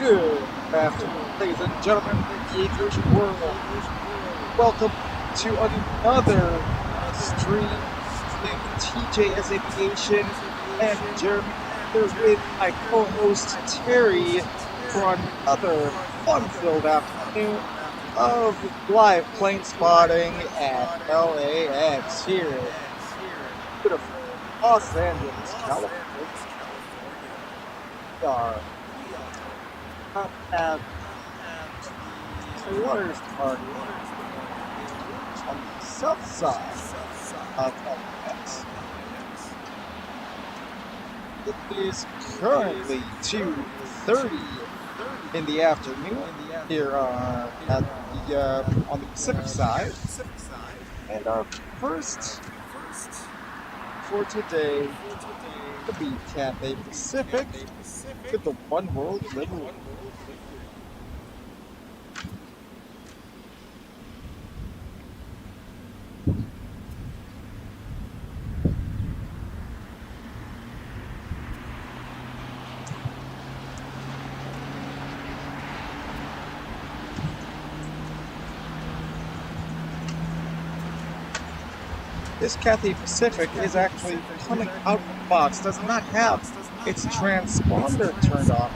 Good afternoon, ladies and gentlemen of the aviation world. Welcome to another stream with TJS Aviation and Jeremy here with my co-host Terry for another fun-filled afternoon of live plane spotting at LAX here in beautiful Los Angeles, California. We are up at the Waters Party on the south side of LAX. It is currently 2:30 in the afternoon here at the on the Pacific side, and our first for today will be Cathay Pacific with the One World livery. This Cathay Pacific is actually coming out of the box, does not have its transponder turned on,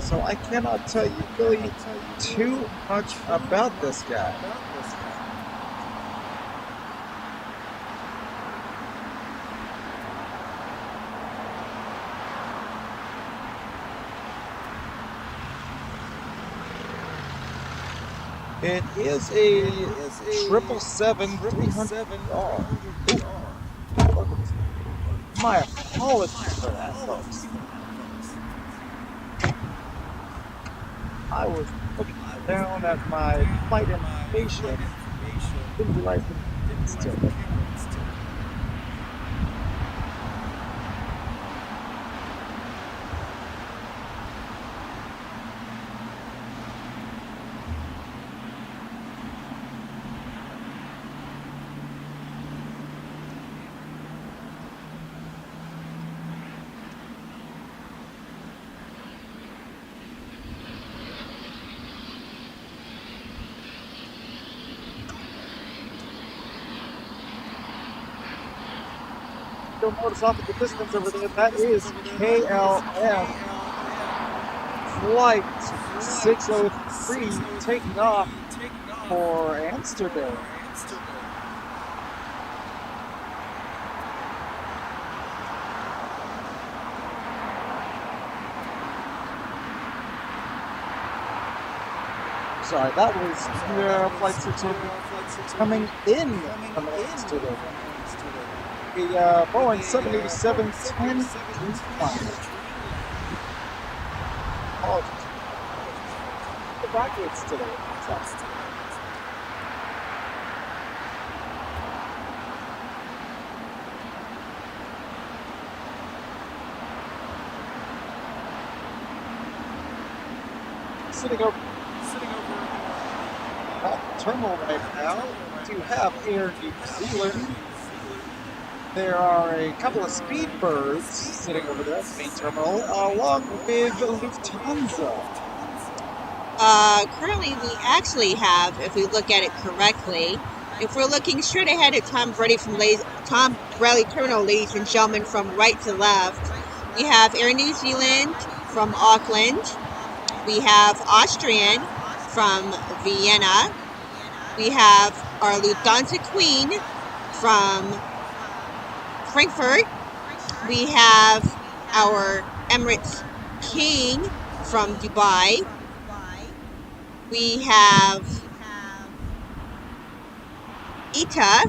so I cannot tell you really too much about this guy. It is a 777-300R. My apologies for that, folks. I was looking down at my flight information, didn't realize it didn't still. You'll notice off at the distance over there, that is KLM Flight 603 taking off for Amsterdam. Sorry, that was Flight 603 coming in from Amsterdam. The Boeing 787-10 refund. The rockets today. Sitting over at the terminal right now to have Air New Zealand. There are a couple of Speedbirds sitting over there at the main terminal, along with Lufthansa. Currently we actually have, if we look at it correctly, if we're looking straight ahead at Tom Bradley Terminal, ladies and gentlemen, from right to left, we have Air New Zealand from Auckland, we have Austrian from Vienna, we have our Lufthansa Queen from Frankfurt, we have our Emirates King from Dubai, we have ITA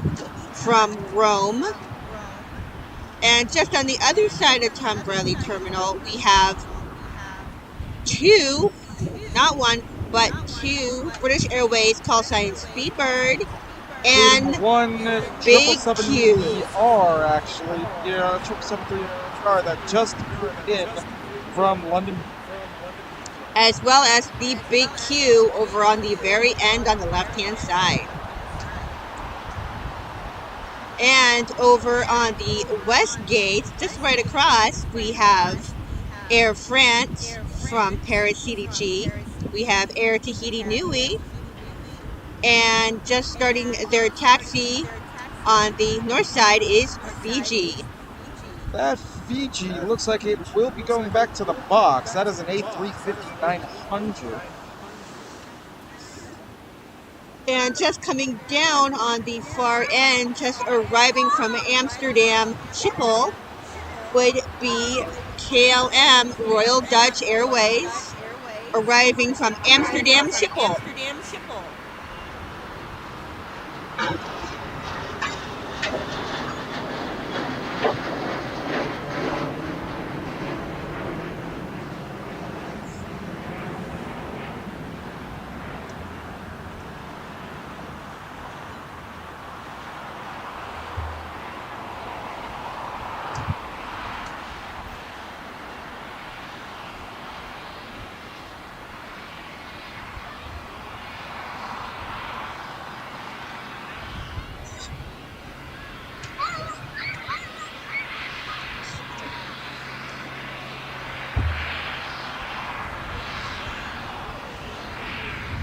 from Rome, and just on the other side of Tom Bradley Terminal we have two, not one, but two British Airways call sign Speedbird and one Big Q. Actually, yeah, 777-300R that just flew in from London, as well as the Big Q over on the very end on the left-hand side. And over on the west gate, just right across, we have Air France from Paris CDG. We have Air Tahiti Nui, and just starting their taxi on the north side is Fiji. That Fiji looks like it will be going back to the box. That is an A350-900. And just coming down on the far end, just arriving from Amsterdam Schiphol, would be KLM Royal Dutch Airways, arriving from Amsterdam Schiphol.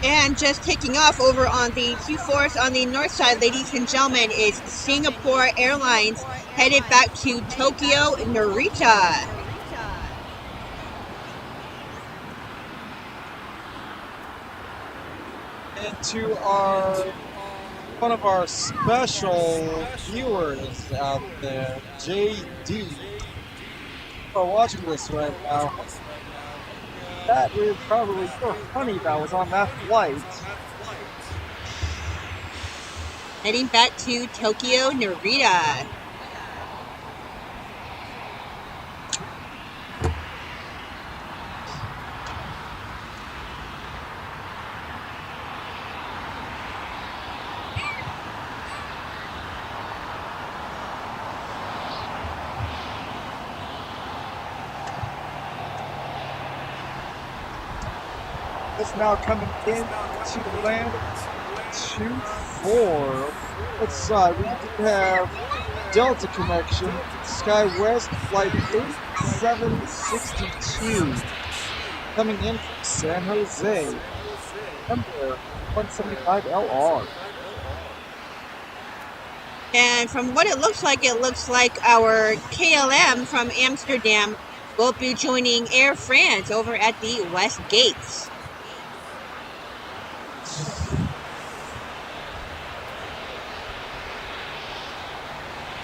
And just taking off over on the Q4s on the north side, ladies and gentlemen, is Singapore Airlines headed back to Tokyo Narita. And to one of our special viewers out there, JD, are watching this right now. That was probably your honey that was on that flight. Heading back to Tokyo Narita. It's now coming in to land 2-4. Let's we do have Delta connection, SkyWest flight 8762, coming in from San Jose, number 175 LR. And from what it looks like our KLM from Amsterdam will be joining Air France over at the West Gates.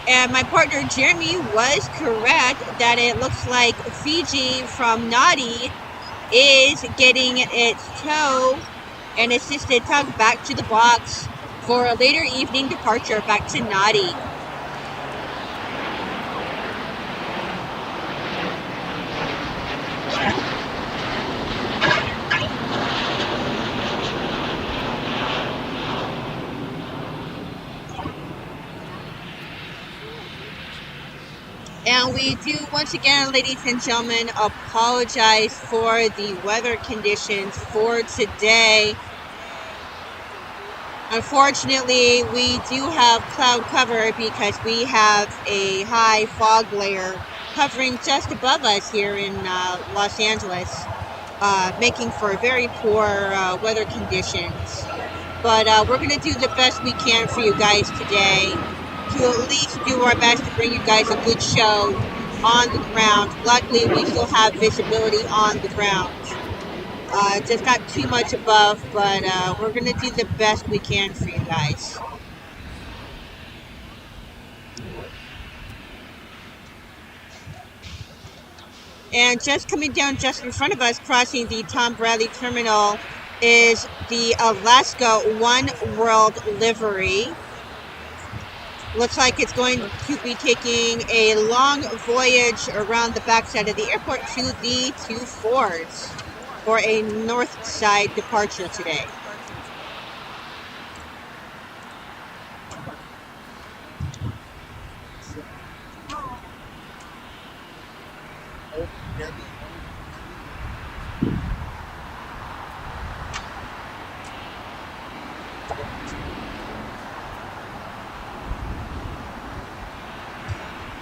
And my partner Jeremy was correct that it looks like Fiji from Nadi is getting its tow and assisted tug back to the box for a later evening departure back to Nadi. And we do, once again, ladies and gentlemen, apologize for the weather conditions for today. Unfortunately, we do have cloud cover because we have a high fog layer hovering just above us here in Los Angeles, making for very poor weather conditions. But we're going to do the best we can for you guys today, to at least do our best to bring you guys a good show on the ground. Luckily, we still have visibility on the ground. Just not too much above, but we're going to do the best we can for you guys. And just coming down just in front of us, crossing the Tom Bradley Terminal, is the Alaska One World livery. Looks like it's going to be taking a long voyage around the backside of the airport to the 2-4s for a north side departure today.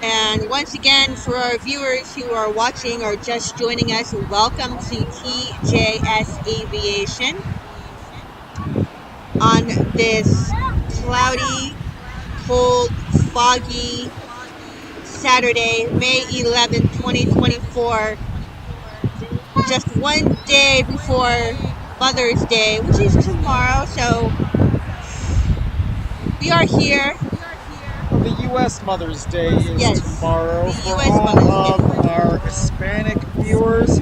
And once again, for our viewers who are watching or just joining us, welcome to TJS Aviation on this cloudy, cold, foggy Saturday, May 11th, 2024. Just one day before Mother's Day, which is tomorrow. So we are here. The U.S. Mother's Day is tomorrow for US all Mother's of our Hispanic viewers.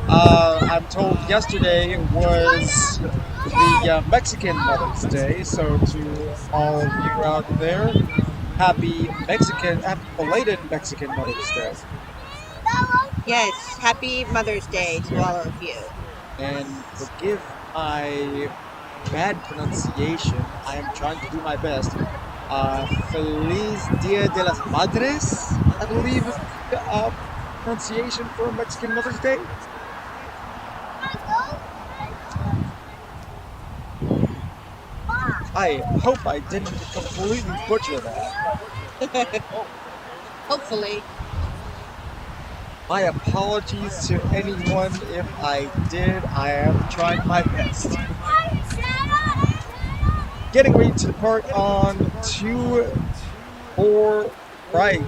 I'm told yesterday was the Mexican Mother's Day, so to all of you out there, happy belated Mexican Mother's Day. Yes, happy Mother's Day to all of you. And forgive my bad pronunciation. I am trying to do my best. Feliz Dia de las Madres, I believe is the pronunciation for Mexican Mother's Day. I hope I didn't completely butcher that. Hopefully. My apologies to anyone if I did. I am trying my best. Getting ready to depart on 24 right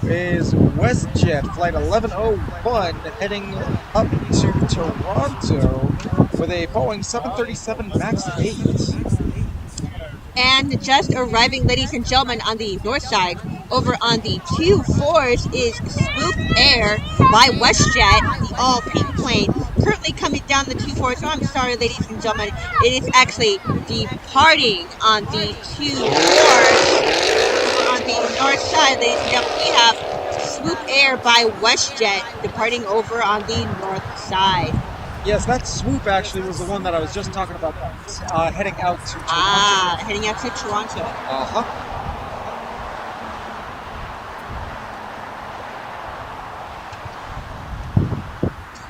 is WestJet Flight 1101 heading up to Toronto with a Boeing 737 MAX 8. And just arriving, ladies and gentlemen, on the north side, over on the 24s is Swoop Air by WestJet, the all-pink plane, currently coming down the 24s. So I'm sorry, ladies and gentlemen, it is actually departing on the 24s. On the north side, ladies and gentlemen, we have Swoop Air by WestJet departing over on the north side. Yes, that Swoop actually was the one that I was just talking about, heading out to Toronto. Heading out to Toronto.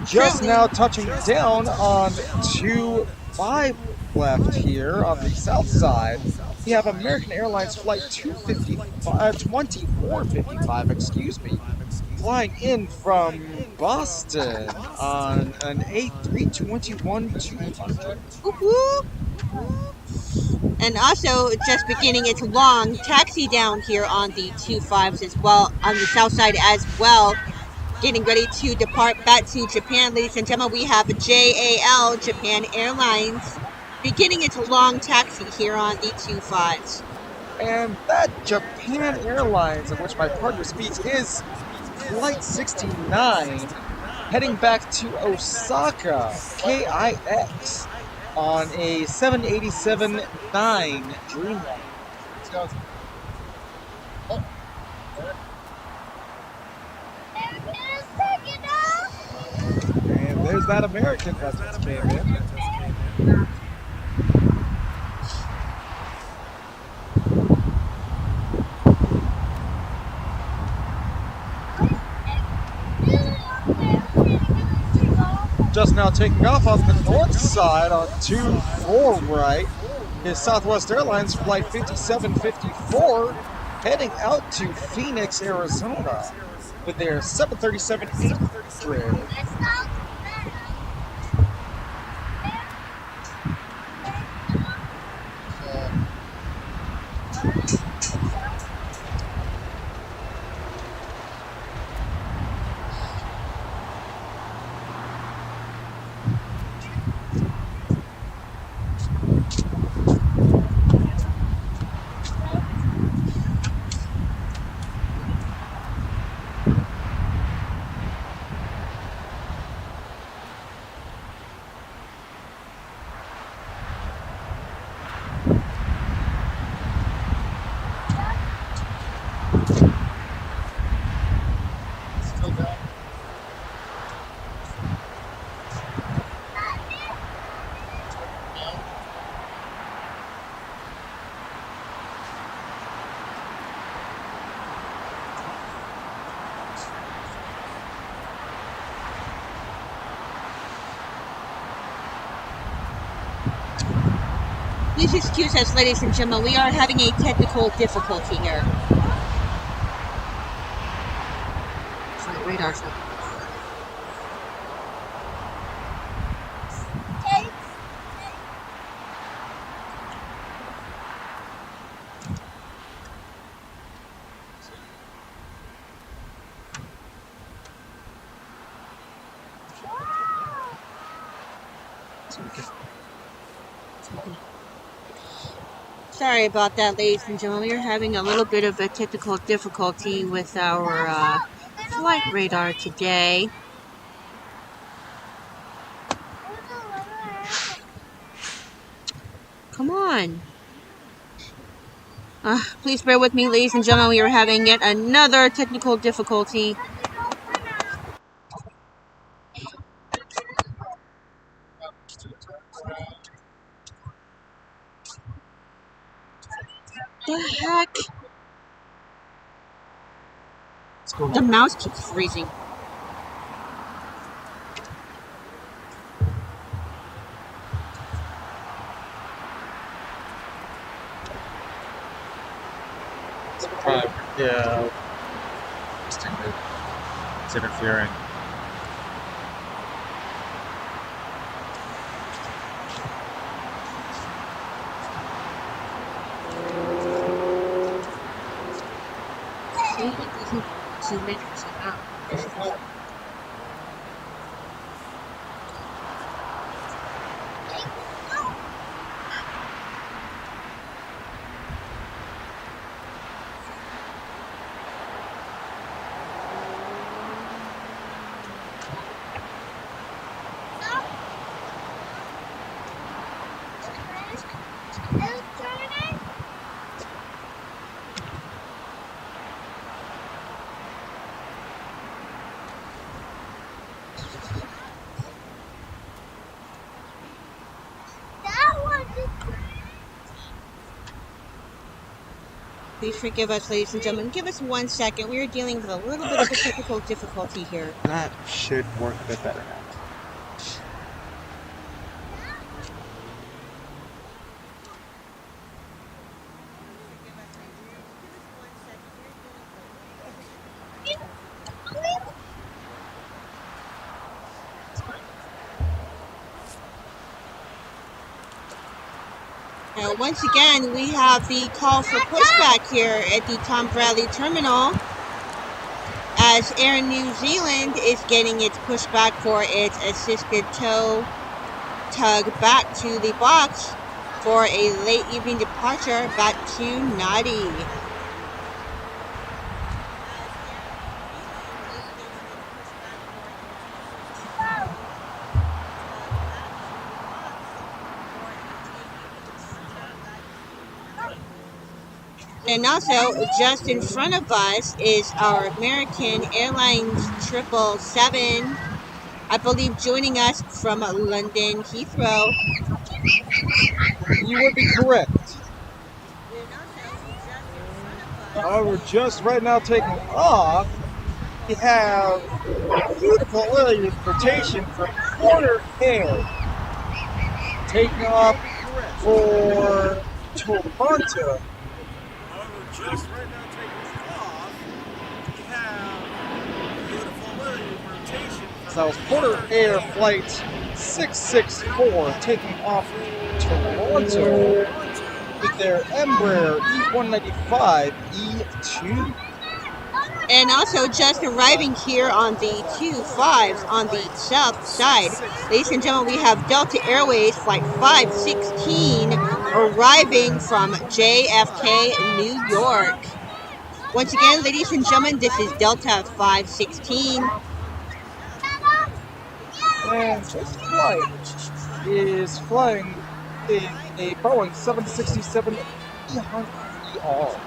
Just now touching down on 25 left here on the south side. We have American Airlines Flight 2455, excuse me, flying in from Boston on an A321-200. And also, just beginning its long taxi down here on the 25s as well, on the south side as well. Getting ready to depart back to Japan, ladies and gentlemen. We have JAL, Japan Airlines, beginning its long taxi here on the 25s. And that Japan Airlines, of which my partner speaks, is Flight 69, heading back to Osaka, KIX, on a 787-9 Dreamliner. And there's that American that just came in. Just now taking off on the north side on 24 right is Southwest Airlines Flight 5754 heading out to Phoenix, Arizona with their 737-800. Please excuse us, ladies and gentlemen. We are having a technical difficulty here. careful. Sorry about that, ladies and gentlemen. We're having a little bit of a technical difficulty with our flight radar today. Come on. Please bear with me, ladies and gentlemen. We are having yet another technical difficulty. The heck? The mouse keeps freezing. Yeah. It's interfering. Please forgive us, ladies and gentlemen. Give us 1 second. We are dealing with a little bit of a technical difficulty here. That should work a bit better now. Once again, we have the call for pushback here at the Tom Bradley terminal as Air New Zealand is getting its pushback for its assisted tow tug back to the box for a late evening departure back to Nadi. And also, just in front of us is our American Airlines 777, I believe joining us from London Heathrow. You would be correct. We're just right now taking off. We have beautiful early rotation from Corner Air. Taking off for Toronto. Just right now taking off, we have beautiful early rotation. So that was Porter Air Flight 664 taking off Toronto with their Embraer E195 E2. And also just arriving here on the 25s on the south side. Ladies and gentlemen, we have Delta Airways Flight 516 arriving from JFK, New York. Once again, ladies and gentlemen, this is Delta 516. And this flight is flying in a Boeing 767-300ER.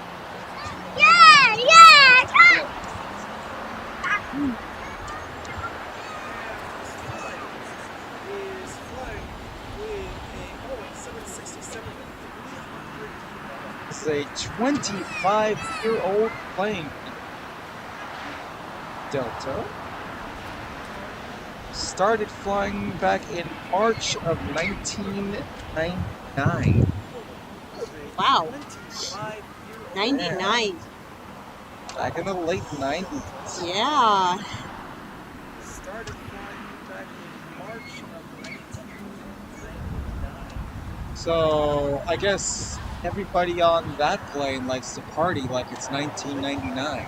It's a 25-year-old plane. Delta started flying back in March of 1999. Wow. 99. Back in the late 90s. Yeah. So I guess everybody on that plane likes to party like it's 1999.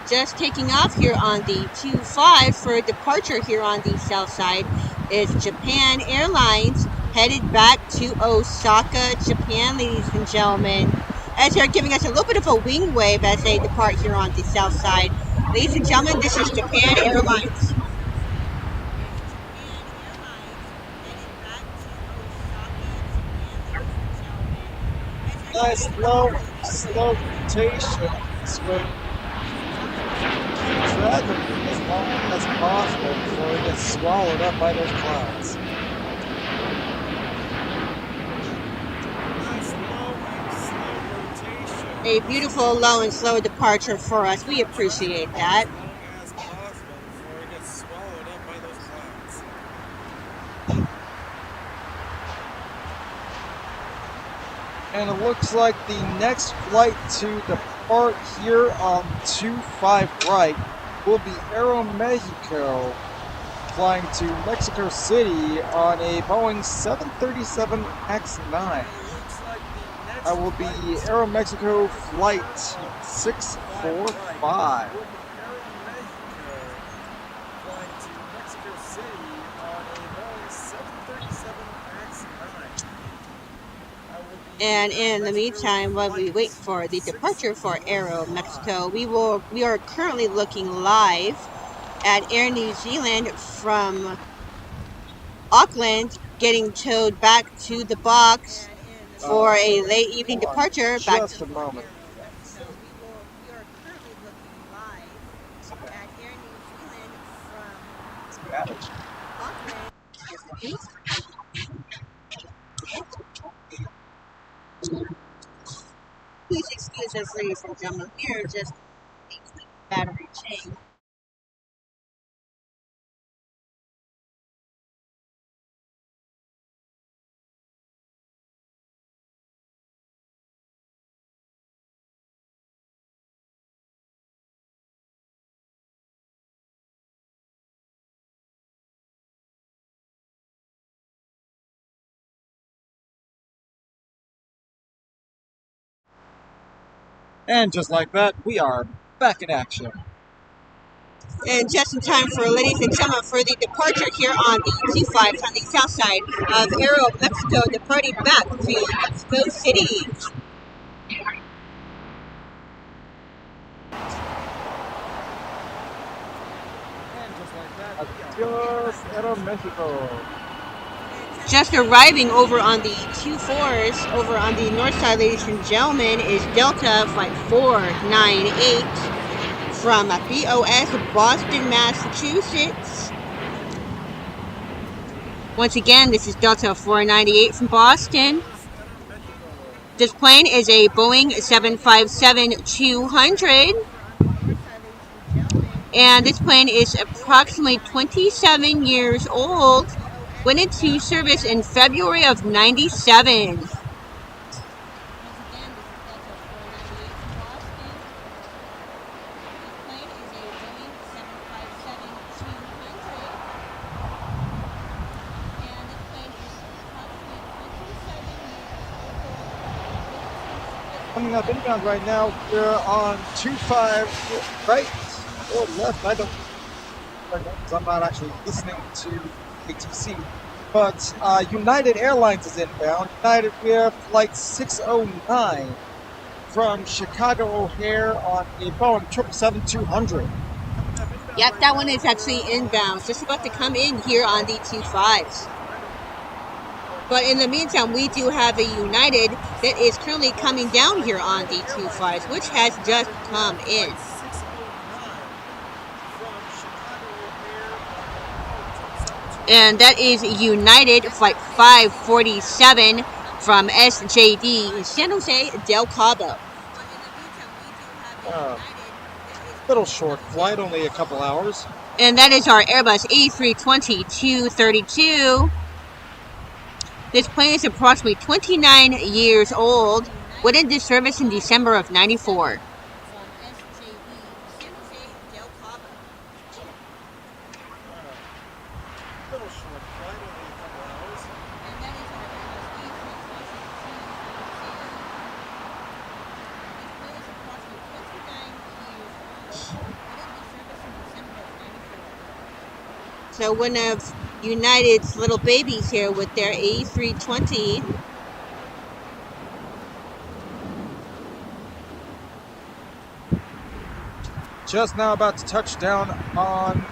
Just taking off here on the 25 for departure here on the south side is Japan Airlines, headed back to Osaka, Japan, ladies and gentlemen, as they're giving us a little bit of a wing wave as they depart here on the south side. Ladies and gentlemen, this is Japan Airlines. Nice slow rotation. Swing. Drag them as long as possible before it gets swallowed up by those clouds. A beautiful low and slow departure for us. We appreciate that. And it looks like the next flight to depart here on 25 right will be Aeromexico, flying to Mexico City on a Boeing 737 X9. That will be Aeromexico Flight 645. And in the meantime, while we wait for the departure for Aeromexico, we are currently looking live at Air New Zealand from Auckland, getting towed back to the box for a late evening departure. Just a moment. So we are currently looking live at Air New Zealand from Auckland. Please excuse us, ladies and gentlemen. We are just battery chain. And just like that, we are back in action. And just in time for, ladies and gentlemen, for the departure here on the 25 on the south side of Aeromexico, departing back to Mexico City. Adios, Aeromexico. Just arriving over on the 24s, over on the north side, ladies and gentlemen, is Delta Flight 498 from BOS, Boston, Massachusetts. Once again, this is Delta 498 from Boston. This plane is a Boeing 757-200. And this plane is approximately 27 years old. Went into service in February of '97. Coming up inbound right now, we're on 25 right or left. I don't know because I'm not actually listening to ATC. But United Airlines is inbound. United, we have flight 609 from Chicago O'Hare on a Boeing 777-200. Yep, that one is actually inbound. Just about to come in here on the 25s. But in the meantime, we do have a United that is currently coming down here on the 25s, which has just come in. And that is United Flight 547 from SJD San Jose del Cabo. Little short flight, only a couple hours. And that is our Airbus A320-232. This plane is approximately 29 years old. Went into service in December of '94. Little short flight, only a couple hours. So one of United's little babies here with their A320. Just now about to touch down on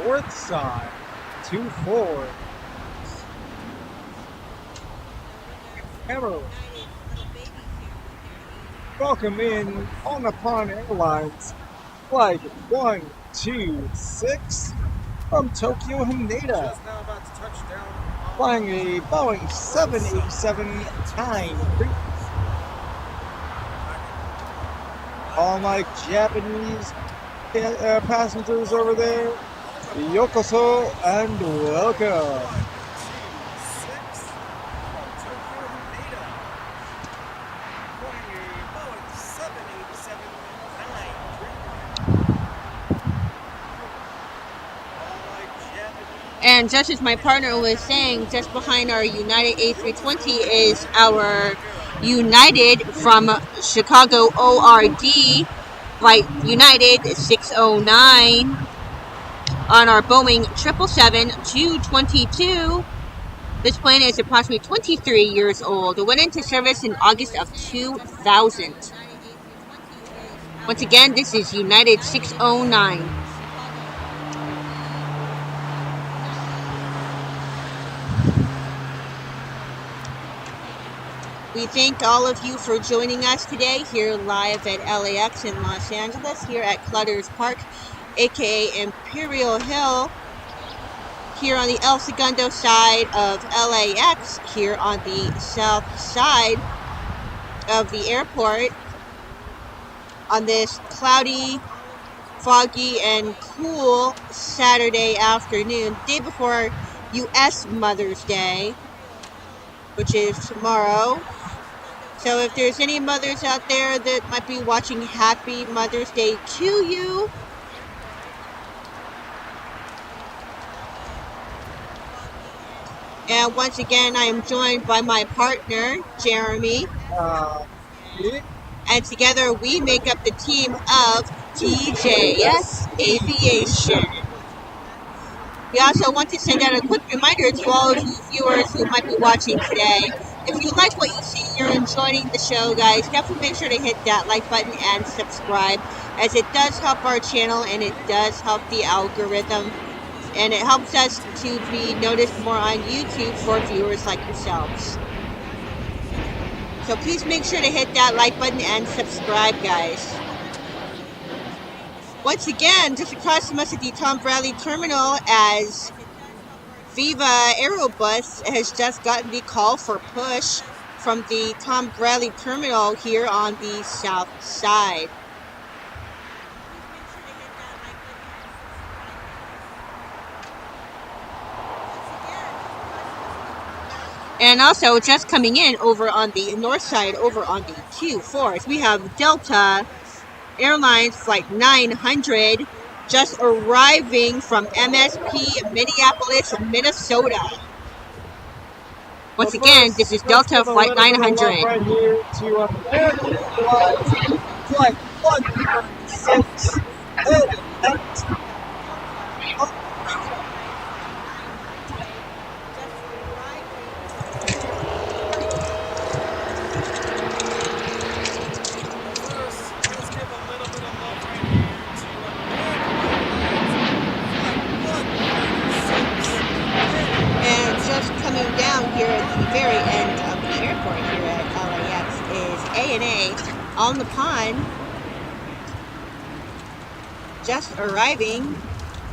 fourth side. 2-4. Emerald. Welcome in on Upon Airlines Flight 126 from Tokyo, Haneda. Just now about to touch down flying a Boeing 787-9. All my Japanese passengers over there, yokoso and welcome. And just as my partner was saying, just behind our United A320 is our United from Chicago ORD, flight United 609 on our Boeing 777-222. This plane is approximately 23 years old. It went into service in August of 2000. Once again, this is United 609. We thank all of you for joining us today here live at LAX in Los Angeles, here at Clutter's Park, aka Imperial Hill, here on the El Segundo side of LAX, here on the south side of the airport, on this cloudy, foggy, and cool Saturday afternoon, day before U.S. Mother's Day, which is tomorrow. So if there's any mothers out there that might be watching, happy Mother's Day to you. And once again, I am joined by my partner, Jeremy. And together we make up the team of TJS Aviation. We also want to send out a quick reminder to all of you viewers who might be watching today. If you like what you see, you're enjoying the show, guys, definitely make sure to hit that like button and subscribe, as it does help our channel and it does help the algorithm, and it helps us to be noticed more on YouTube for viewers like yourselves. So please make sure to hit that like button and subscribe, guys. Once again, just across from us at the Tom Bradley Terminal, as Viva Aerobus has just gotten the call for push from the Tom Bradley Terminal here on the south side. And also, just coming in over on the north side, over on the Q4s, we have Delta Airlines Flight 900, just arriving from MSP Minneapolis, Minnesota. Once again, this is Delta Flight 900. Right here to American Airlines Flight 126. Down here at the very end of the airport here at LAX is ANA on the pond, just arriving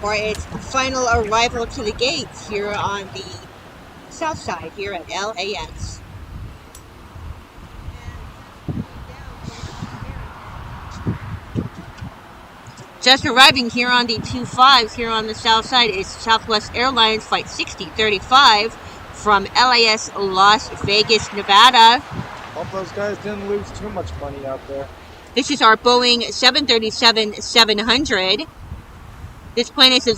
for its final arrival to the gates here on the south side here at LAX. Just arriving here on the 25s here on the south side is Southwest Airlines Flight 6035 from LAX Las Vegas, Nevada. Hope those guys didn't lose too much money out there. This is our Boeing 737-700. This plane is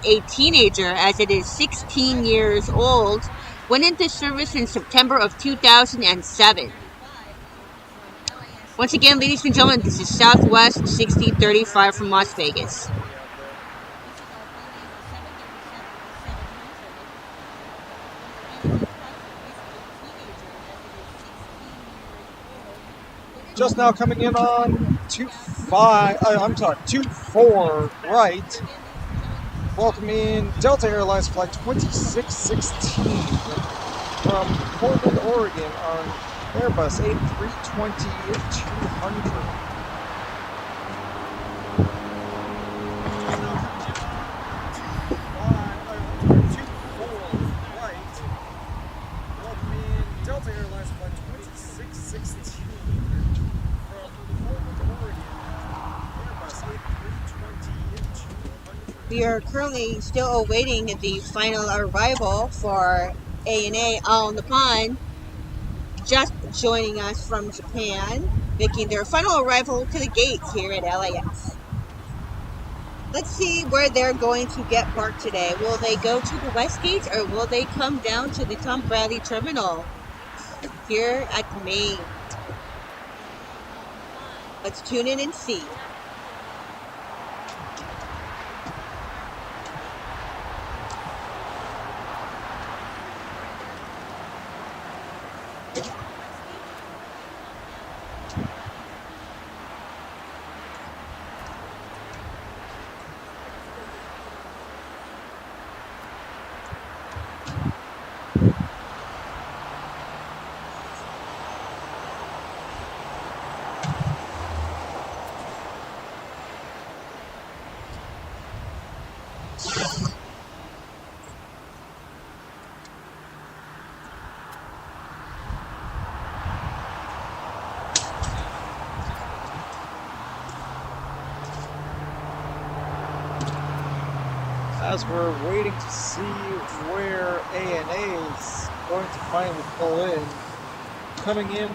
a teenager as it is 16 years old. Went into service in September of 2007. Once again, ladies and gentlemen, this is Southwest 6035 from Las Vegas. Just now coming in on 24 right. Welcome in Delta Airlines Flight 2616 from Portland, Oregon on Airbus A320-200. We are currently still awaiting the final arrival for ANA on the pond, just joining us from Japan, making their final arrival to the gates here at LAX. Let's see where they're going to get parked today. Will they go to the West Gate or will they come down to the Tom Bradley Terminal here at Maine? Let's tune in and see. As we're waiting to see where ANA is going to finally pull in, coming in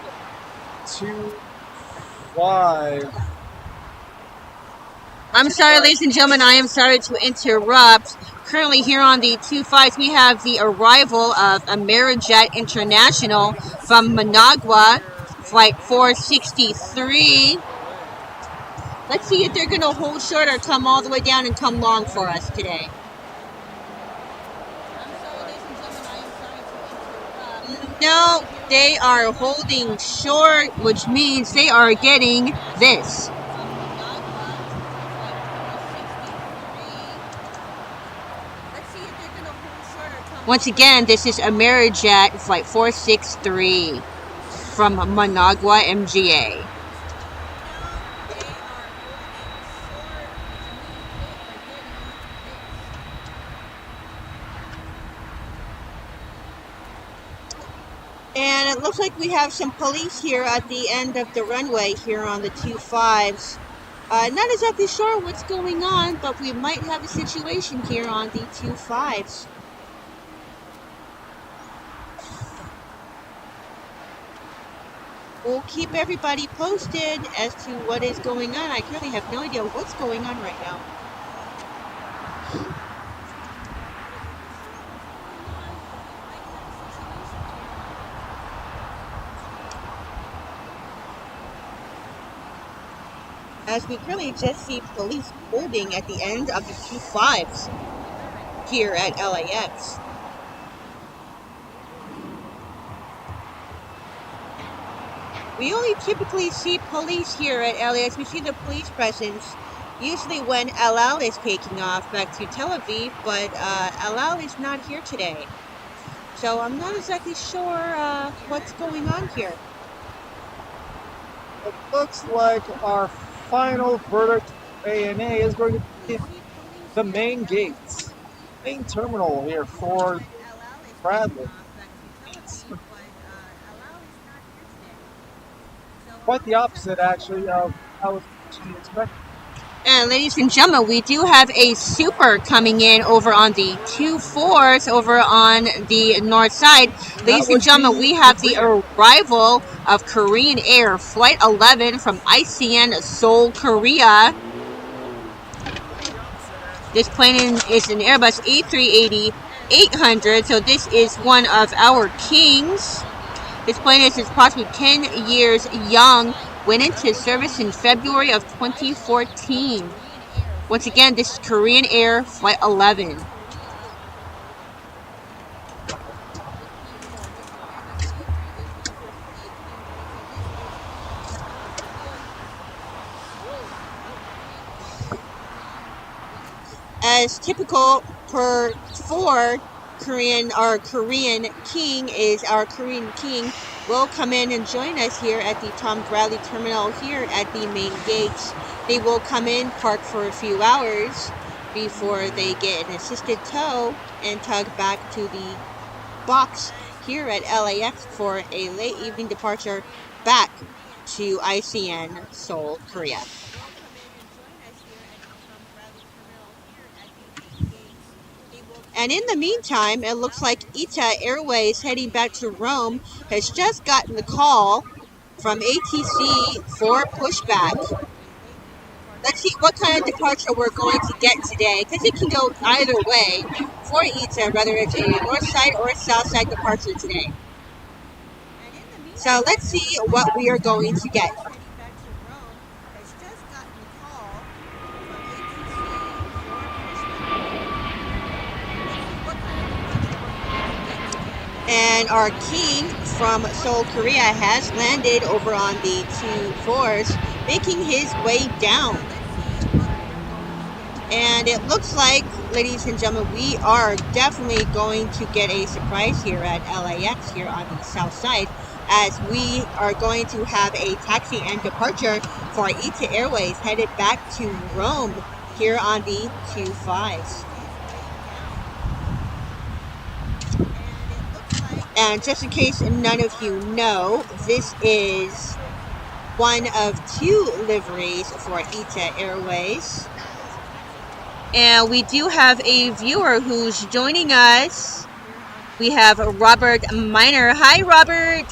2-5. I'm sorry, ladies and gentlemen, I am sorry to interrupt. Currently here on the 25s, we have the arrival of Amerijet International from Managua, Flight 463. Let's see if they're going to hold short or come all the way down and come long for us today. No, they are holding short, which means they are getting this. Once again, this is Amerijet Flight 463 from Managua, MGA. And it looks like we have some police here at the end of the runway here on the 25s. Not exactly sure what's going on, but we might have a situation here on the 25s. We'll keep everybody posted as to what is going on. I currently have no idea what's going on right now. As we currently just see police holding at the end of the 25s here at LAX. We only typically see police here at LAX. We see the police presence usually when El Al is taking off back to Tel Aviv, but El Al is not here today. So I'm not exactly sure what's going on here. It looks like our final verdict ANA is going to be the main gates, main terminal here for Bradley. Quite the opposite, actually, of how I was expecting. And ladies and gentlemen, we do have a super coming in over on the 2-4s over on the north side. Ladies and gentlemen, we have the arrival of Korean Air Flight 11 from ICN Seoul, Korea. This plane is an Airbus A380-800, so this is one of our kings. This plane is approximately 10 years young, went into service in February of 2014. Once again, this is Korean Air Flight 11. As typical for Korean King is our Korean King will come in and join us here at the Tom Bradley Terminal here at the main gates. They will come in, park for a few hours before they get an assisted tow and tug back to the box here at LAX for a late evening departure back to ICN Seoul, Korea. And in the meantime, it looks like ITA Airways heading back to Rome has just gotten the call from ATC for pushback. Let's see what kind of departure we're going to get today, because it can go either way for ITA, whether it's a north side or a south side departure today. So let's see what we are going to get. And our king from Seoul, Korea has landed over on the 2-4s, making his way down. And it looks like, ladies and gentlemen, we are definitely going to get a surprise here at LAX here on the south side, as we are going to have a taxi and departure for ITA Airways headed back to Rome here on the 2-5s. And just in case none of you know, this is one of two liveries for ITA Airways. And we do have a viewer who's joining us. We have Robert Miner. Hi, Robert.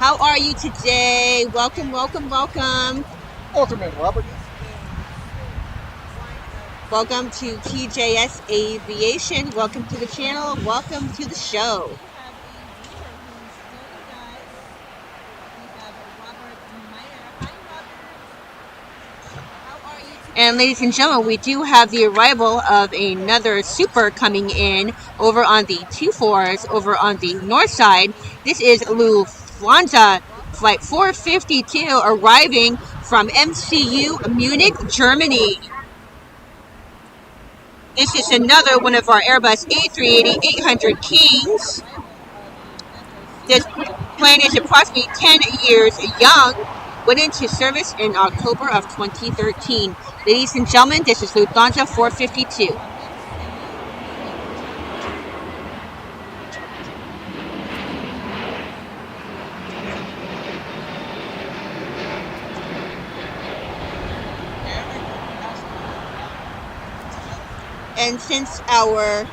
How are you today? Welcome, welcome, welcome. Welcome in, Robert. Welcome to TJS Aviation. Welcome to the channel. Welcome to the show. And ladies and gentlemen, we do have the arrival of another super coming in over on the 2-4s over on the north side. This is Lufthansa Flight 452 arriving from MCU Munich, Germany. This is another one of our Airbus A380-800 Kings. This plane is approximately 10 years young. Went into service in October of 2013. Ladies and gentlemen, this is Lufthansa 452. And since our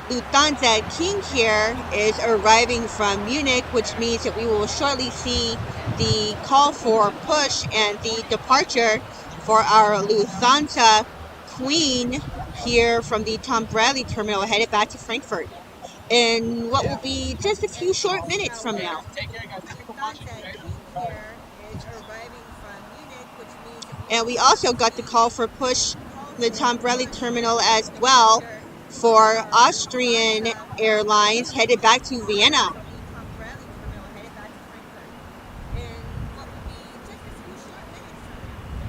Lufthansa King here is arriving from Munich, which means that we will shortly see the call for push and the departure for our Lufthansa Queen here from the Tom Bradley terminal headed back to Frankfurt in what will be just a few short minutes from now. And we also got the call for push the Tom Bradley terminal as well for Austrian Airlines headed back to Vienna.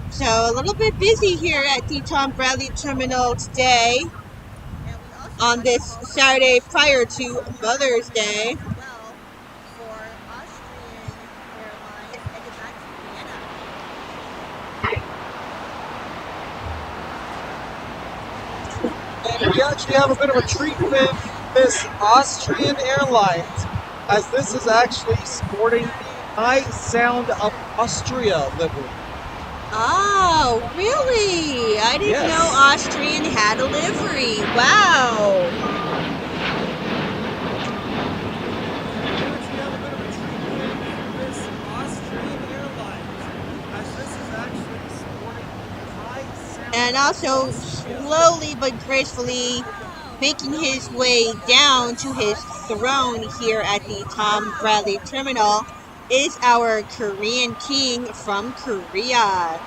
So a little bit busy here at the Tom Bradley terminal today on this Saturday prior to Mother's Day. And we actually have a bit of a treat with this Austrian Airlines, as this is actually sporting the High Sound of Austria livery. Oh, really? I didn't know Yes. Austrian had a livery. Wow. And also, slowly but gracefully making his way down to his throne here at the Tom Bradley Terminal is our Korean king from Korea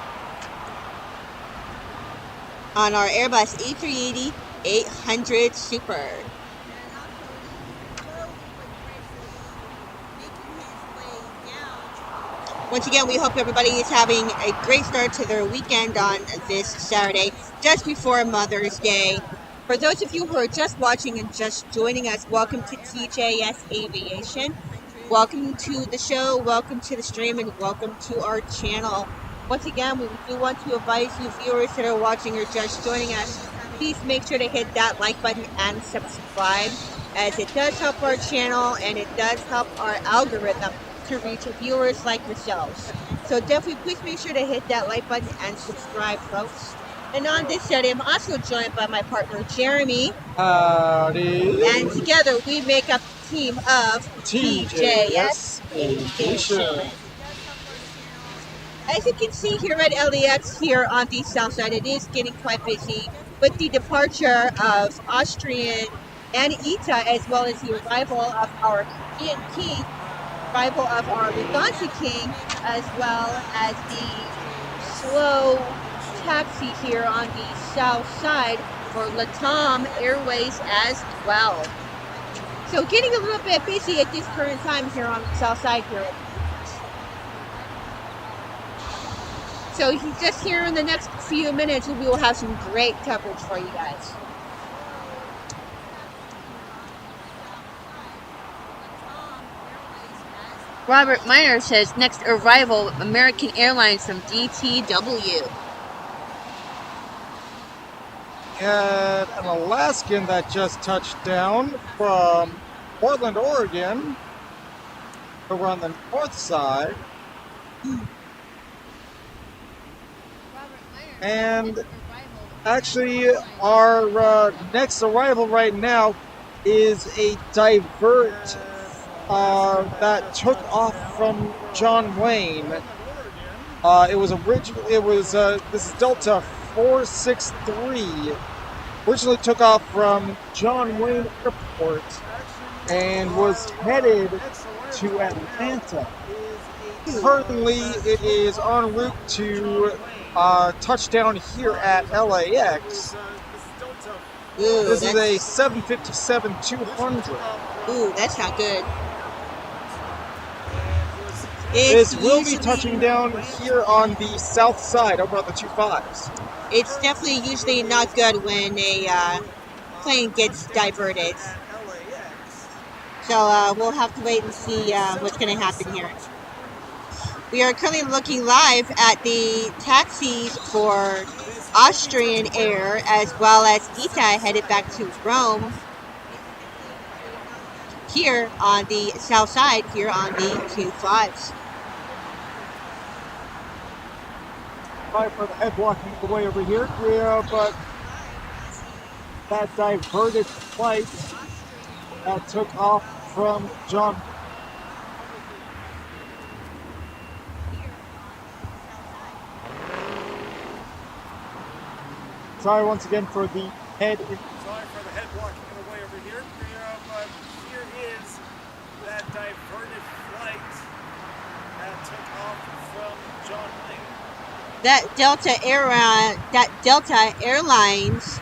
on our Airbus A380-800 Super. Once again, we hope everybody is having a great start to their weekend on this Saturday, just before Mother's Day. For those of you who are just watching and just joining us, welcome to TJS Aviation. Welcome to the show, welcome to the stream, and welcome to our channel. Once again, we do want to advise you viewers that are watching or just joining us, please make sure to hit that like button and subscribe, as it does help our channel and it does help our algorithm to reach viewers like yourselves. So definitely please make sure to hit that like button and subscribe, folks. And on this Saturday, I'm also joined by my partner Jeremy. Howdy. And together we make up the team of TJS Aviation. As you can see here at LAX here on the south side, it is getting quite busy with the departure of Austrian and ITA, as well as the arrival of our Korean king, arrival of our Lufthansa king, as well as the slow taxi here on the south side for Latam Airways as well. So getting a little bit busy at this current time here on the south side here. So he's just here in the next few minutes, and we will have some great coverage for you guys. Robert Miner says, next arrival, American Airlines from DTW. And an Alaskan that just touched down from Portland, Oregon, over on the north side. And actually, our next arrival right now is a divert that took off from John Wayne. This is Delta 463. Originally took off from John Wayne Airport and was headed to Atlanta. Currently, it is en route to touchdown here at LAX. Ooh, this is a 757-200. Ooh, that's not good. This will be touching down here on the south side over on the 25s. It's definitely usually not good when a plane gets diverted. So we'll have to wait and see what's going to happen here. We are currently looking live at the taxis for Austrian Air as well as ITA headed back to Rome here on the south side, here on the 25s. Sorry for the head blocking the way over here, but that diverted flight that took off from John. Sorry once again for the head. Sorry for the head blocking in the way over here, but here is that diverted flight that took off from John Wayne. That Delta Airlines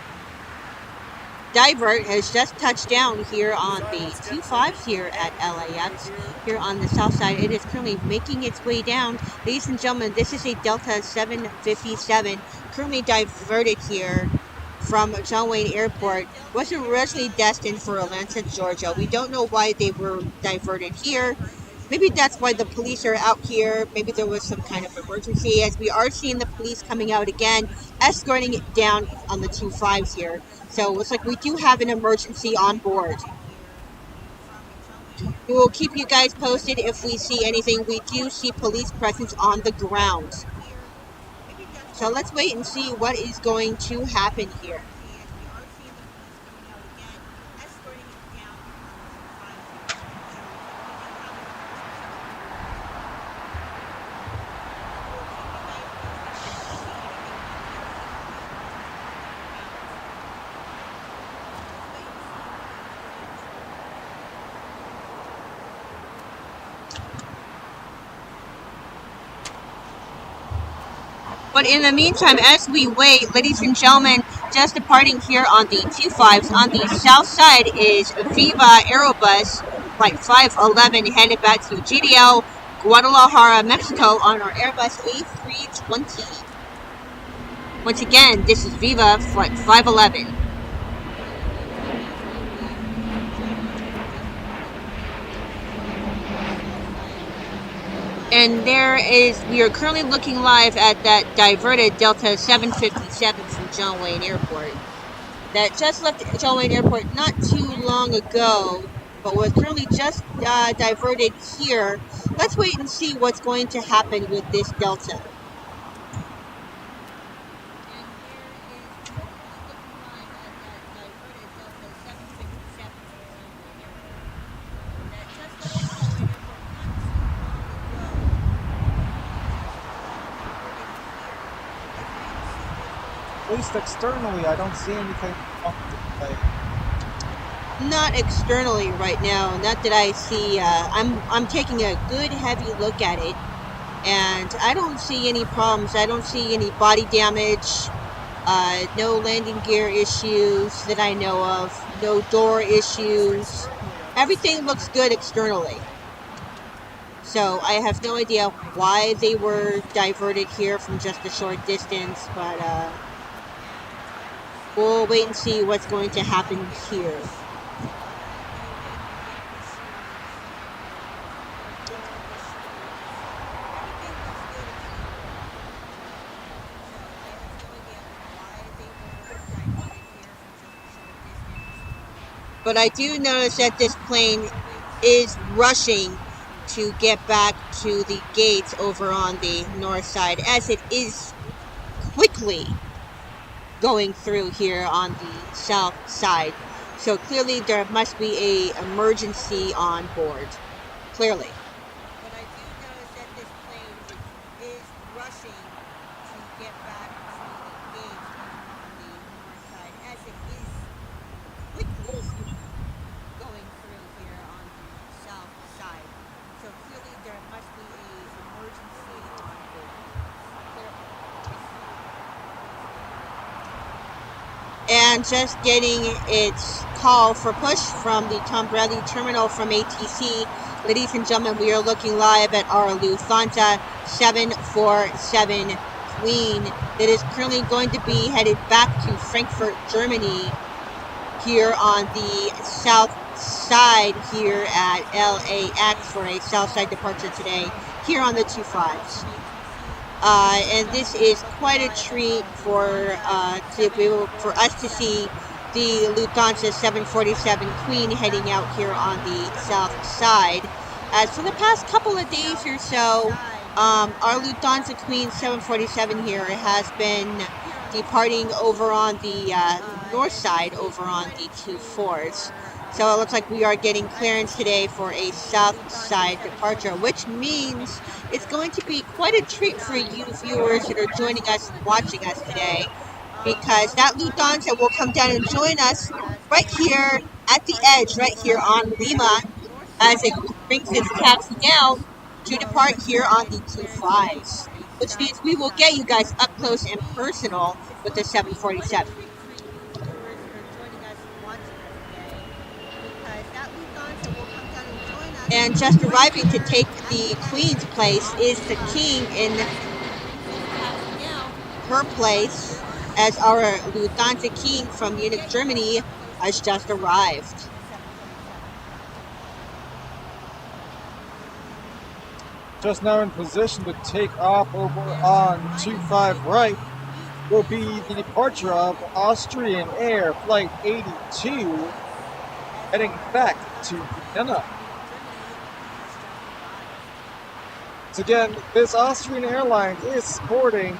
divert has just touched down here on the 25s here at LAX, here on the south side. It is currently making its way down. Ladies and gentlemen, this is a Delta 757 currently diverted here from John Wayne Airport. Was originally destined for Atlanta, Georgia. We don't know why they were diverted here. Maybe that's why the police are out here. Maybe there was some kind of emergency, as we are seeing the police coming out again, escorting it down on the 25s here. So it looks like we do have an emergency on board. We will keep you guys posted if we see anything. We do see police presence on the ground. So let's wait and see what is going to happen here. But in the meantime, as we wait, ladies and gentlemen, just departing here on the 25s, on the south side is Viva Aerobus Flight 511 headed back to GDL, Guadalajara, Mexico on our Airbus A320. Once again, this is Viva Flight 511. And we are currently looking live at that diverted Delta 757 from John Wayne Airport. That just left John Wayne Airport not too long ago, but was currently just diverted here. Let's wait and see what's going to happen with this Delta. At least externally, I don't see anything wrong with it. Not externally right now. Not that I see. I'm taking a good heavy look at it, and I don't see any problems. I don't see any body damage. No landing gear issues that I know of. No door issues. Everything looks good externally. So I have no idea why they were diverted here from just a short distance, but we'll wait and see what's going to happen here. But I do notice that this plane is rushing to get back to the gates over on the north side, as it is quickly going through here on the south side. So clearly there must be an emergency on board. Clearly. But I do notice that this plane is rushing to get back to the gates on the north side, as it is quickly going through here on the south side. So clearly there must be an emergency on board. And just getting its call for push from the Tom Bradley terminal from ATC. Ladies and gentlemen, we are looking live at our Lufthansa 747 Queen that is currently going to be headed back to Frankfurt, Germany, here on the south side here at LAX for a south side departure today, here on the 25s. And this is quite a treat for us to see the Lufthansa 747 Queen heading out here on the south side. As for the past couple of days or so, our Lufthansa Queen 747 here has been departing over on the north side, over on the 24s. So it looks like we are getting clearance today for a south side departure, which means it's going to be quite a treat for you viewers that are joining us and watching us today, because that Lufthansa will come down and join us right here at the edge, right here on Lima, as it brings its taxi down to depart here on the 25s, which means we will get you guys up close and personal with the 747. And just arriving to take the Queen's place is the King in her place, as our Lufthansa King from Munich, Germany has just arrived. Just now in position to take off over on 25 right will be the departure of Austrian Air Flight 82 heading back to Vienna. Again, this Austrian airline is sporting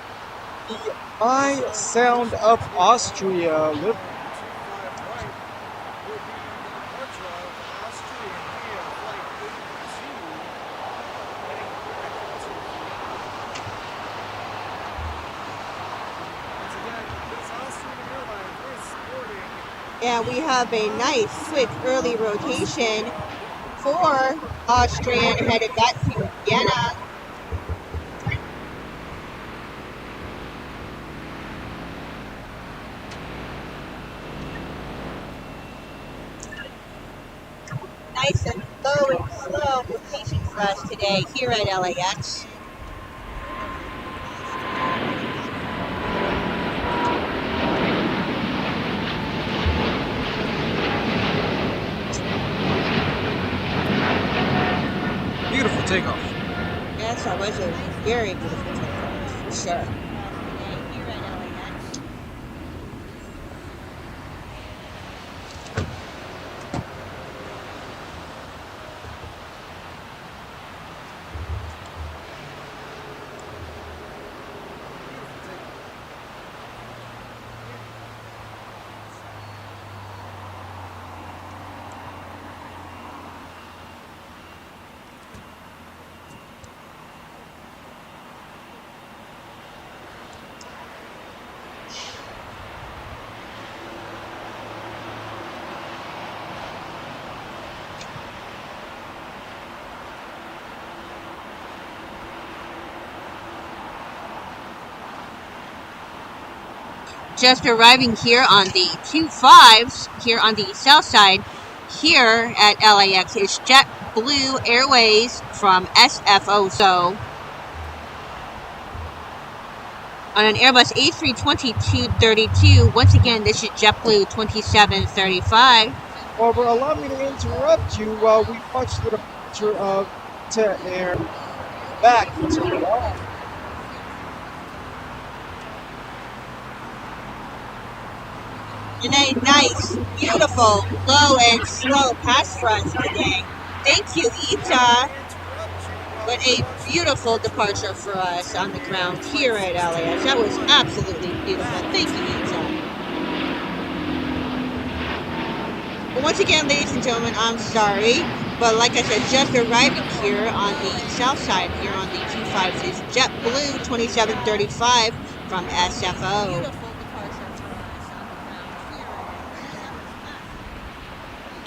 the I Sound of Austria. 25 right will be the departure of Austrian via flight 82, heading directly to once again, this Austrian airline is sporting. And we have a nice, quick, early rotation for Austrian headed back to Vienna. Nice and low and slow rotation for us today here at LAX. Beautiful takeoff. Yes, that was a very beautiful takeoff, for sure. Just arriving here on the 25s, here on the south side, here at LAX is JetBlue Airways from SFO. So, on an Airbus A320-232, once again, this is JetBlue 2735. However, allow me to interrupt you while we watch the departure of to air back to Rome. And a nice, beautiful, low and slow pass for us today. Thank you, Ita. But a beautiful departure for us on the ground here at LAX. That was absolutely beautiful. Thank you, Ita. Well, once again, ladies and gentlemen, I'm sorry. But like I said, just arriving here on the south side, here on the 25s, is JetBlue 2735 from SFO.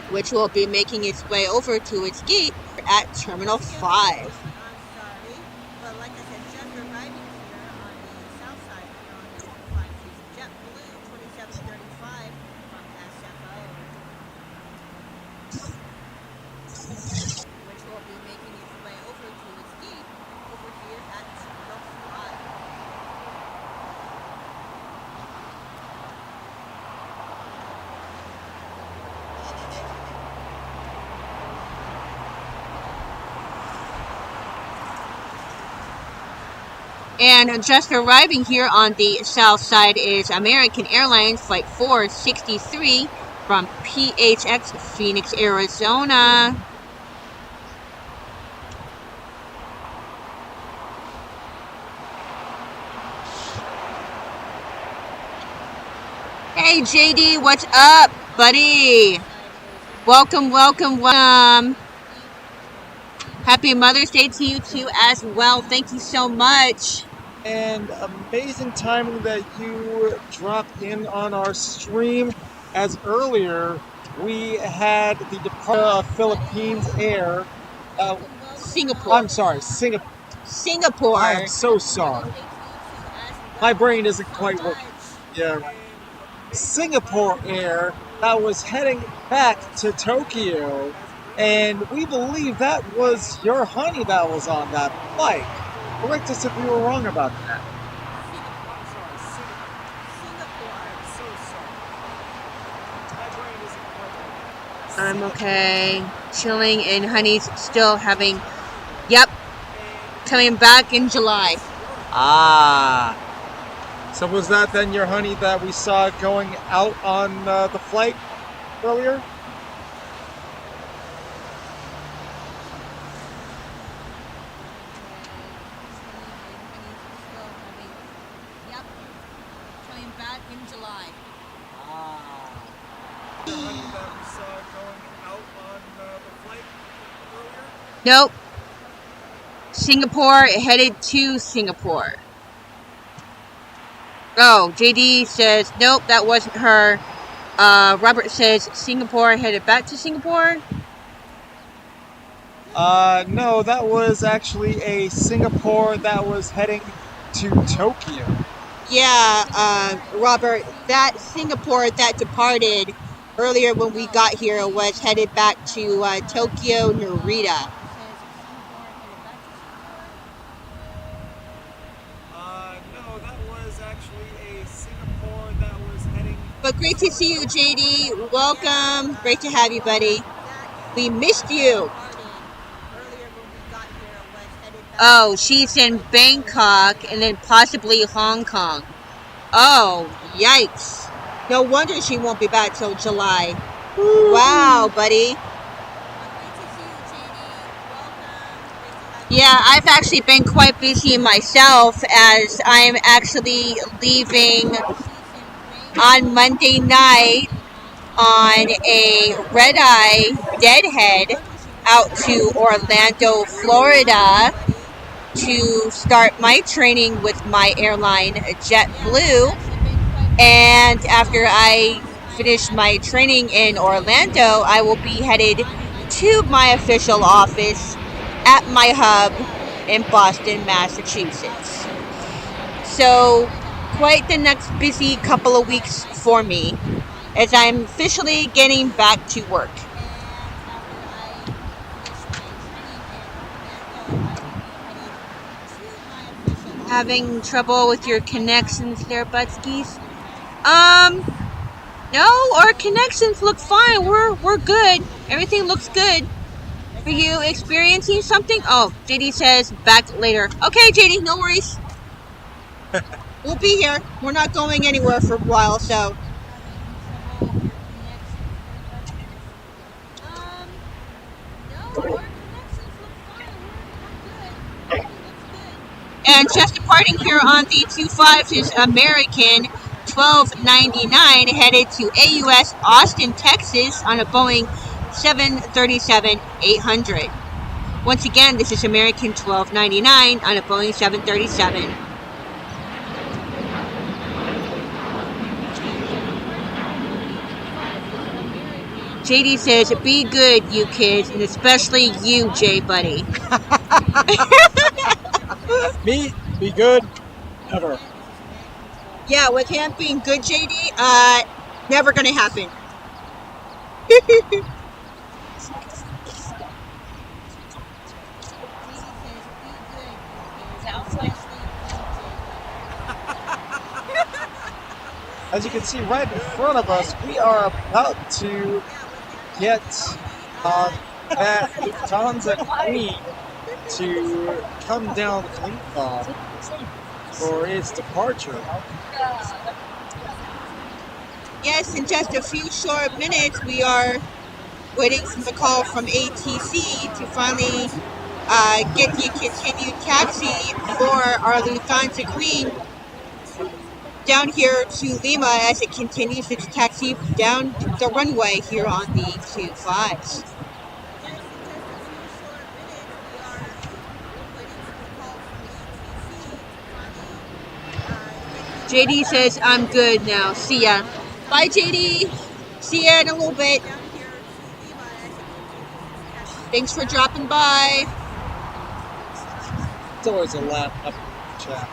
Which will be making its way over to its gate at Terminal 5. And just arriving here on the south side is American Airlines Flight 463 from PHX, Phoenix, Arizona. Hey JD, what's up, buddy? Welcome, welcome, welcome. Happy Mother's Day to you too as well. Thank you so much. And amazing timing that you dropped in on our stream, as earlier we had the departure of Philippines Air. Singapore. I'm sorry, Singapore. Singapore. I am so sorry. My brain isn't quite working. Yeah. Singapore Air that was heading back to Tokyo, and we believe that was your honey that was on that flight. Correct us if we were wrong about that. I'm okay. Chilling, and honey's still having, yep, coming back in July. Ah. So was that then your honey that we saw going out on the flight earlier? going out on the flight earlier? Nope. Singapore headed to Singapore. Oh, JD says, nope, that wasn't her. Robert says Singapore headed back to Singapore. No, that was actually a Singapore that was heading to Tokyo. Yeah, Robert, that Singapore that departed earlier when we got here was headed back to Tokyo, Narita. No, that was actually a Singapore that was heading... But great to see you, JD. Welcome. Great to have you, buddy. We missed you. Oh, she's in Bangkok and then possibly Hong Kong. Oh, yikes. No wonder she won't be back till July. Wow, buddy. Yeah, I've actually been quite busy myself as I'm actually leaving on Monday night on a red-eye deadhead out to Orlando, Florida to start my training with my airline JetBlue. And after I finish my training in Orlando, I will be headed to my official office at my hub in Boston, Massachusetts. So, quite the next busy couple of weeks for me as I'm officially getting back to work. Having trouble with your connections there, Butskis? No, our connections look fine. We're good. Everything looks good. Are you experiencing something? Oh, JD says back later. Okay, JD, no worries. We'll be here. We're not going anywhere for a while, so. And just departing here on the 25 is American 1299 headed to AUS Austin, Texas on a Boeing 737-800. Once again, this is American 1299 on a Boeing 737. JD says, be good, you kids, and especially you, Jay Buddy. Me, be good, never. Yeah, with him being good, JD, never gonna happen. As you can see right in front of us, we are about to get that Lufthansa Queen to come down Clean for its departure. Yes, in just a few short minutes, we are waiting for the call from ATC to finally get the continued taxi for our Lufthansa Queen down here to Lima as it continues its taxi down the runway here on the 25s. JD says, I'm good now. See ya. Bye, JD. See ya in a little bit. Thanks for dropping by. It's always a laugh up in the chat.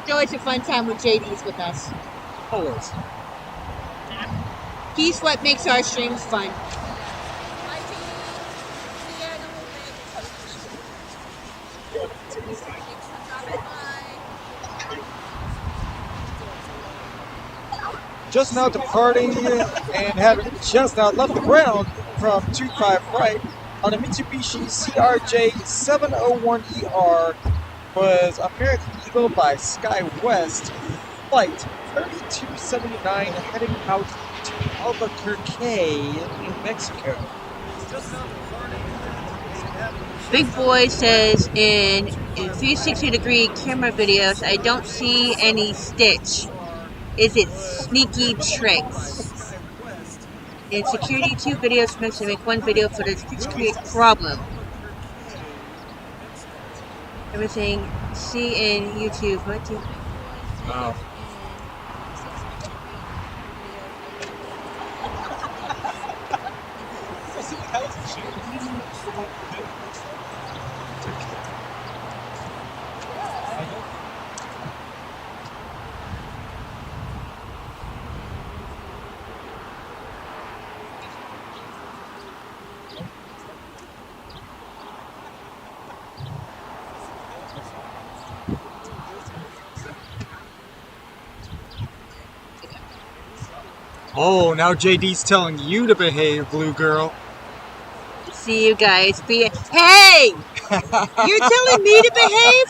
It's always a fun time when JD's with us. Always. He's what makes our streams fun. Just now departing and having just now left the ground from 25 right on a Mitsubishi CRJ 701ER was American Eagle by SkyWest, flight 3279 heading out to Albuquerque, New Mexico. Big Boy says in 360-degree camera videos, I don't see any stitch. Is it sneaky tricks? In security, 2 videos meant to make 1 video footage, which create problem. Everything see in YouTube. What do you... Wow. Oh, now JD's telling you to behave, blue girl. See you guys. Hey! You're telling me to behave?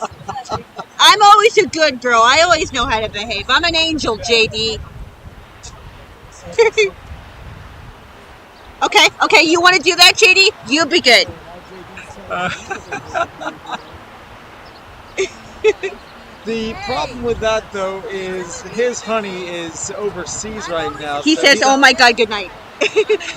I'm always a good girl. I always know how to behave. I'm an angel, JD. Okay, you want to do that, JD? You be good. The problem with that, though, is his honey is overseas right now. He says, oh my God, good night.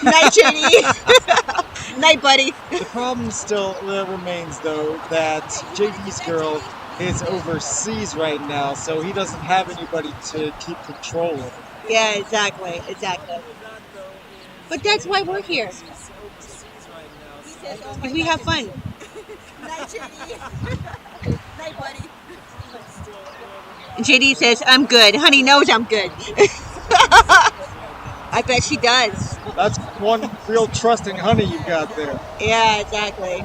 Night, JD. Night, buddy. The problem still remains, though, that JD's girl is overseas right now, so he doesn't have anybody to keep control of her. Yeah, exactly. But that's why we're here. Because we have fun. Night, JD. Night, buddy. And JD says, I'm good. Honey knows I'm good. I bet she does. That's one real trusting honey you got there. Yeah, exactly.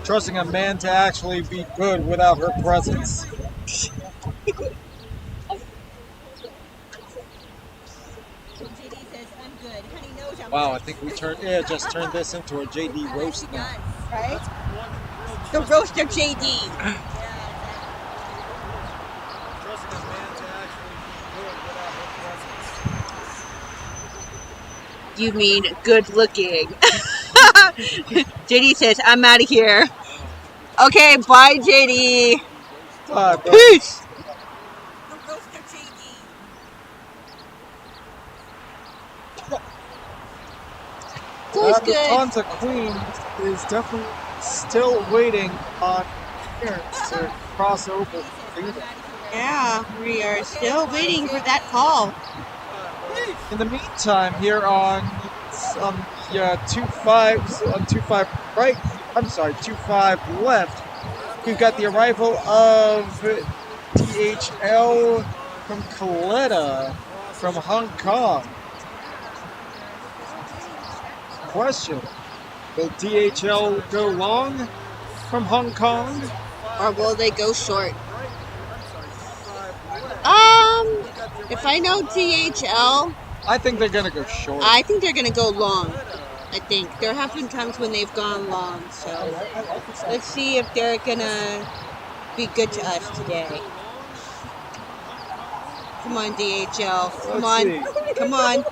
Trusting a man to actually be good without her presence. Wow, I think we just turned this into a JD roast now. Right? The roast of JD. You mean good looking. JD says, I'm out of here. Okay, bye, JD. Bye, bro. Peace. The Lufthansa Queen is definitely still waiting on clearance to cross over. Yeah, we are still waiting for that call. In the meantime, here on 25 right, I'm sorry, 25 left, we've got the arrival of DHL from Coletta from Hong Kong. Question: will DHL go long from Hong Kong, or will they go short? If I know DHL, I think they're gonna go short. I think they're gonna go long. I think there have been times when they've gone long, so let's see if they're gonna be good to us today. Come on, DHL. Come on. Come on.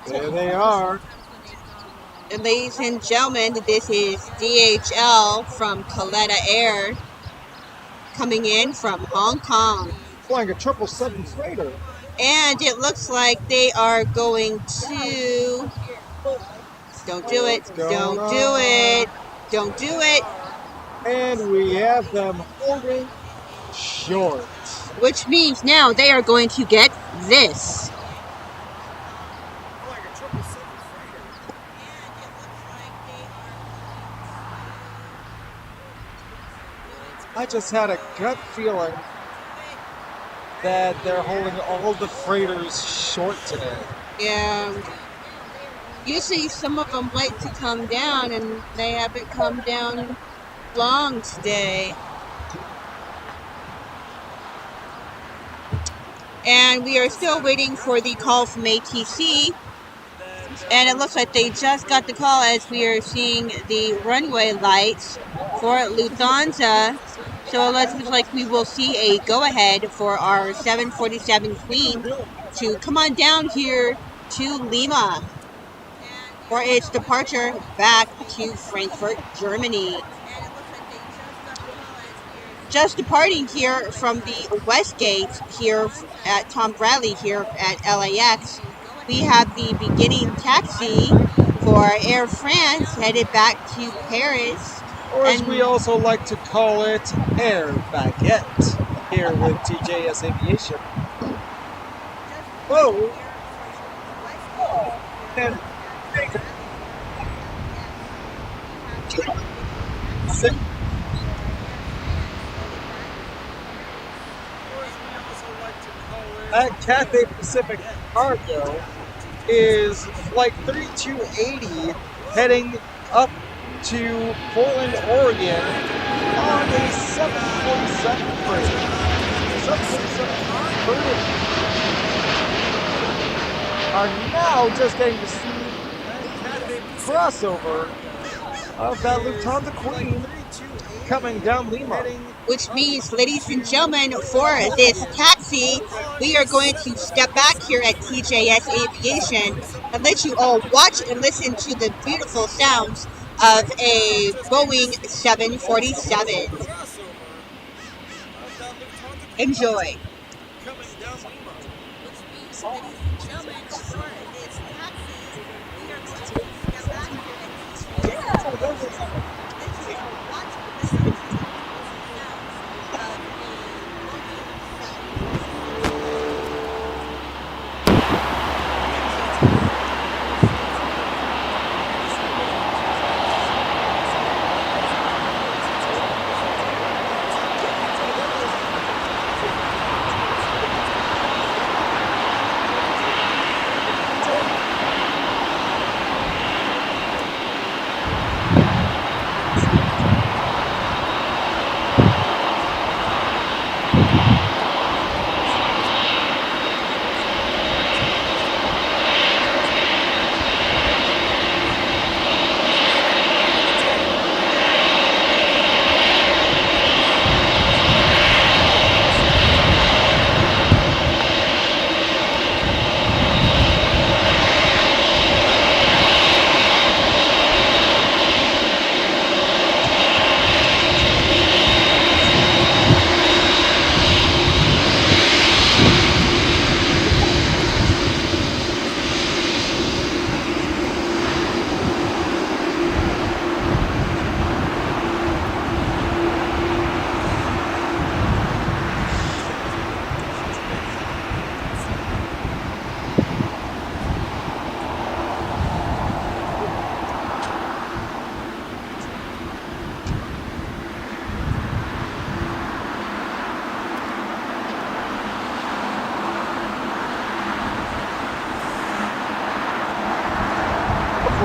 There they are. And ladies and gentlemen, this is DHL from Coletta Air coming in from Hong Kong. Flying a 777 freighter. And it looks like they are going to... Don't do it. Don't do it. Don't do it. And we have them holding short. Which means now they are going to get this. I just had a gut feeling that they're holding all the freighters short today. Yeah. Usually some of them like to come down, and they haven't come down long today. And we are still waiting for the call from ATC. And it looks like they just got the call as we are seeing the runway lights for Lufthansa. So it looks like we will see a go-ahead for our 747 Queen to come on down here to Lima for its departure back to Frankfurt, Germany. just departing here from the West Gate here at Tom Bradley here at LAX, we have the beginning taxi for Air France headed back to Paris. Or as And we also like to call it, Air Baguette, here with TJS Aviation. Whoa! And at Cathay Pacific Cargo is Flight 3280 heading up to Portland, Oregon on a 747 freighter. 747 freighter are now just getting to see the crossover of that Lufthansa Queen coming down Lima. which means, ladies and gentlemen, for this taxi, we are going to step back here at TJS Aviation and let you all watch and listen to the beautiful sounds of a Boeing 747. Enjoy.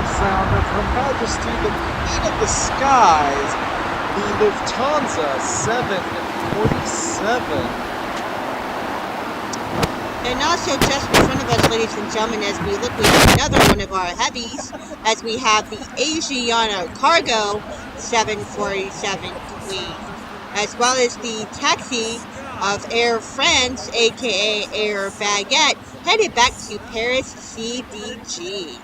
Sound of Her Majesty, the Queen of the Skies, the Lufthansa 747. And also just in front of us, ladies and gentlemen, as we look, we have another one of our heavies, as we have the Asiana Cargo 747 Queen, as well as the taxi of Air France, aka Air Baguette, headed back to Paris CDG.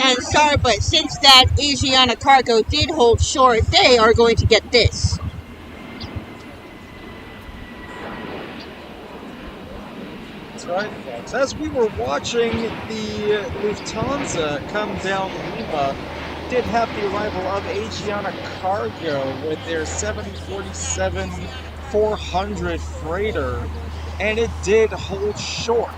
And sorry, but since that Asiana Cargo did hold short, they are going to get this. That's right, folks. As we were watching the Lufthansa come down Lima, did have the arrival of Asiana Cargo with their 747-400 freighter, and it did hold short.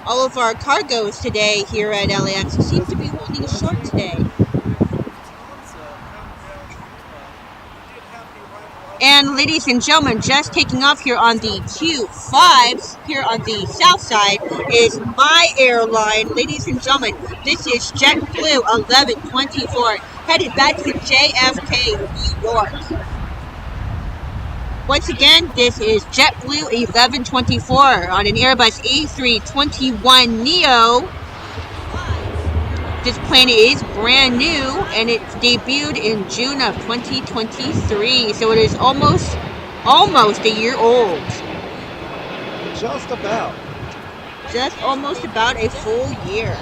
All of our cargoes today here at LAX seem to be holding short today. And ladies and gentlemen, just taking off here on the Q5s, here on the south side, is my airline. Ladies and gentlemen, this is JetBlue 1124, headed back to JFK, New York. Once again, this is JetBlue 1124 on an Airbus A321neo. This plane is brand new and it debuted in June of 2023, so it is almost a year old. Just about. Just almost about a full year.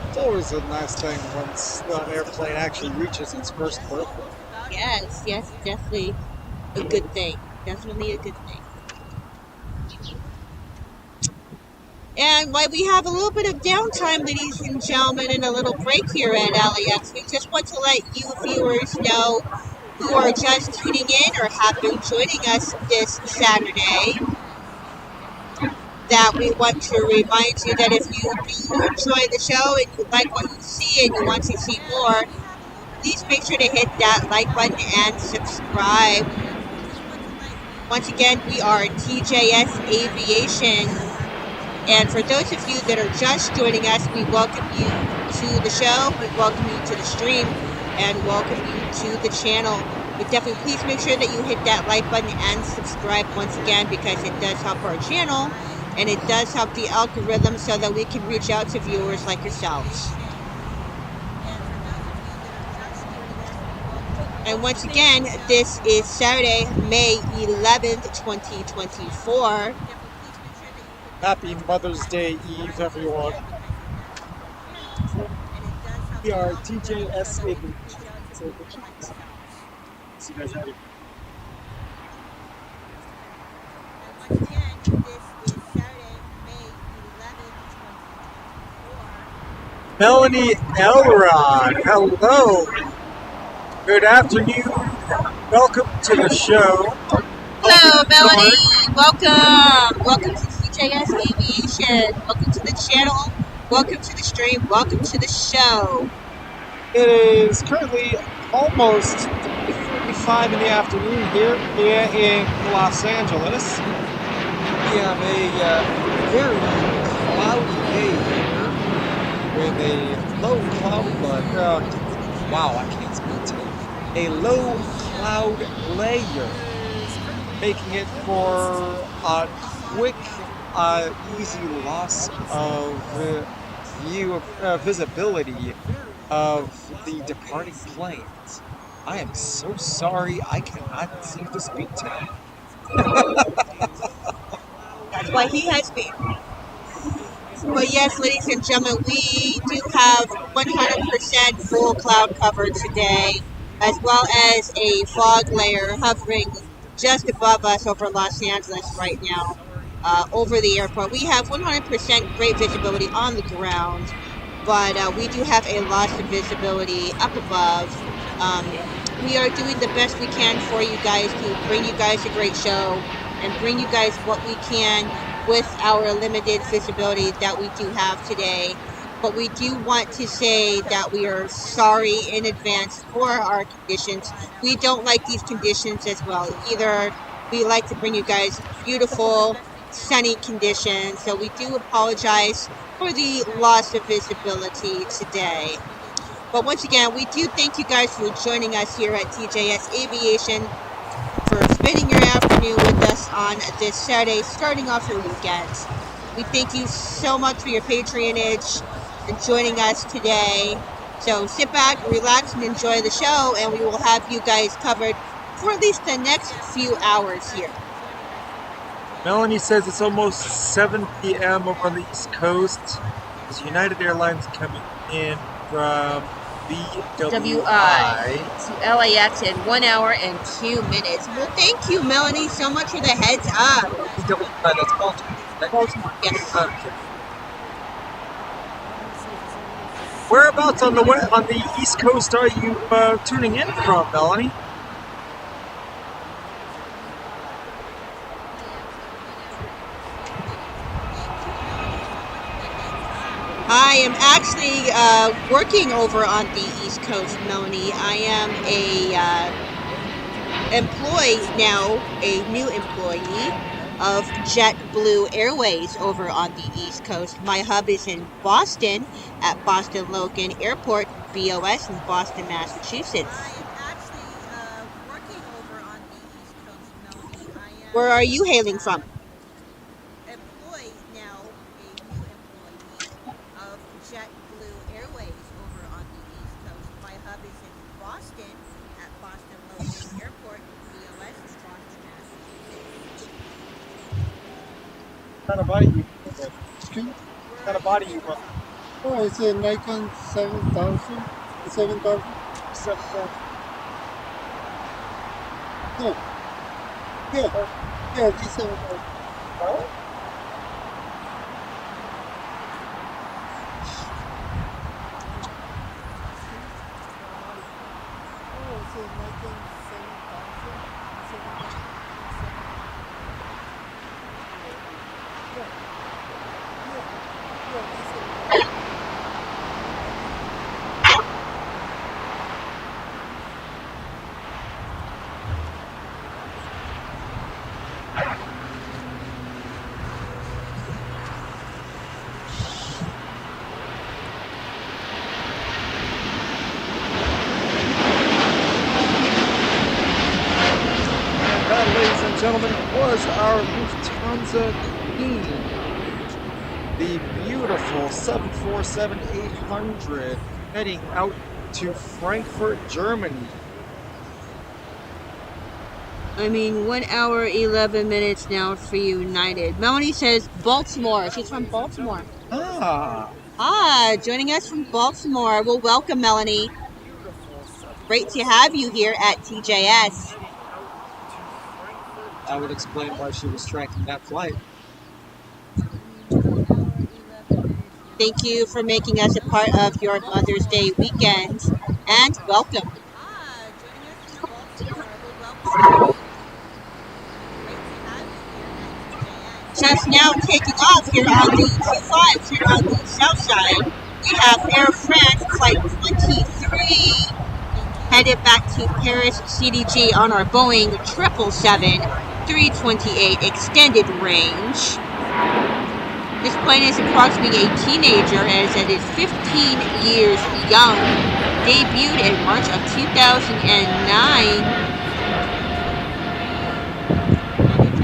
It's always a nice thing once an airplane actually reaches its first birthday. Yes, definitely a good thing. Definitely a good thing. And while we have a little bit of downtime, ladies and gentlemen, and a little break here at LAX, we just want to let you viewers know who are just tuning in or have been joining us this Saturday that we want to remind you that if you do enjoy the show and you like what you see and you want to see more, please make sure to hit that like button and subscribe. Once again, we are TJS Aviation. And for those of you that are just joining us, we welcome you to the show, we welcome you to the stream, and welcome you to the channel. But definitely please make sure that you hit that like button and subscribe once again, because it does help our channel and it does help the algorithm so that we can reach out to viewers like yourselves. And once again, this is Saturday, May 11th, 2024. Happy Mother's Day Eve, everyone. We are TJS Aviation. See you guys later. Melanie Elrod, hello. Good afternoon. Welcome to the show. Hello, Melanie. Welcome to TJS Aviation. Welcome to the channel. Welcome to the stream. Welcome to the show. It is currently almost 3:45 in the afternoon here in Los Angeles. We have a very cloudy day here with a low cloud, wow, I can't speak today. A low cloud layer, making it for a quick, easy loss of visibility of the departing planes. I am so sorry, I cannot seem to speak today. That's why he has been. But yes, ladies and gentlemen, we do have 100% full cloud cover today, as well as a fog layer hovering just above us over Los Angeles right now, over the airport. We have 100% great visibility on the ground, but we do have a loss of visibility up above. We are doing the best we can for you guys to bring you guys a great show and bring you guys what we can with our limited visibility that we do have today. But we do want to say that we are sorry in advance for our conditions. We don't like these conditions as well either. We like to bring you guys beautiful, sunny conditions. So we do apologize for the loss of visibility today. But once again, we do thank you guys for joining us here at TJS Aviation, for spending your afternoon with us on this Saturday, starting off your weekend. We thank you so much for your patronage and joining us today. So sit back, relax, and enjoy the show, and we will have you guys covered for at least the next few hours here. Melanie says it's almost 7 p.m. over on the East Coast. Is United Airlines coming in from BWI to LAX in 1 hour and 2 minutes. Well, thank you, Melanie, so much for the heads up. BWI, that's Baltimore. Yes. Okay. Whereabouts on the East Coast are you tuning in from, Melanie? I am actually working over on the East Coast, Melanie. I am a employee now, a new employee of JetBlue Airways over on the East Coast. My hub is in Boston at Boston Logan Airport, BOS in Boston, Massachusetts. Working over on the East Coast, Melanie. Where are you hailing from? Employee now, a new employee of JetBlue Airways over on the East Coast. My hub is in Boston at Boston Logan Airport, BOS in Boston, Massachusetts. What kind of body you run? Excuse me? What kind of body you run? Oh, it's a Nikon 7000. 7000? 7,000. No. Yeah. Yeah, it's 7000. Oh? Oh, it's a Nikon 7000. 7000. Yeah. Yeah, it's 7000. That, ladies and gentlemen, was our Lufthansa Queen. The beautiful 747-800 heading out to Frankfurt, Germany. I mean, 1 hour, 11 minutes now for United. Melanie says Baltimore. She's from Baltimore. Joining us from Baltimore. Well, welcome, Melanie. Great to have you here at TJS. That would explain why she was tracking that flight. Thank you for making us a part of your Mother's Day weekend. And welcome. Joining us from Baltimore. Well, welcome. Great to have you here at TJS. Just now taking off here on the 25 here on the south side. We have Air France Flight 23 headed back to Paris CDG on our Boeing 777-328 extended range. This plane is approximately a teenager as it is 15 years young. Debuted in March of 2009.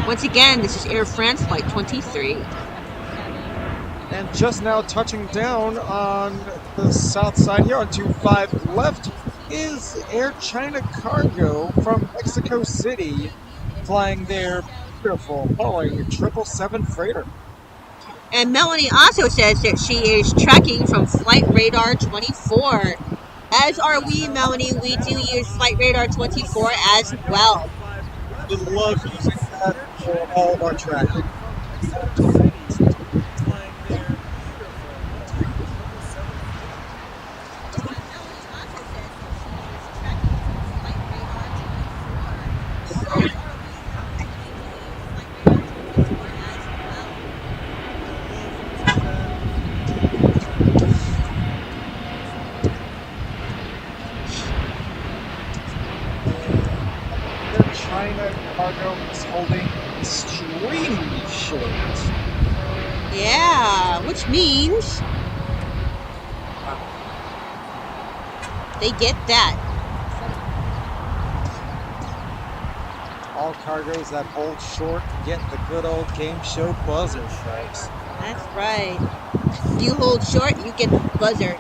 Once again, this is Air France Flight 23. And just now touching down on the south side here on 25 left is Air China Cargo from Mexico City, flying their beautiful Boeing 777 freighter. And Melanie also says that she is tracking from Flight Radar 24. As are we, Melanie. We do use Flight Radar 24 as well. We love using that for all of our tracking. China Cargo is holding extremely short. Yeah, which means they get that. All cargoes that hold short get the good old game show buzzer, folks. That's right. You hold short, you get the buzzer.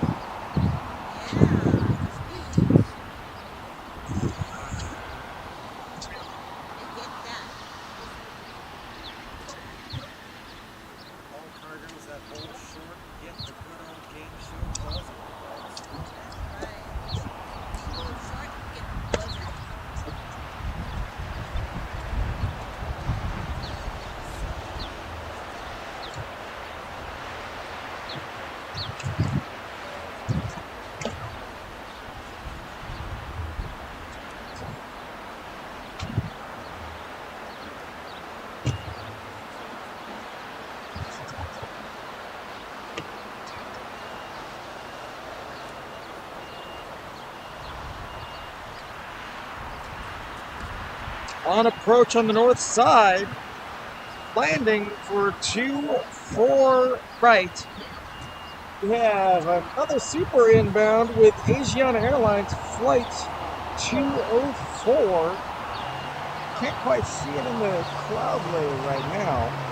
On approach on the north side, landing for 2-4 right. We have another super inbound with Asiana Airlines flight 204. Can't quite see it in the cloud layer right now.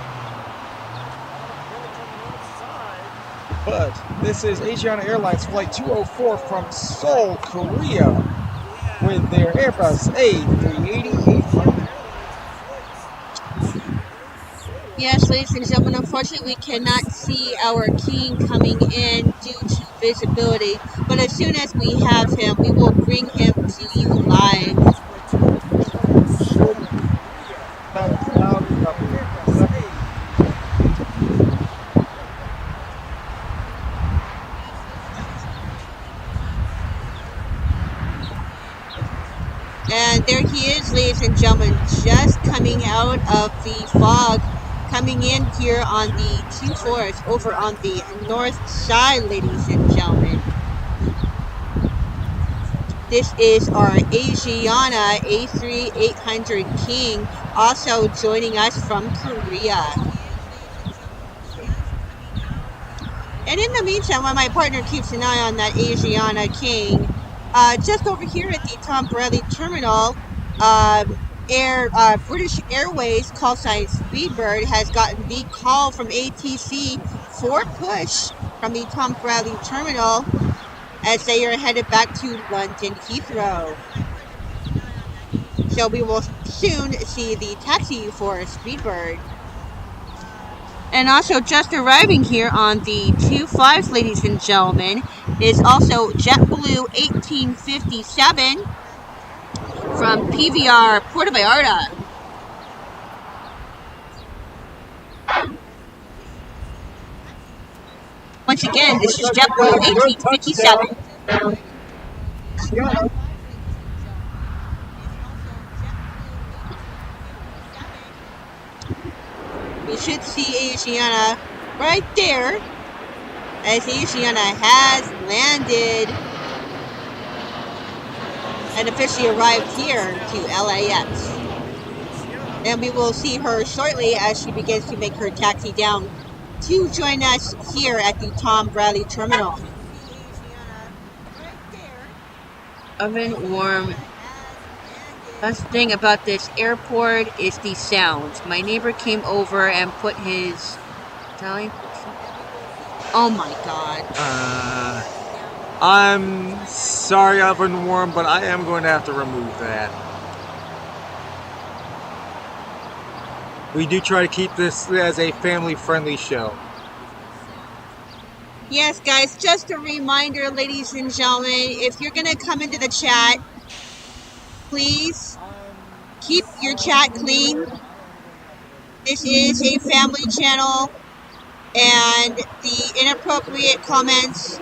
But this is Asiana Airlines flight 204 from Seoul, Korea, with their Airbus A380-800. Yes, ladies and gentlemen, unfortunately we cannot see our king coming in due to visibility, but as soon as we have him, we will bring him to you live. Should have cloud cover. And there he is, ladies and gentlemen, just coming out of the fog, coming in here on the Q4s over on the north side, ladies and gentlemen. This is our Asiana A3-800 King, also joining us from Korea. And in the meantime, while my partner keeps an eye on that Asiana King, just over here at the Tom Bradley Terminal, British Airways call sign Speedbird has gotten the call from ATC for push from the Tom Bradley Terminal as they are headed back to London Heathrow. So we will soon see the taxi for Speedbird. And also just arriving here on the 25s, ladies and gentlemen, is also JetBlue 1857 from PVR Puerto Vallarta. Once again, this is JetBlue 1857. We should see Asiana right there, as Asiana has landed and officially arrived here to LAX. And we will see her shortly as she begins to make her taxi down to join us here at the Tom Bradley Terminal. Oven warm. Best thing about this airport is the sound. My neighbor came over and put his... Oh my god. I'm sorry, Oven Warm, but I am going to have to remove that. We do try to keep this as a family-friendly show. Yes, guys, just a reminder, ladies and gentlemen, if you're going to come into the chat, please keep your chat clean. This is a family channel, and the inappropriate comments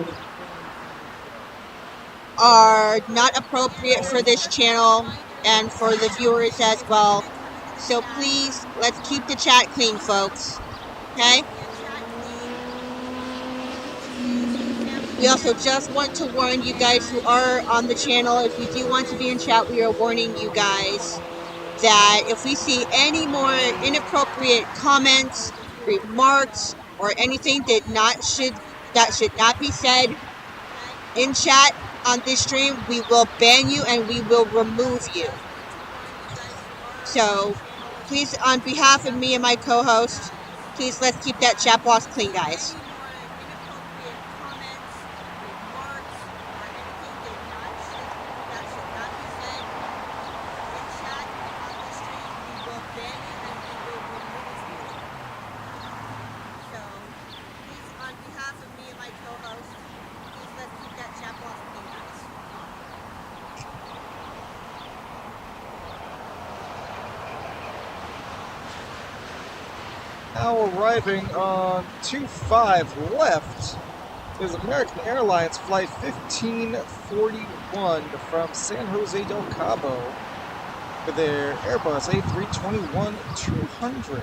are not appropriate for this channel and for the viewers as well. So please, let's keep the chat clean, folks. Okay? We also just want to warn you guys who are on the channel, if you do want to be in chat, we are warning you guys that if we see any more inappropriate comments, remarks, or anything that should not be said in chat on this stream, we will ban you and we will remove you. So please, on behalf of me and my co-host, please let's keep that chat box clean, guys. Now arriving on 25 left is American Airlines flight 1541 from San Jose del Cabo with their Airbus A321-200.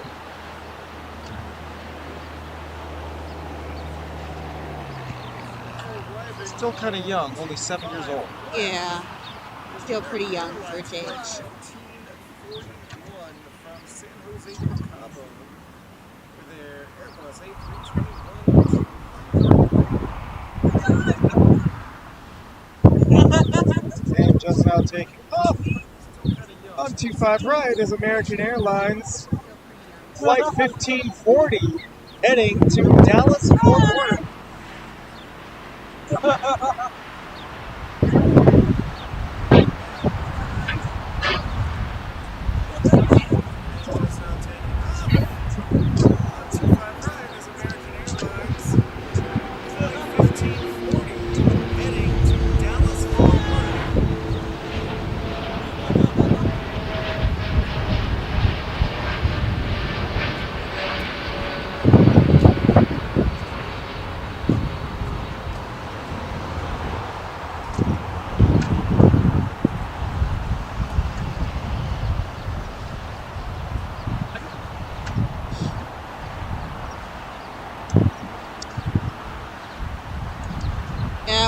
Still kind of young, only 7 years old. Yeah, still pretty young for its age. And just now taking off on 25 right is American Airlines Flight 1540 heading to Dallas, Fort Worth. Just now taking off on 25 right is American Airlines Flight 1540 heading to Dallas, Fort Worth.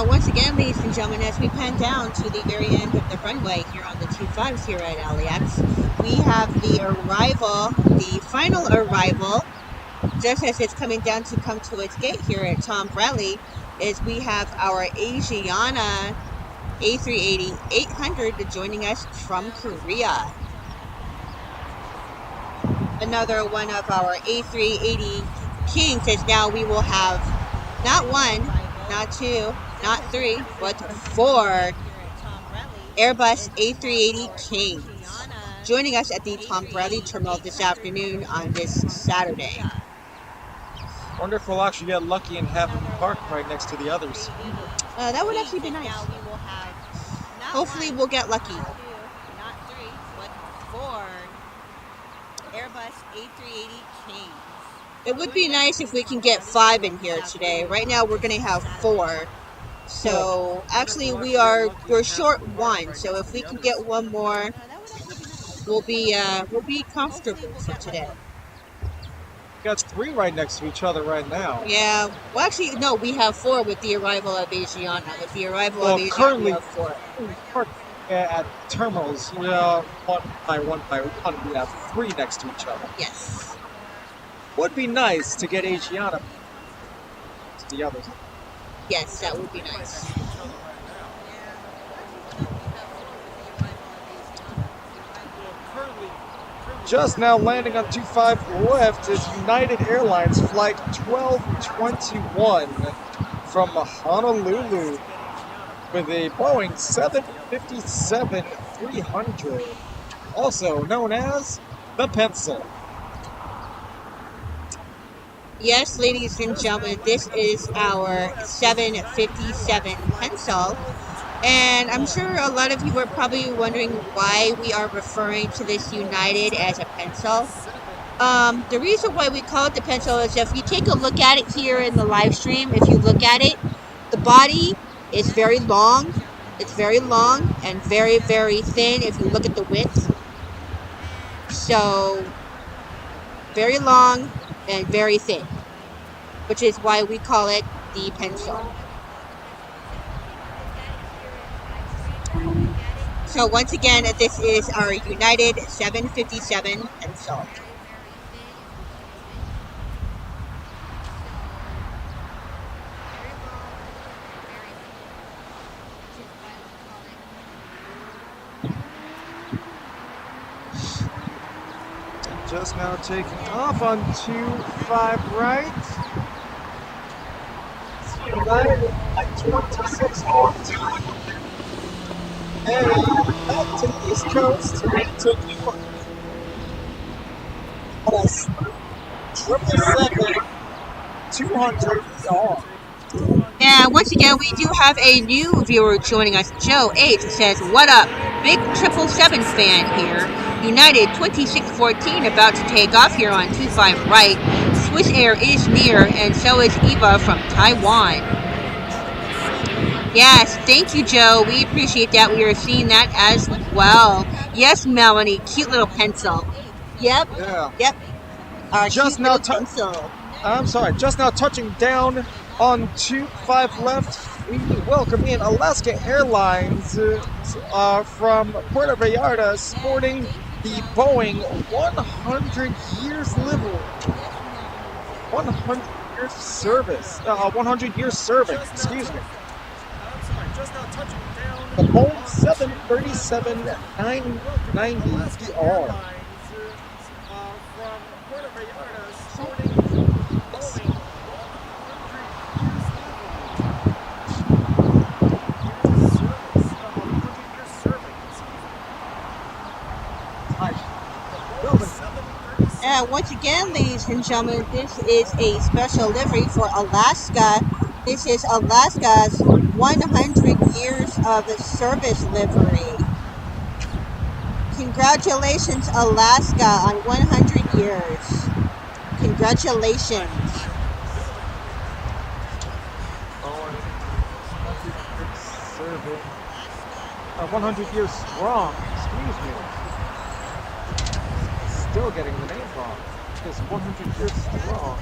Once again, ladies and gentlemen, as we pan down to the very end of the runway here on the 25s here at LAX, we have the arrival, the final arrival, just as it's coming down to come to its gate here at Tom Bradley, is we have our Asiana A380-800 joining us from Korea. Another one of our A380 Kings, as now we will have not one, not two, not three, but four Airbus A380 Kings joining us at the Tom Bradley Terminal this afternoon on this Saturday. Wonder if we'll actually get lucky and have them parked right next to the others. That would actually be nice. Hopefully we'll get lucky. Not three, but four Airbus A380 Kings. It would be nice if we can get 5 in here today. Right now we're going to have 4. So actually we're short 1. So if we can get one more, we'll be comfortable for today. We got 3 right next to each other right now. Yeah. Well, actually, no, we have 4 with the arrival of Asiana. With the arrival of Asiana, currently we have 4. parked at terminals, one by one, we have 3 next to each other. Yes. Would be nice to get Asiana to the others. Yes, that would be nice. Just now landing on 25 left is United Airlines Flight 1221 from Honolulu with a Boeing 757-300, also known as the Pencil. Yes, ladies and gentlemen, this is our 757 Pencil. And I'm sure a lot of you are probably wondering why we are referring to this United as a Pencil. The reason why we call it the Pencil is if you take a look at it here in the live stream, if you look at it, the body is very long. It's very long and very, very thin if you look at the width. So, very long and very thin, which is why we call it the Pencil. So once again, this is our United 757 Pencil. Just now taking off on 25 right. United at 2642. And back to the East Coast to New York. Plus 777-200 And once again, we do have a new viewer joining us. Joe H says, "What up? Big 777 fan here. United 2614 about to take off here on 25 right. Swiss Air is near, and so is Eva from Taiwan." Yes, thank you, Joe. We appreciate that. We are seeing that as well. Yes, Melanie, cute little pencil. Yep. Yeah. Yep. Our Just cute now little pencil. just now touching down on 25 left, we welcome in Alaska Airlines from Puerto Vallarta, sporting the Boeing 100 years livery. 100-year service. 100-year serving, excuse me. I'm sorry, just now touching down. The Boeing 737-990 Alaska ER. Airlines from Puerto Vallarta sporting Boeing 100-year serving. And once again, ladies and gentlemen, this is a special livery for Alaska. This is Alaska's 100 years of service livery. Congratulations, Alaska, on 100 years. Congratulations. 100 years strong, excuse me. Still getting the name wrong. It's 100 years strong.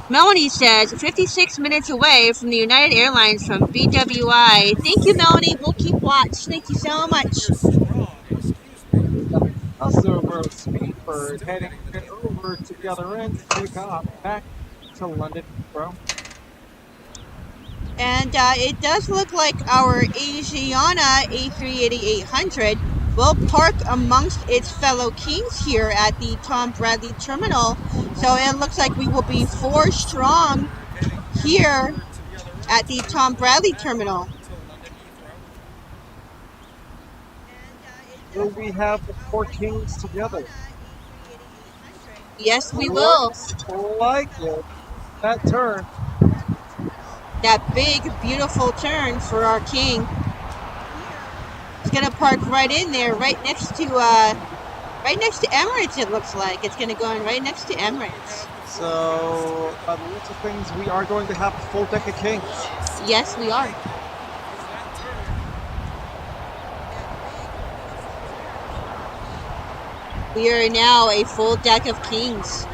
Melanie says, 56 minutes away from the United Airlines from BWI. Thank you, Melanie. We'll keep watch. Thank you so much. Also, Speedbird heading over to the other end to take off back to London, bro. And it does look like our Asiana A380-800 will park amongst its fellow kings here at the Tom Bradley Terminal. So it looks like we will be 4 strong here at the Tom Bradley Terminal. Will we have the 4 kings together? Yes, we will. Like it. That turn. That big, beautiful turn for our king. It's gonna park right in there, right next to Emirates. It looks like it's gonna go in right next to Emirates. So, by the looks of things, we are going to have a full deck of kings. Yes, we are. We are now a full deck of kings.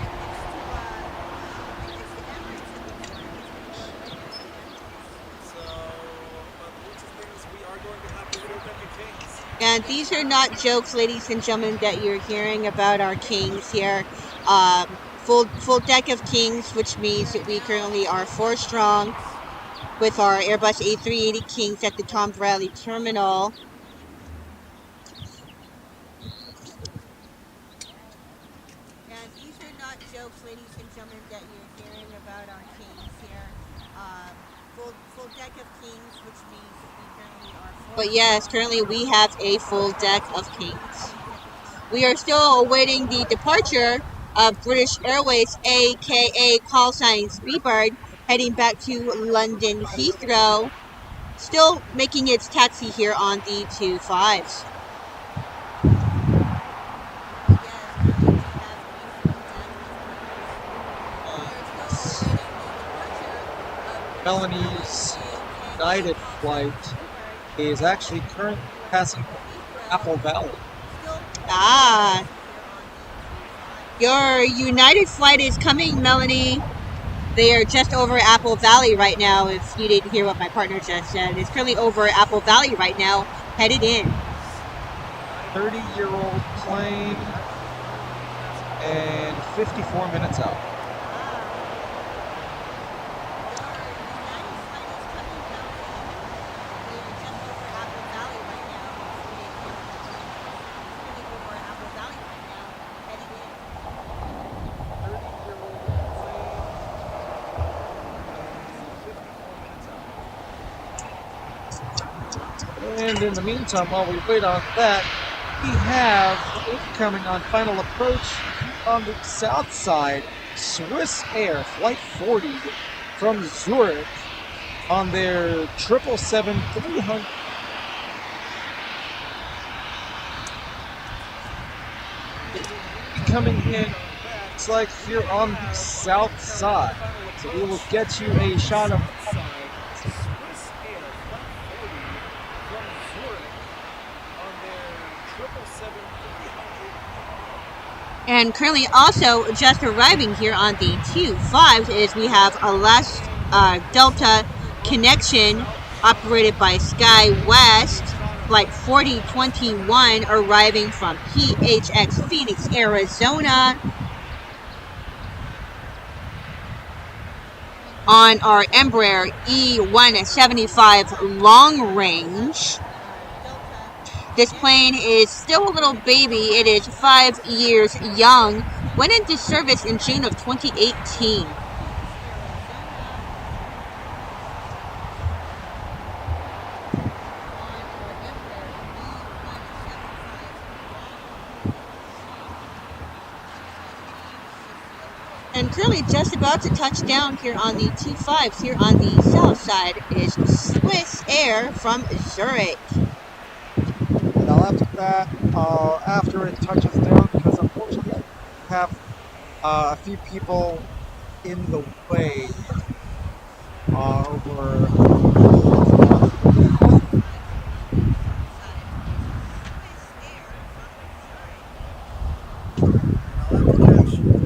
And these are not jokes, ladies and gentlemen, that you're hearing about our kings here. Full deck of kings, which means that we currently are 4 strong with our Airbus A380 kings at the Tom Bradley Terminal. And these are not jokes, ladies and gentlemen, that you're hearing about our kings here. Full deck of kings, which means that we currently are 4. But yes, currently we have a full deck of kings. We are still awaiting the departure of British Airways, aka call sign Speedbird, heading back to London Heathrow. Still making its taxi here on the 25s. Melanie's United flight is actually currently passing Apple Valley. Ah. Your United flight is coming, Melanie. They are just over Apple Valley right now, if you didn't hear what my partner just said. It's currently over Apple Valley right now, headed in. 30-year-old plane and 54 minutes out. And in the meantime, while we wait on that, we have incoming on final approach on the south side, Swiss Air Flight 40 from Zurich on their 777-300. Coming in, it's like here on the south side. So we will get you a shot of And currently also just arriving here on the 25s is we have Alaska Delta connection operated by SkyWest Flight 4021 arriving from PHX Phoenix, Arizona on our Embraer E175 long range. This plane is still a little baby. It is 5 years young. Went into service in June of 2018. And currently just about to touch down here on the 25s. Here on the south side is Swiss Air from Zurich. And I'll have to that after it touches down, because unfortunately we have a few people in the way over. I'll have to catch that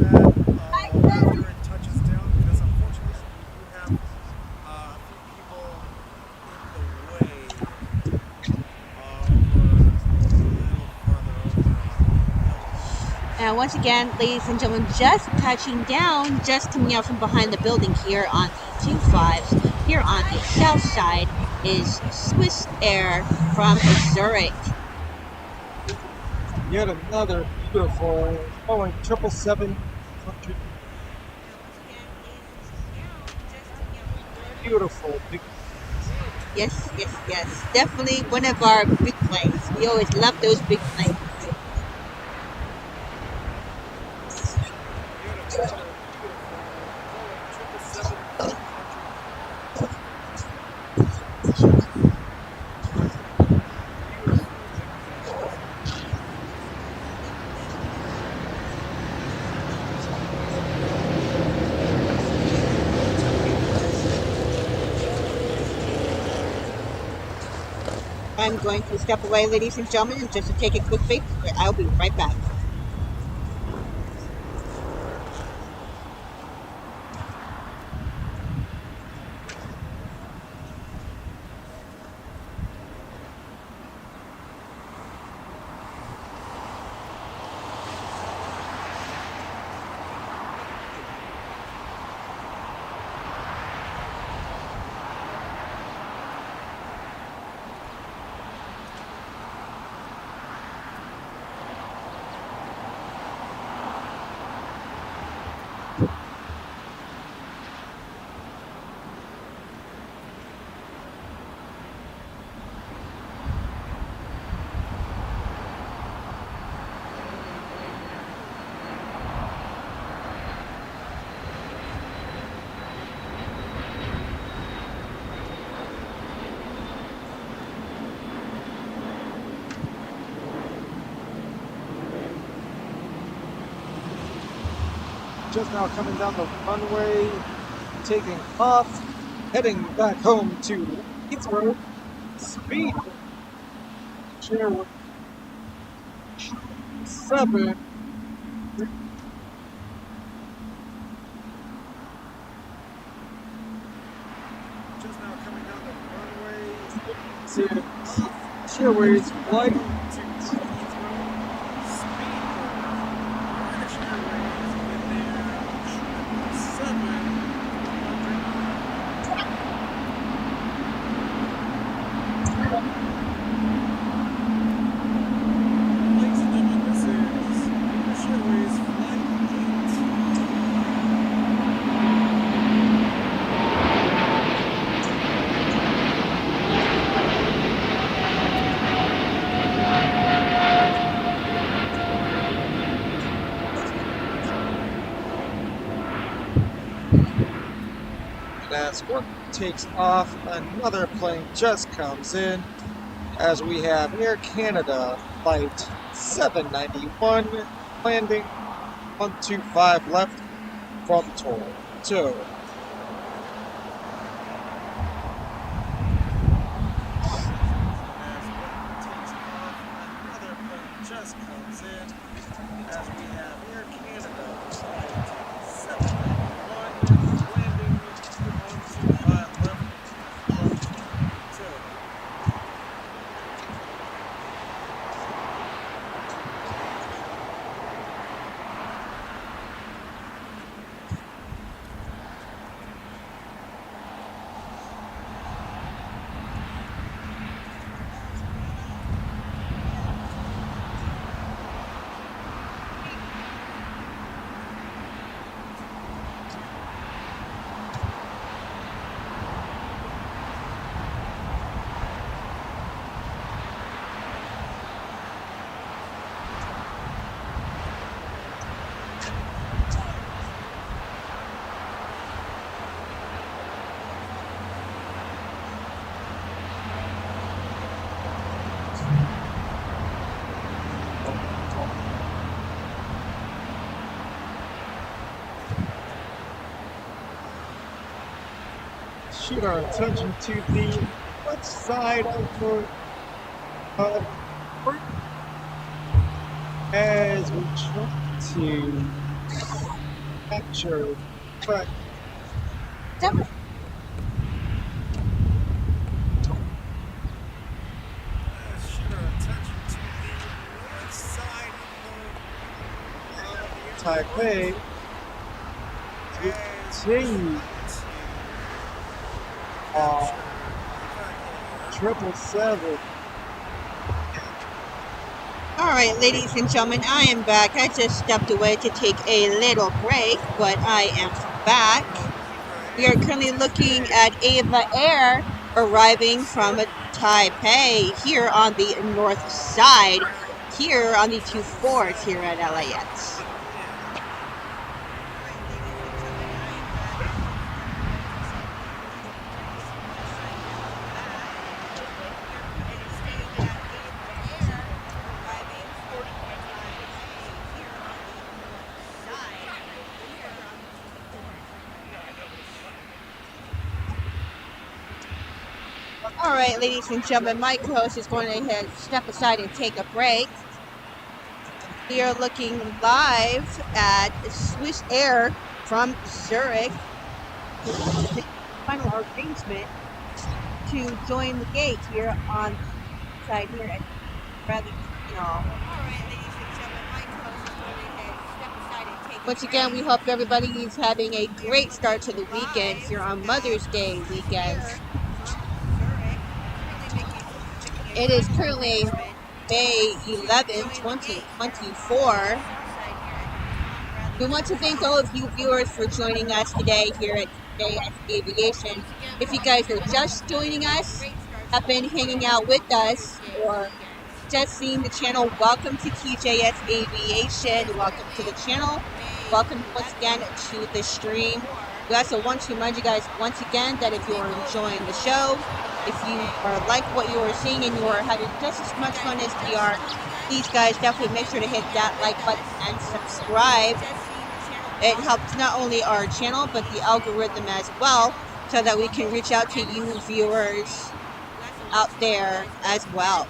after it touches down, because unfortunately we have a few people in the way over a little farther over. And once again, ladies and gentlemen, just touching down, just coming out from behind the building here on the 25s. Here on the south side is Swiss Air from Zurich. Yet another beautiful Boeing 777 country. Beautiful big. Yes, yes, yes. Definitely one of our big planes. We always love those big planes. I'm going to step away, ladies and gentlemen, and just to take a quick break. I'll be right back. Just now coming down the runway, taking off, heading back home to Heathrow. Speed. Chair 7. Just now coming down the runway to Airways flight to Heathrow. Speed. British Airways in there. 700. Ladies and gentlemen, this is British Airways Flight 18. As work takes off, another plane just comes in as we have Air Canada Flight 791 landing 125 left from Toronto. As work takes off, another plane just comes in as we have Air Canada Flight 791 landing 125 left from Toronto. shoot our attention to the west side of the port as we try to capture track. Let's shoot our attention to the north side of the Taipei to as continue capture 777. All right, ladies and gentlemen, I am back. I just stepped away to take a little break, but I am back. We are currently looking at Ava Air arriving from Taipei here on the north side, here on the 24s here at LAX. All right, ladies and gentlemen, my co-host is going to step aside and take a break. We are looking live at Swiss Air from Zurich. The final arrangement to join the gate here on the side here at rather, Once again, we hope everybody is having a great start to the weekend here on Mother's Day weekend. It is currently May 11, 2024. We want to thank all of you viewers for joining us today here at TJS Aviation. If you guys are just joining us, have been hanging out with us, or just seeing the channel, welcome to TJS Aviation. Welcome to the channel. Welcome once again to the stream. We also want to remind you guys once again that if you are enjoying the show, if you are like what you are seeing and you are having just as much fun as we are, please guys definitely make sure to hit that like button and subscribe. It helps not only our channel but the algorithm as well, so that we can reach out to you viewers out there as well.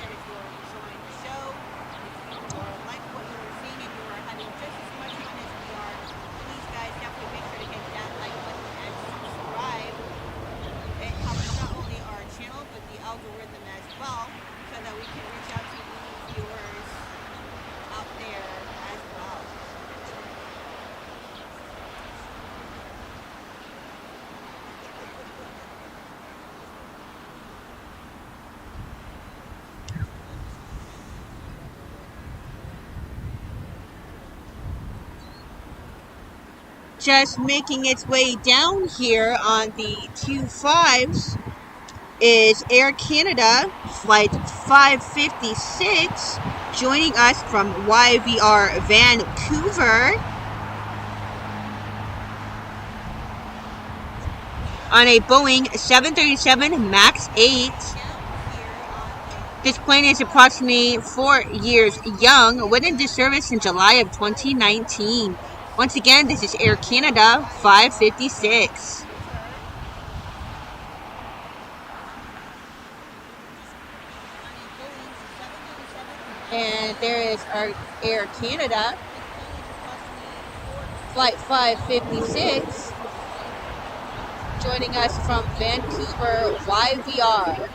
Just making its way down here on the 25s is Air Canada flight 556 joining us from YVR Vancouver on a Boeing 737 MAX 8. This plane is approximately 4 years young, went into service in July of 2019. Once again, this is Air Canada 556. And there is our Air Canada flight 556 joining us from Vancouver YVR.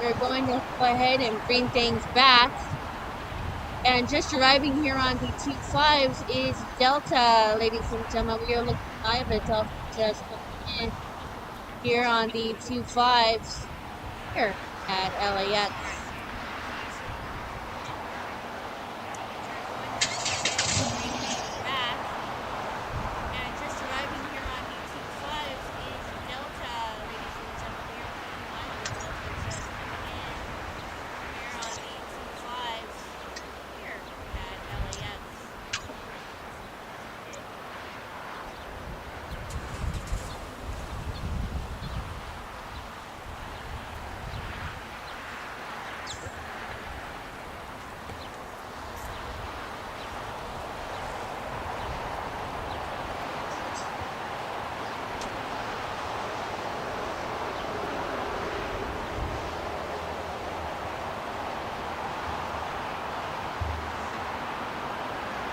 We're going to go ahead and bring things back. And just arriving here on the T5s is Delta, ladies and gentlemen. We are looking Live, it's all just coming in here on the 25s here at LAX. Which are going to begin making back. And just arriving here on the 25s is Delta, ladies and gentlemen. We are working live with Delta just coming in here on the 25s here at LAX.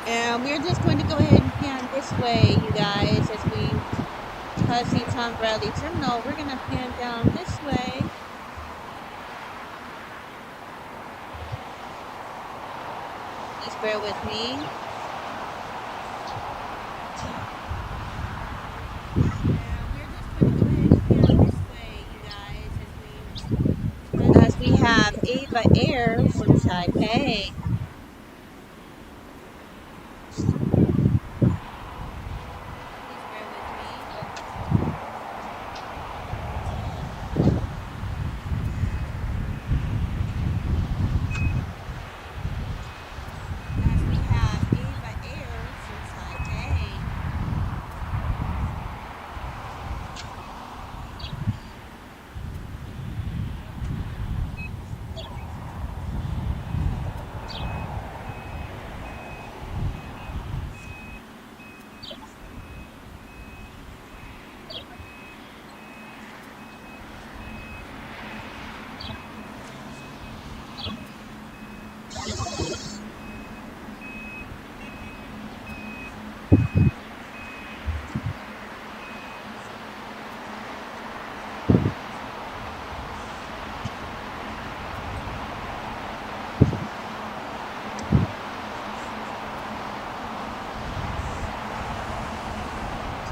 And we're just going to go ahead and pan this way, you guys, as we pass the Tom Bradley Terminal. We're going to pan down this way. Please bear with me. As we have Ava Air from Taipei.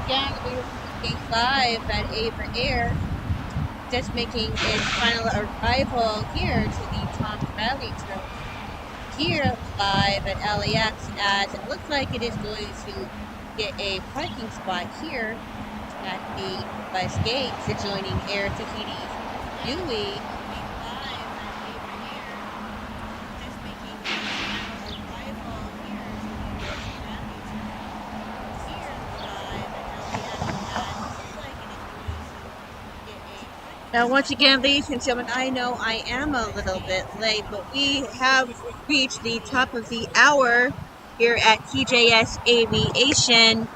Again, we are live at Ava Air, just making its final arrival here to the Tom Bradley Terminal. Here live at LAX, as it looks like it is going to get a parking spot here at the West Gate, adjoining Air Tahiti's Yui. Now, once again, ladies and gentlemen, I know I am a little bit late, but we have reached the top of the hour here at TJS Aviation,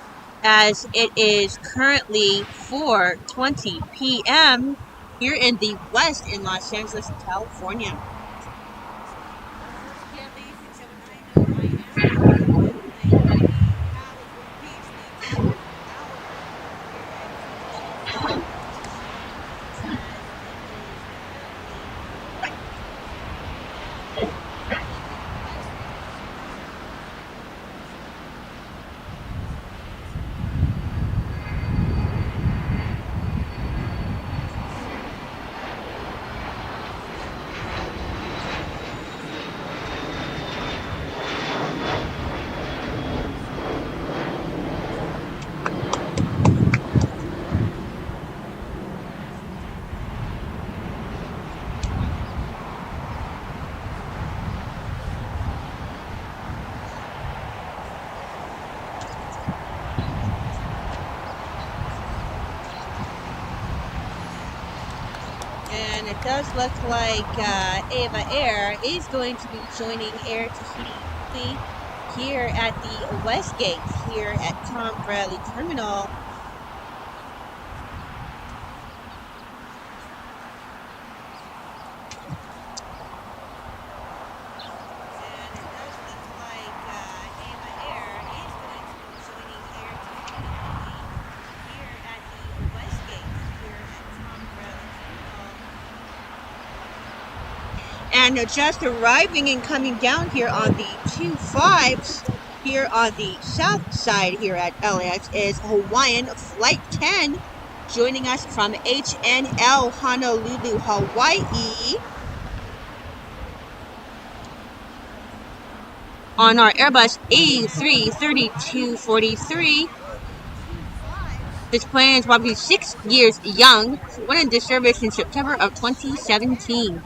as it is currently 4:20 p.m. here in the West in Los Angeles, California. And it does look like Ava Air is going to be joining Air Tahiti here at the West Gate here at Tom Bradley Terminal. And just arriving and coming down here on the 25s here on the south side here at LAX is Hawaiian Flight 10, joining us from HNL Honolulu, Hawaii, on our Airbus A332-43. This plane is probably 6 years young, went into service in September of 2017.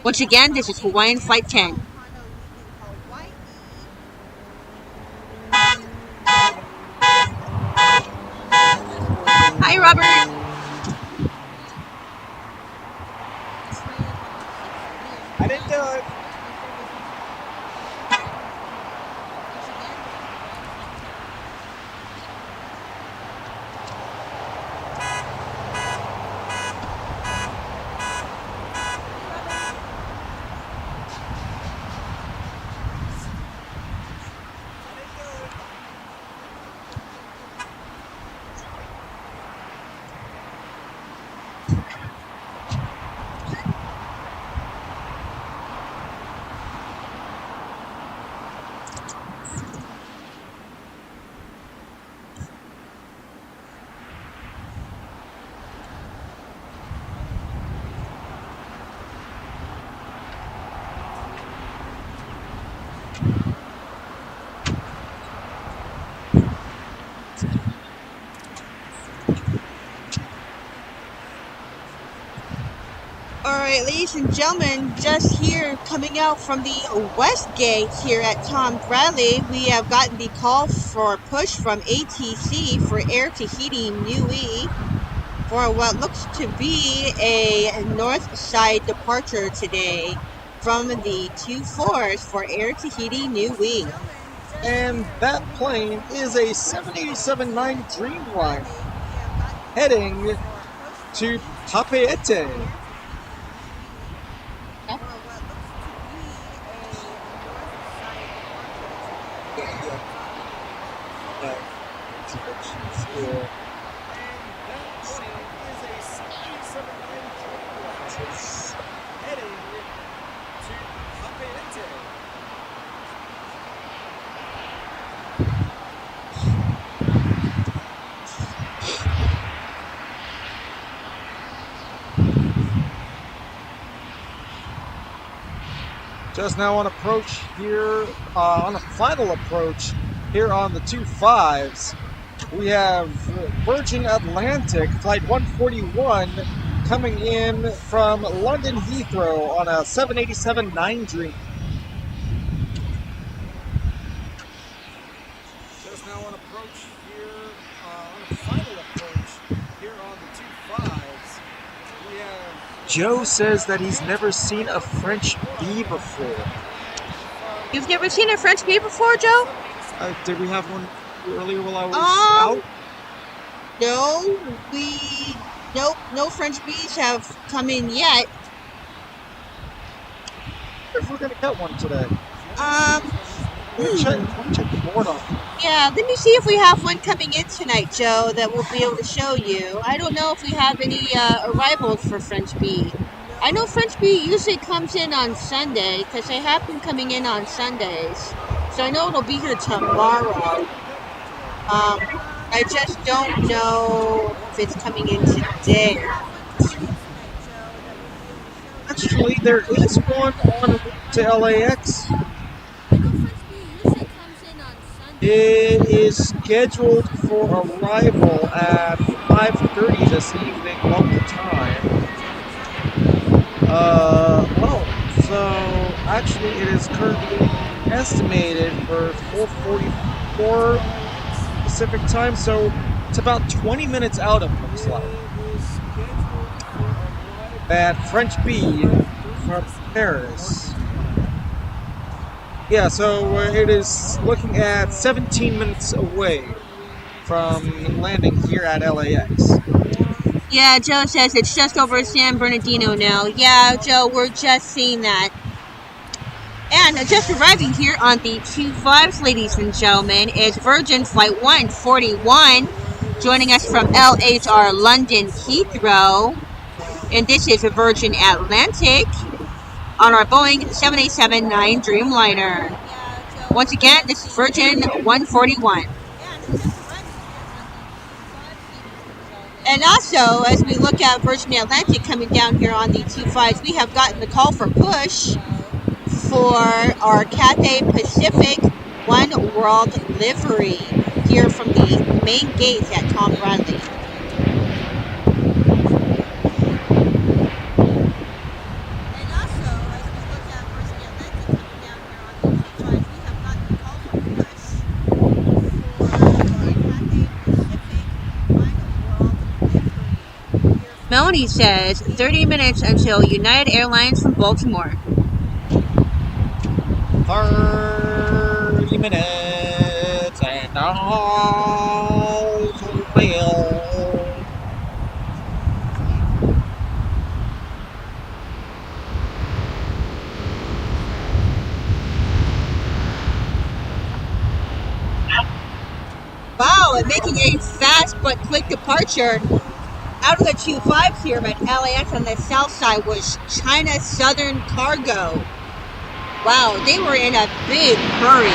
Once again, this is Hawaiian Flight 10. Hi, Robert. I didn't do it. Alright, ladies and gentlemen, just here coming out from the west gate here at Tom Bradley, we have gotten the call for push from ATC for Air Tahiti Nui for what looks to be a north side departure today from the 24s for Air Tahiti Nui. And that plane is a 787-9 Dreamliner heading to Papeete. Just now on approach here, on a final approach here on the 25s, we have Virgin Atlantic Flight 141 coming in from London Heathrow on a 787-9 Dream. Just now on approach here, on a final approach here on the 25s, we have... Joe says that he's never seen a French bee before. You've never seen a French bee before, Joe? Did we have one earlier while I was out? No, no French bees have come in yet. If we're gonna get one today. Check the board on. Yeah, let me see if we have one coming in tonight, Joe, that we'll be able to show you. I don't know if we have any arrivals for French bee. I know French bee usually comes in on Sunday, because they have been coming in on Sundays. So I know it'll be here tomorrow. I just don't know if it's coming in today. Actually, there is one on route to LAX. It is scheduled for arrival at 5:30 this evening local time. So actually it is currently estimated for 4:44 Pacific time, so it's about 20 minutes out, it looks like. That French bee from Paris. Yeah, so it is looking at 17 minutes away from landing here at LAX. Yeah, Joe says it's just over San Bernardino now. Yeah, Joe, we're just seeing that. And just arriving here on the 25s, ladies and gentlemen, is Virgin Flight 141, joining us from LHR London Heathrow. And this is a Virgin Atlantic on our Boeing 787-9 Dreamliner. once again, this is Virgin 141. And also, as we look at Virgin Atlantic coming down here on the 25s, we have gotten the call for push for our Cathay Pacific One World livery here from the main gates at Tom Bradley. And also, as we look at Virgin Atlantic coming down here on the 25s, we have gotten the call for push for our Cathay Pacific One World livery. Melanie says 30 minutes until United Airlines from Baltimore. 30 minutes and all's well. Wow, and making a fast but quick departure out of the 25s here at LAX on the south side was China Southern Cargo. Wow, they were in a big hurry.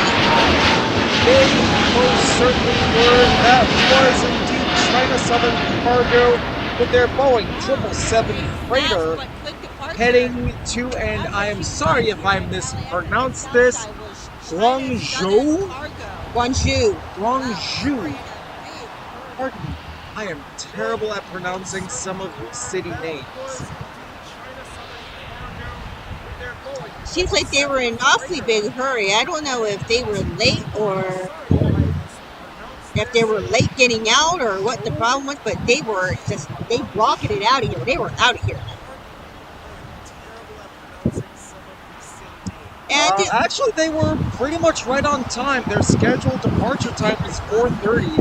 They most certainly were. That was indeed China Southern Cargo with their Boeing 777 freighter heading to, and I am sorry if I mispronounced this, Guangzhou? Guangzhou. Guangzhou. Pardon me, I am terrible at pronouncing some of these city names. Seems like they were in an awfully big hurry. I don't know if they were late or if they were late getting out or what the problem was, but they rocketed out of here. They were out of here. And actually, they were pretty much right on time. Their scheduled departure time is 4:30,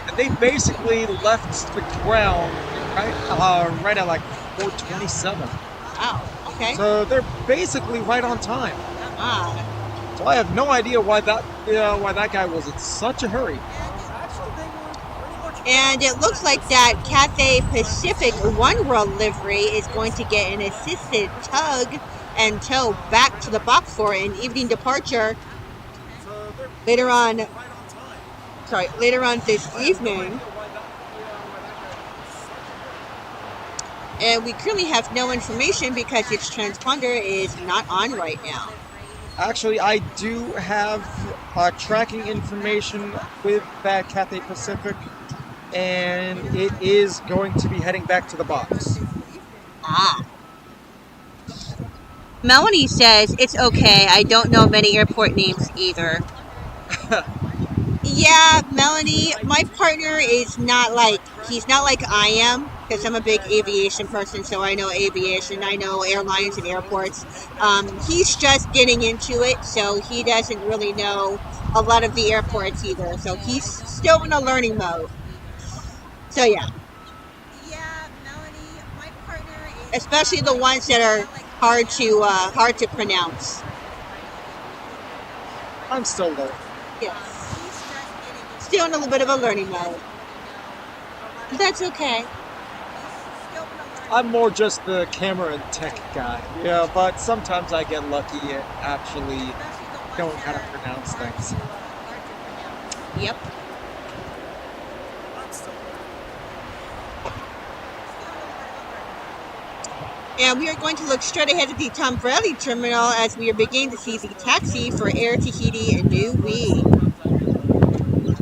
and they basically left the ground right at like 4:27. Wow. Okay. So they're basically right on time. Ah. So I have no idea why that guy was in such a hurry. And it looks like that Cathay Pacific One World livery is going to get an assisted tug and tow back to the box for an evening departure later on this evening. And we currently have no information because its transponder is not on right now. Actually, I do have tracking information with that Cathay Pacific, and it is going to be heading back to the box. Ah. Melanie says, it's okay, I don't know many airport names either. Yeah, Melanie, my partner is he's not like I am, because I'm a big aviation person, so I know aviation, I know airlines and airports. He's just getting into it, so he doesn't really know a lot of the airports either, so he's still in a learning mode. So yeah. Yeah, Melanie, my partner is Especially the ones that are hard to pronounce. I'm still there. Yes. Still in a little bit of a learning mode. But that's okay. I'm more just the camera and tech guy. Yeah, but sometimes I get lucky at actually knowing how to pronounce things. Yep. And we are going to look straight ahead at the Tom Bradley terminal as we are beginning to see the taxi for Air Tahiti and Nui.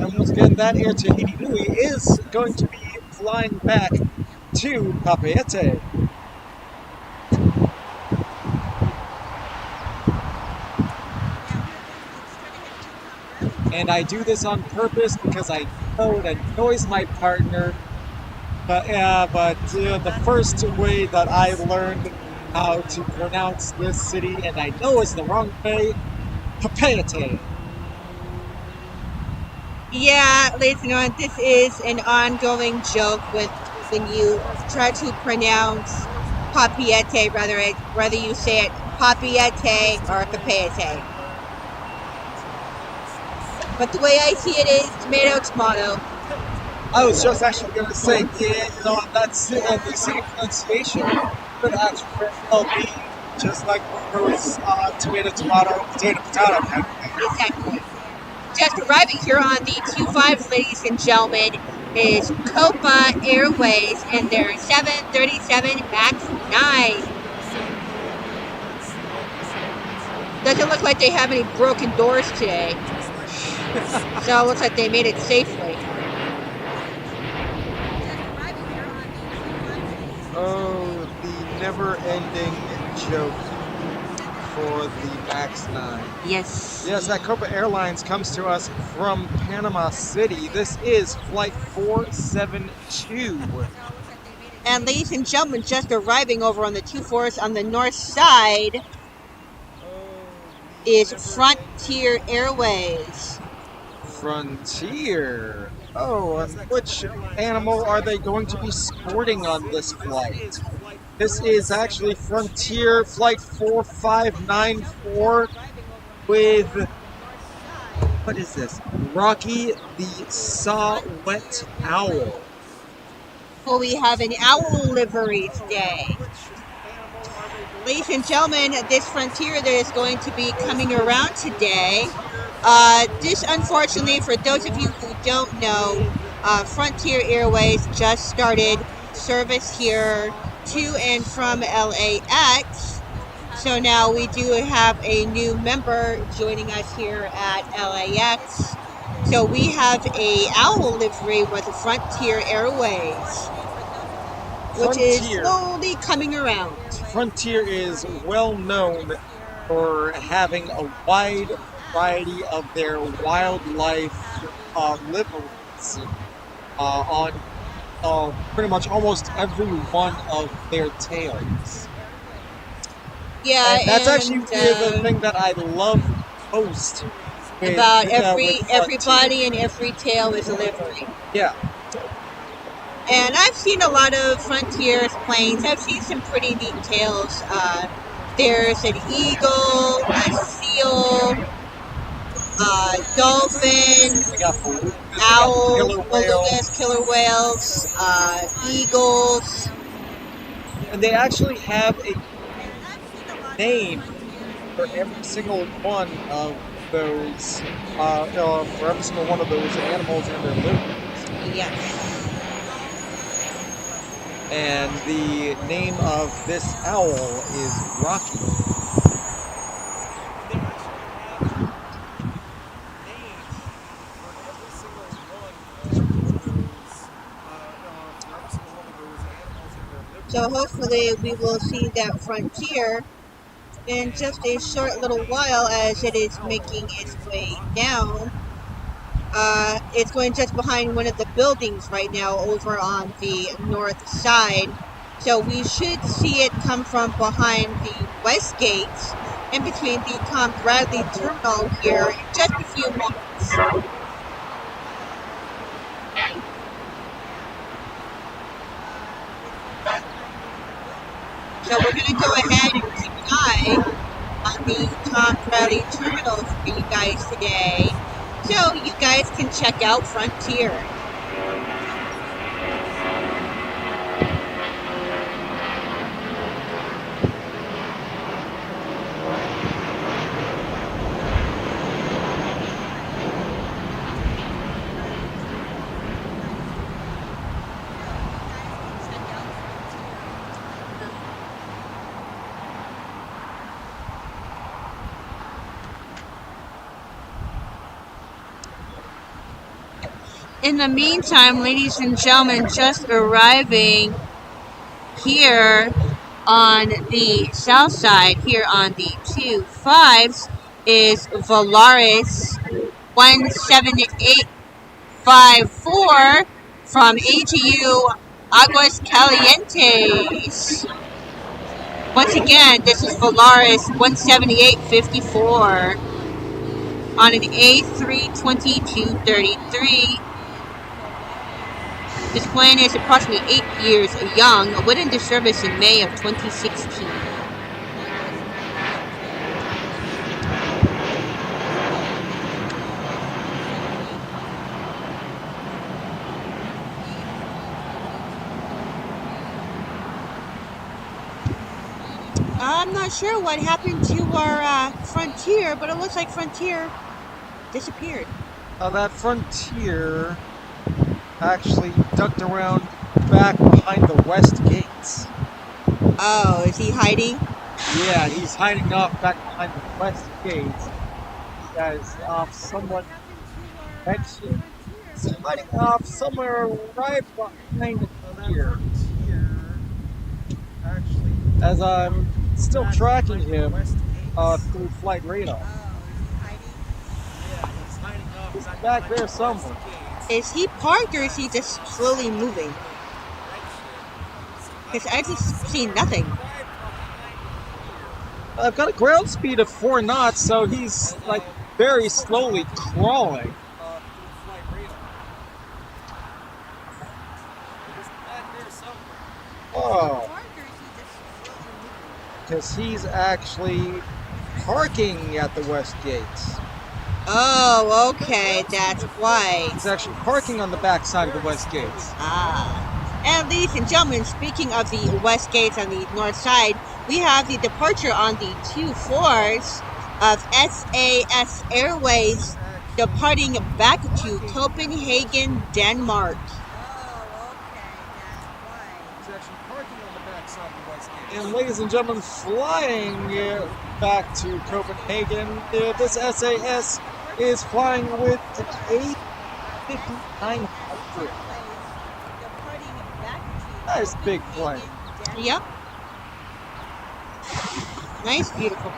And once again, that Air Tahiti Nui is going to be flying back to Papeete. And I do this on purpose because I know it annoys my partner. But the first way that I learned how to pronounce this city, and I know it's the wrong way, Papeete. Yeah, ladies and gentlemen, this is an ongoing joke when you try to pronounce Papeete, whether you say it Papeete or Papeete. But the way I see it is tomato. I was just actually going to say, that's the city pronunciation could actually be just like there was tomato, potato kind of thing. Exactly. Just arriving here on the 25s, ladies and gentlemen, is Copa Airways and their 737 MAX 9. Doesn't look like they have any broken doors today. So it looks like they made it safely. Oh, the never-ending joke for the MAX 9. Yes. Yes, that Copa Airlines comes to us from Panama City. This is flight 472. And ladies and gentlemen, just arriving over on the 24s on the north side is Frontier Airways. Frontier. Oh, and which animal are they going to be sporting on this flight? This is actually Frontier Flight 4594 with, what is this? Rocky the Saw-Whet Owl. Well, we have an owl livery today. Ladies and gentlemen, this Frontier that is going to be coming around today, this unfortunately, for those of you who don't know, Frontier Airways just started service here to and from LAX. So now we do have a new member joining us here at LAX. So we have a owl livery with Frontier Airways, which is slowly coming around. Frontier is well known for having a wide variety of their wildlife liveries on pretty much almost every one of their tails. Yeah, and that's actually the thing that I love most. About everybody and every tail is a livery. Yeah. And I've seen a lot of Frontier's planes. I've seen some pretty neat tails. There's an eagle, a seal, dolphin, owl, belugas, killer whales, eagles. And they actually have a name for every single one of those, for every single one of those animals and their liveries. Yes. And the name of this owl is Rocky. So hopefully we will see that Frontier in just a short little while as it is making its way down. It's going just behind one of the buildings right now over on the north side. So we should see it come from behind the west gates in between the Tom Bradley terminal here in just a few moments. So we're going to go ahead and keep an eye on the Tom Bradley terminal for you guys today, so you guys can check out Frontier. In the meantime, ladies and gentlemen, just arriving here on the south side, here on the 25s, is Volaris 17854 from AGU Aguas Calientes. Once again, this is Volaris 17854 on an A320-233. This plane is approximately 8 years young, went into service in May of 2016. I'm not sure what happened to our Frontier, but it looks like Frontier disappeared. That Frontier actually ducked around back behind the west gates. Oh, is he hiding? Yeah, he's hiding off back behind the west gates. You guys off somewhat mentioned. He's hiding off somewhere right behind That here. Frontier actually As I'm still back tracking behind the him west gates. through flight radar. Oh, is he hiding? Yeah, he's hiding off He's back back behind there the west somewhere. gates. Is he parked or is he just slowly moving? Because I just see nothing. I've got a ground speed of 4 knots, so he's like very slowly crawling. Oh, Parked or is he just slowly moving? because he's actually parking at the west gates. Oh, okay, that's why. He's actually parking on the back side of the west gates. Ah. And ladies and gentlemen, speaking of the west gates on the north side, we have the departure on the 2-4s of SAS Airways departing back to Copenhagen, Denmark. Oh, okay, that's why. He's actually parking on the back side of the west gates. And ladies and gentlemen, flying back to Copenhagen, this SAS is flying with an A5900. That is big plane. Yep. Nice, beautiful.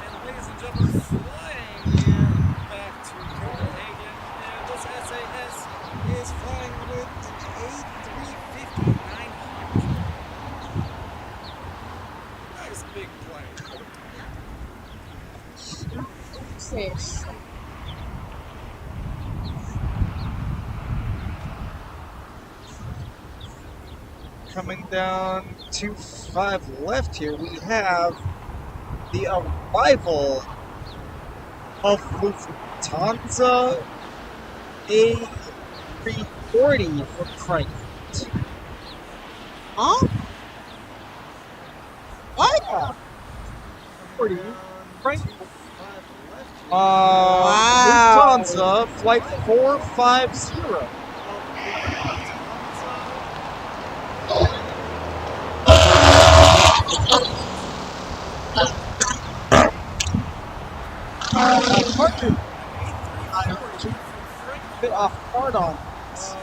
And ladies and gentlemen, flying back to Copenhagen, and this SAS is flying with an A350-900. Nice big plane. Sis. Coming down 2-5 left here, we have the arrival of Lufthansa A340 from Frankfurt. Huh? What? 40 Frankfurt. Wow. Lufthansa flight 450. Partner, bit off guard on this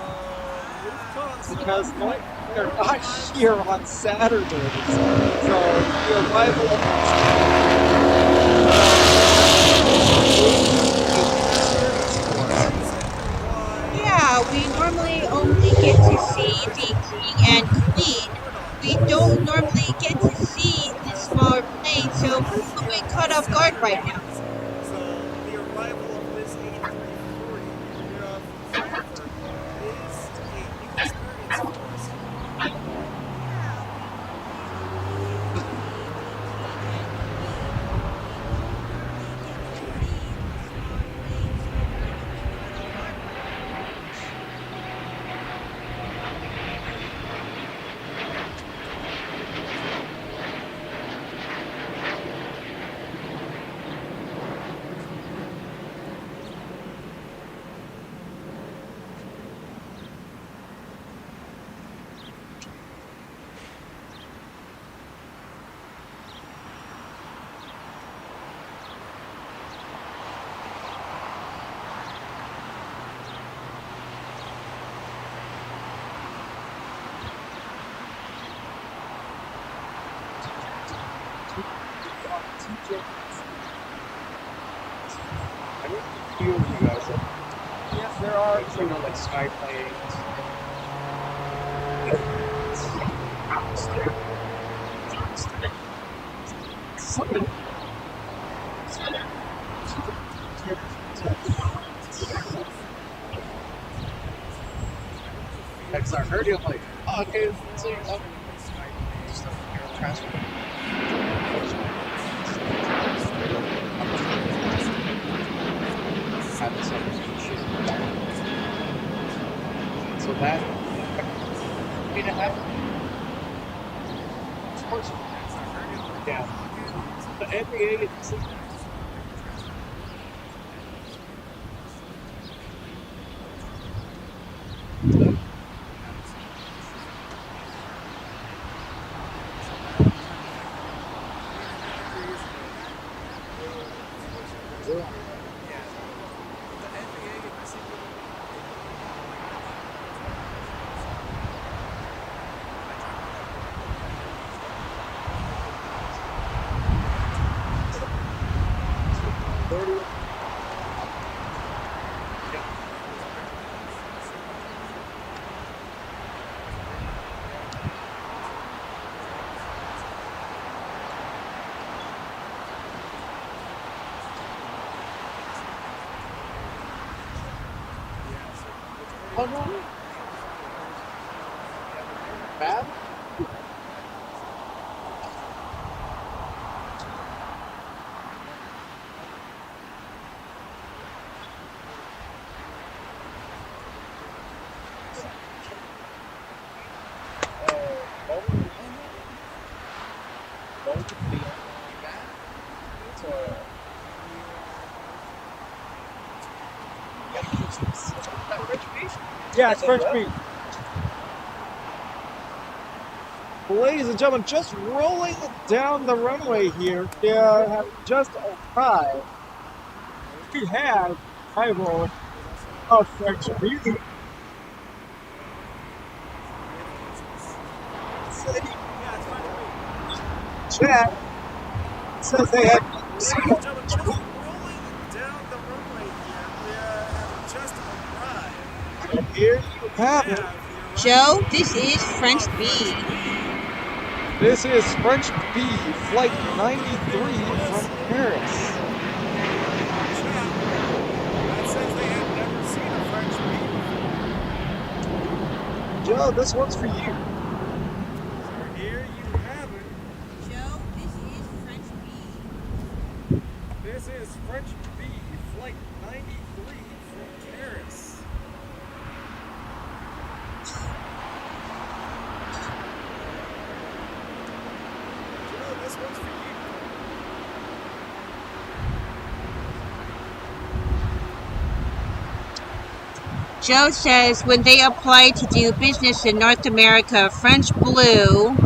because they're not here on Saturdays. So the arrival Yeah, we normally only get to see the king and queen. We don't normally get to see the smaller plane, so we're a little bit caught off guard right now. So the arrival of this A340 from Frankfurt is a new experience for us. TJS. I need a few of you guys. Yes, there are. You know, like sky planes. Somebody. I heard you. I'm like, oh, okay, so you're just transfer. So that made it happen. Of course. Yeah. The NBA Yeah. But the FAA investigated it, and it's not official. So I talked to like one of the heavies that it was apparently sabotage. So they went out there to try to find something yeah, so it's already Oh up to no, like names of the owners of the planes. bad. So oh no, you bad? It's okay. Yeah, it's French beef. Ladies and gentlemen, just rolling down the runway here. Yeah, have just arrived. We have high roll There's also of French beef. with cases. City Yeah, it's French beef. chat says they have Ladies and gentlemen, just rolling down the runway here. We have just arrived. here you have We it. have the Joe, arrival this is French of B. French B. This is French B, flight Joe, 93 can you hear from us? Paris. Chat. That says they have never seen a French B before. Joe, this one's for you. So here you have it. Joe, this is French B. This is French B, flight 93 from Paris. Joe, this one's for you. Joe says when they applied to do business in North America, French Blue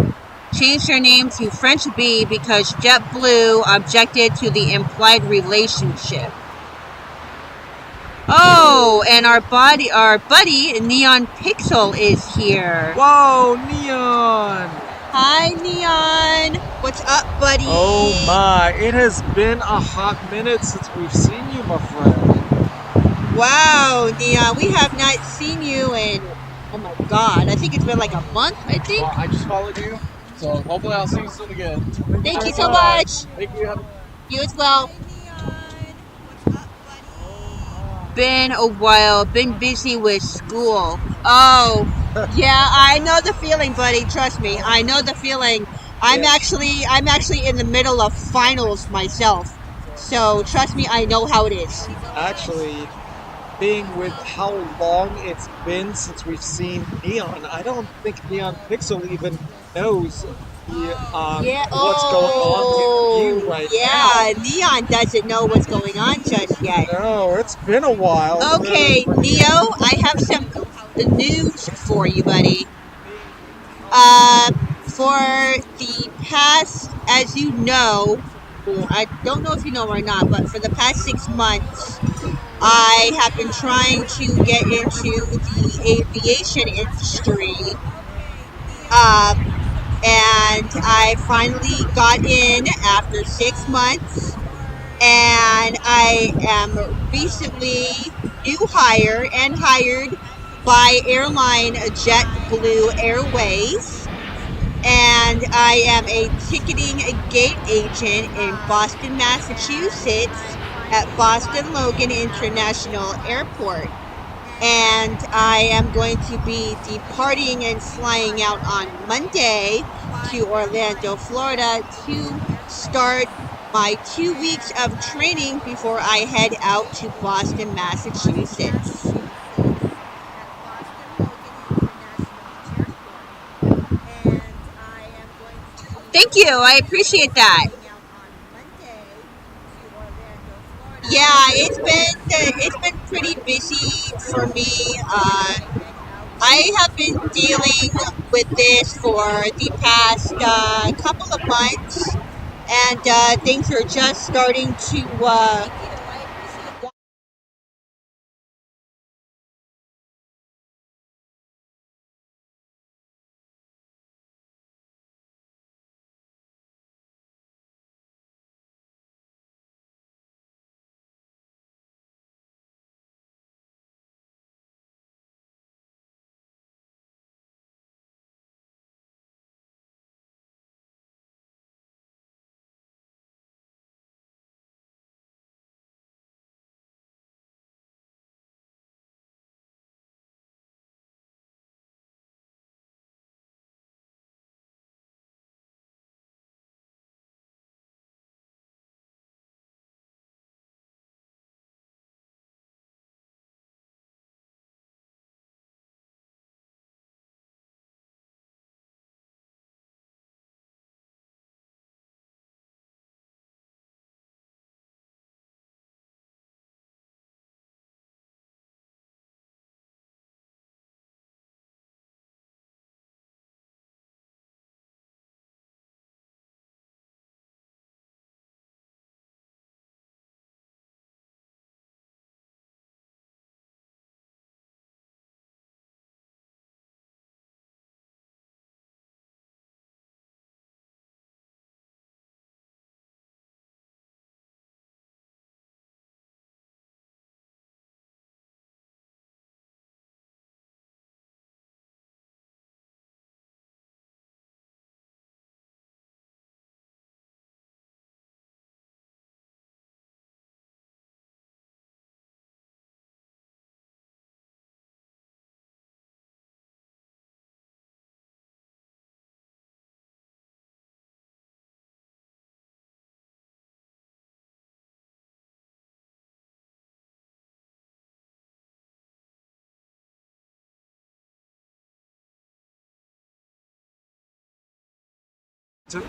changed their name to French B because JetBlue objected to the implied relationship. Oh, and our buddy Neon Pixel is here. Whoa, Neon! Hi, Neon. What's up, buddy? Oh my, it has been a hot minute since we've seen you, my friend. Wow, Neon, we have not seen you in, oh my god, I think it's been like a month, I think. Well, I just followed you, so hopefully I'll see you soon again. Thank you so much. Thank you. You as well. Hey, Neon. What's up, buddy? Been a while, been busy with school. Oh, yeah, I know the feeling, buddy. Trust me, I know the feeling. I'm actually in the middle of finals myself. So trust me, I know how it is. Actually, being with how long it's been since we've seen Neon, I don't think Neon Pixel even knows what's going on with you right yeah, Neon doesn't know what's going on just yet. now. No, it's been a while. Okay, Neo, I have some news for you, buddy. For the past, as you know, I don't know if you know or not, but for the past 6 months, I have been trying to get into the aviation industry. And I finally got in after 6 months, and I am recently new hire and hired by airline JetBlue Airways, and I am a ticketing gate agent in Boston, Massachusetts at Boston Logan International Airport. And I am going to be departing and flying out on Monday to Orlando, Florida to start my 2 weeks of training before I head out to Boston, Massachusetts. Thank you. I appreciate that. Yeah, it's been pretty busy for me. I have been dealing with this for the past couple of months, and things are just starting to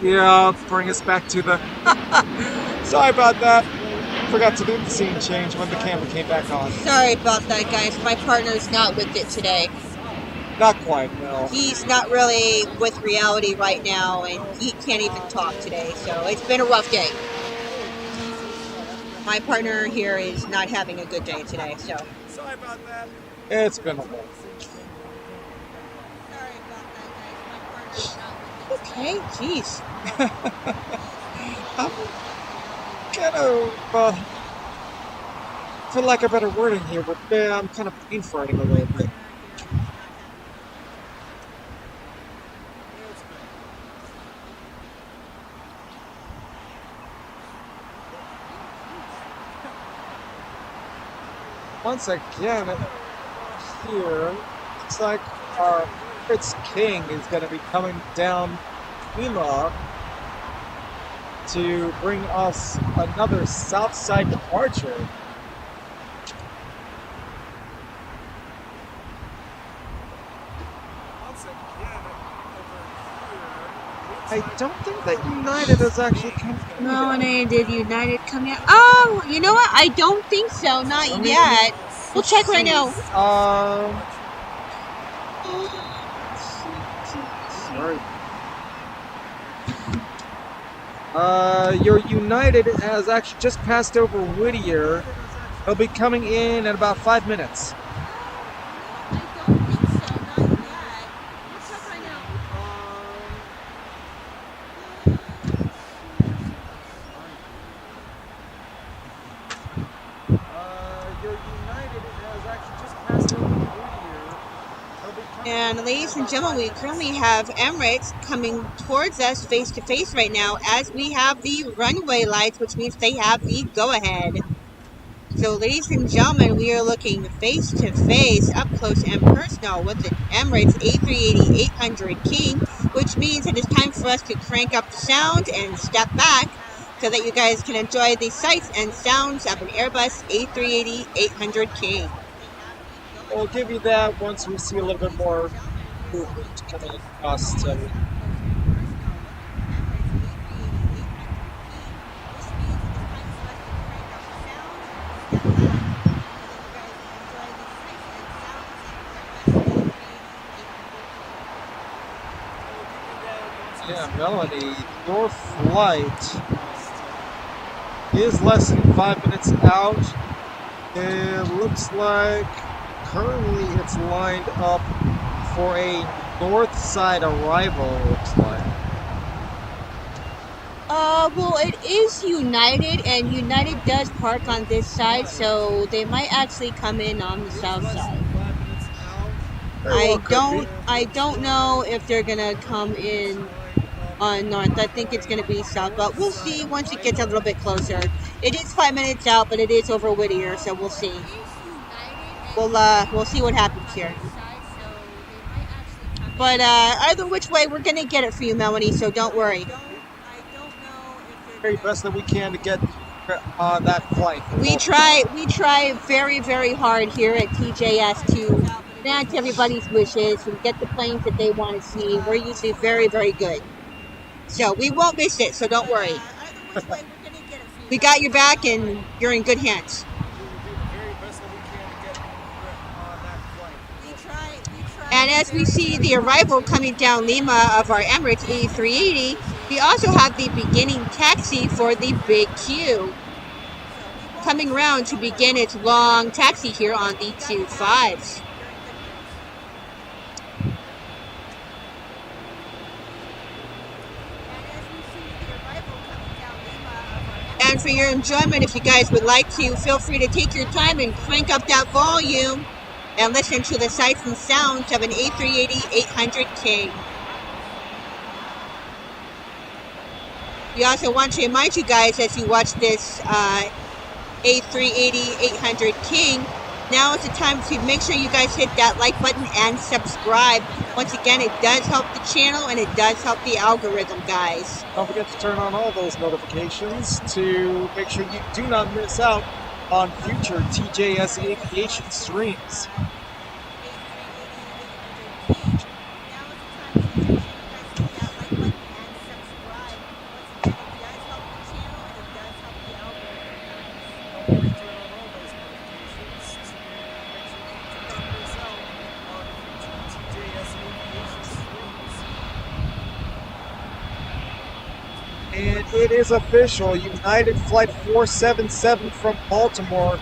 Yeah, bring us back to the. Sorry about that. Forgot to do the scene change when the camera came back on. Sorry about that, guys. My partner's not with it today. Not quite, no. He's not really with reality right now, and he can't even talk today, so it's been a rough day. My partner here is not having a good day today, so. Sorry about that. It's been a while. Sorry about that, guys. My partner's not with it Okay, jeez. I'm kind of, for lack of better wording here, but I'm kind of brain farting a little bit. Once again, here, it's like our Fritz King is going to be coming down Lima to bring us another south side departure. Once again, over here. I don't think that United is actually coming. No, and did United come yet? Oh, you know what? I don't think so. Not yet. We'll check right now. Sorry. Your United has actually just passed over Whittier. They'll be coming in at about 5 minutes. I don't think so. Not yet. We'll check right now. Your United has actually just passed over Whittier. And ladies and gentlemen, we currently have Emirates coming towards us face to face right now as we have the runway lights, which means they have the go-ahead. So ladies and gentlemen, we are looking face to face, up close and personal with the Emirates A380-800 King, which means it is time for us to crank up the sound and step back so that you guys can enjoy the sights and sounds of an Airbus A380-800 King. We'll give you that once we see a little bit more movement coming across to Yeah, Melanie, your flight is less than 5 minutes out. It looks like currently it's lined up for a north side arrival, it looks like. Well, it is United, and United does park on this side, so they might actually come in on the south side. I don't know if they're gonna come in on north. I think it's gonna be south, but we'll see once it gets a little bit closer. It is 5 minutes out, but it is over Whittier, so we'll see. We'll see what happens here. But either which way, we're gonna get it for you, Melanie. So don't worry. Very best that we can to get that flight. We try very, very hard here at TJS to match everybody's wishes and get the planes that they want to see. We're usually very, very good. So we won't miss it, so don't worry. We got your back and you're in good hands. And as we see the arrival coming down Lima of our Emirates A380, we also have the beginning taxi for the Big Q. Coming around to begin its long taxi here on the 25s. And for your enjoyment, if you guys would like to, feel free to take your time and crank up that volume and listen to the sights and sounds of an A380-800 King. We also want to remind you guys as you watch this A380-800 King, now is the time to make sure you guys hit that like button and subscribe. Once again, it does help the channel and it does help the algorithm, guys. Don't forget to turn on all those notifications to make sure you do not miss out on future TJS Aviation streams. it is official. United Flight 477 from Baltimore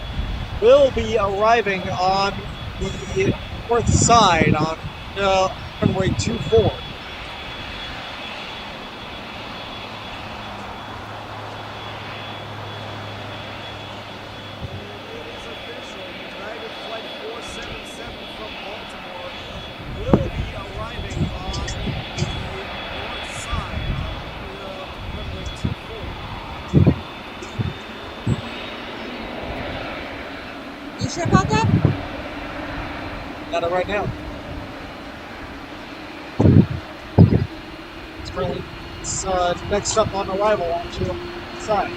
will be arriving on the north side on runway 24. You sure about that? Got it right now. It's currently next up on arrival on the side.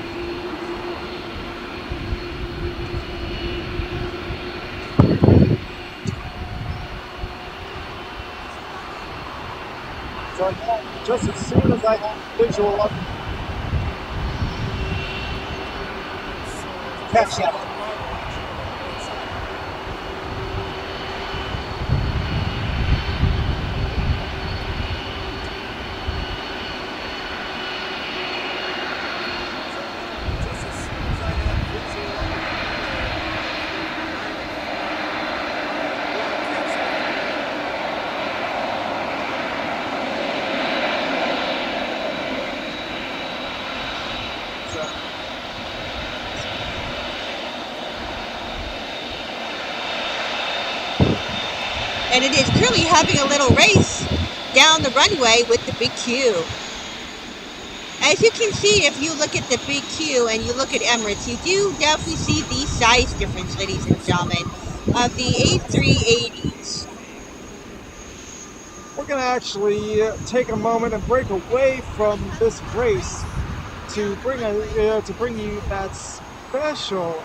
So just as soon as I have visual up, catch that. And it is currently having a little race down the runway with the big Q. As you can see, if you look at the big Q and you look at Emirates, you do definitely see the size difference, ladies and gentlemen, of the A380s. We're going to actually take a moment and break away from this race to bring you that special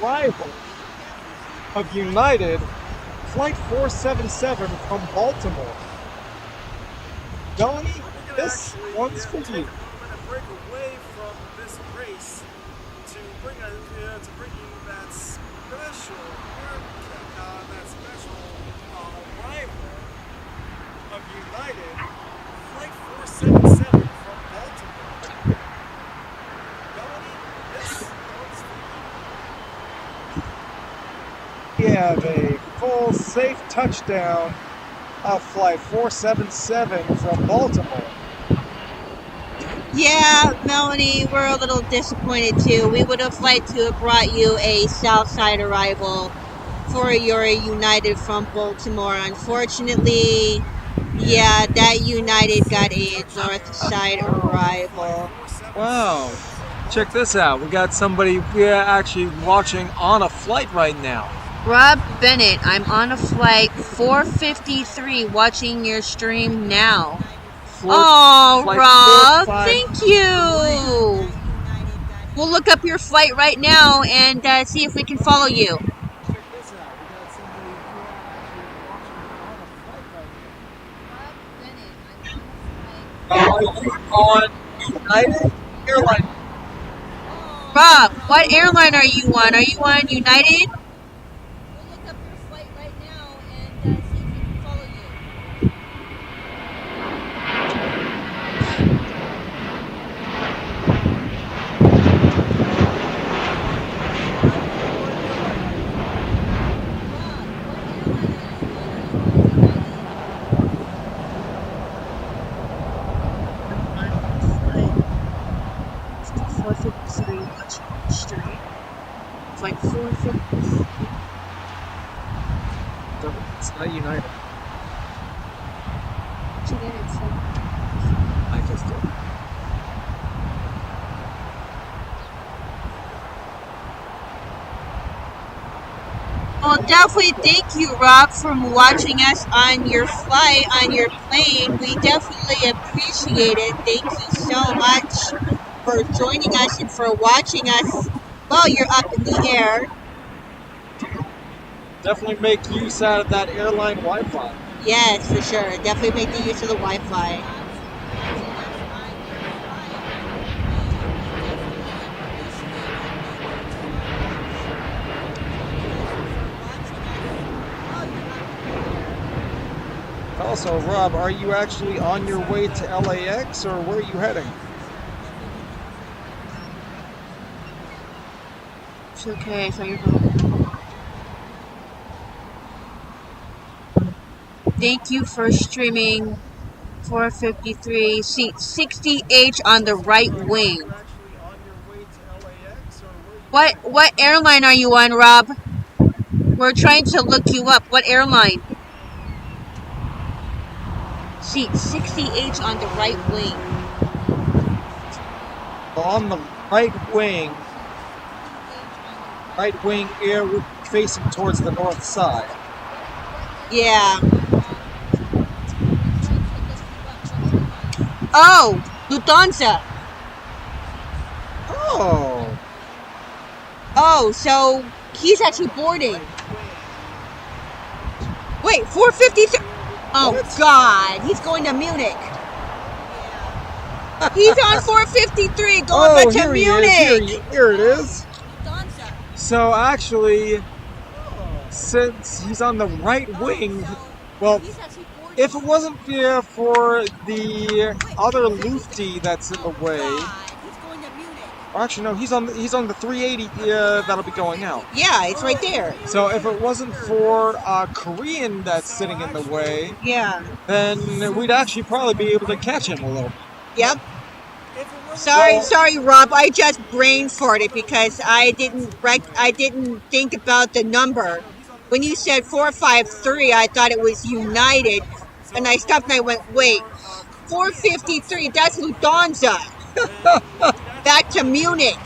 arrival of United Flight 477 from Baltimore. Melanie, this one's for you. Break away from this race to bring you that special arrival of United Flight 477 from Baltimore. Melanie, this one's for you. We have a full safe touchdown of Flight 477 from Baltimore. Yeah, Melanie, we're a little disappointed too. We would have liked to have brought you a south side arrival for your United from Baltimore. Unfortunately, yeah, that United got a north side arrival. Wow. Check this out. We got somebody we're actually watching on a flight right now. Rob Bennett, I'm on a flight 453 watching your stream now. Oh, Rob, thank you. We'll look up your flight right now and see if we can follow you. Check this out. We got somebody actually watching on a flight right now. Are you on United Airline? Rob, what airline are you on? Are you on United? We'll look up your flight right now and see if we can follow you. Like 450. It's not United. I just did. Well, definitely thank you, Rob, for watching us on your flight, on your plane. We definitely appreciate it. Thank you so much for joining us and for watching us while you're up in the air. Definitely make use out of that airline Wi-Fi. Yes, for sure. Definitely make the use of the Wi-Fi. Also, Rob, are you actually on your way to LAX, or where are you heading? It's okay. So you're. Thank you for streaming 453 seat 60H on the right wing. You're actually on your way to LAX, or where you What airline are you on, Rob? We're trying to look you up. What airline? Seat 60H on the right wing. On the right wing air facing towards the north side. Yeah. Oh, Lufthansa. Oh. Oh, so he's actually boarding. Wait, 453. Oh, What? God. He's going to Munich. He's on 453 going Oh, back to here he Munich. is. Here it is. Lufthansa. So actually, since he's on the right wing, well, He's actually boarding. if it wasn't for the other Lufty that's in the way, God, he's going to Munich. Or actually, no, he's on the 380 that'll be going out. Yeah, it's right there. so if it wasn't for Korean that's sitting in the way, Yeah. then we'd actually probably be able to catch him a little. Yep. If it wasn't Sorry, Rob. I just brain farted because I didn't think about the number. When you said 453, I thought it was United, and I stopped and I went, wait, 453. That's Lufthansa. Back to Munich.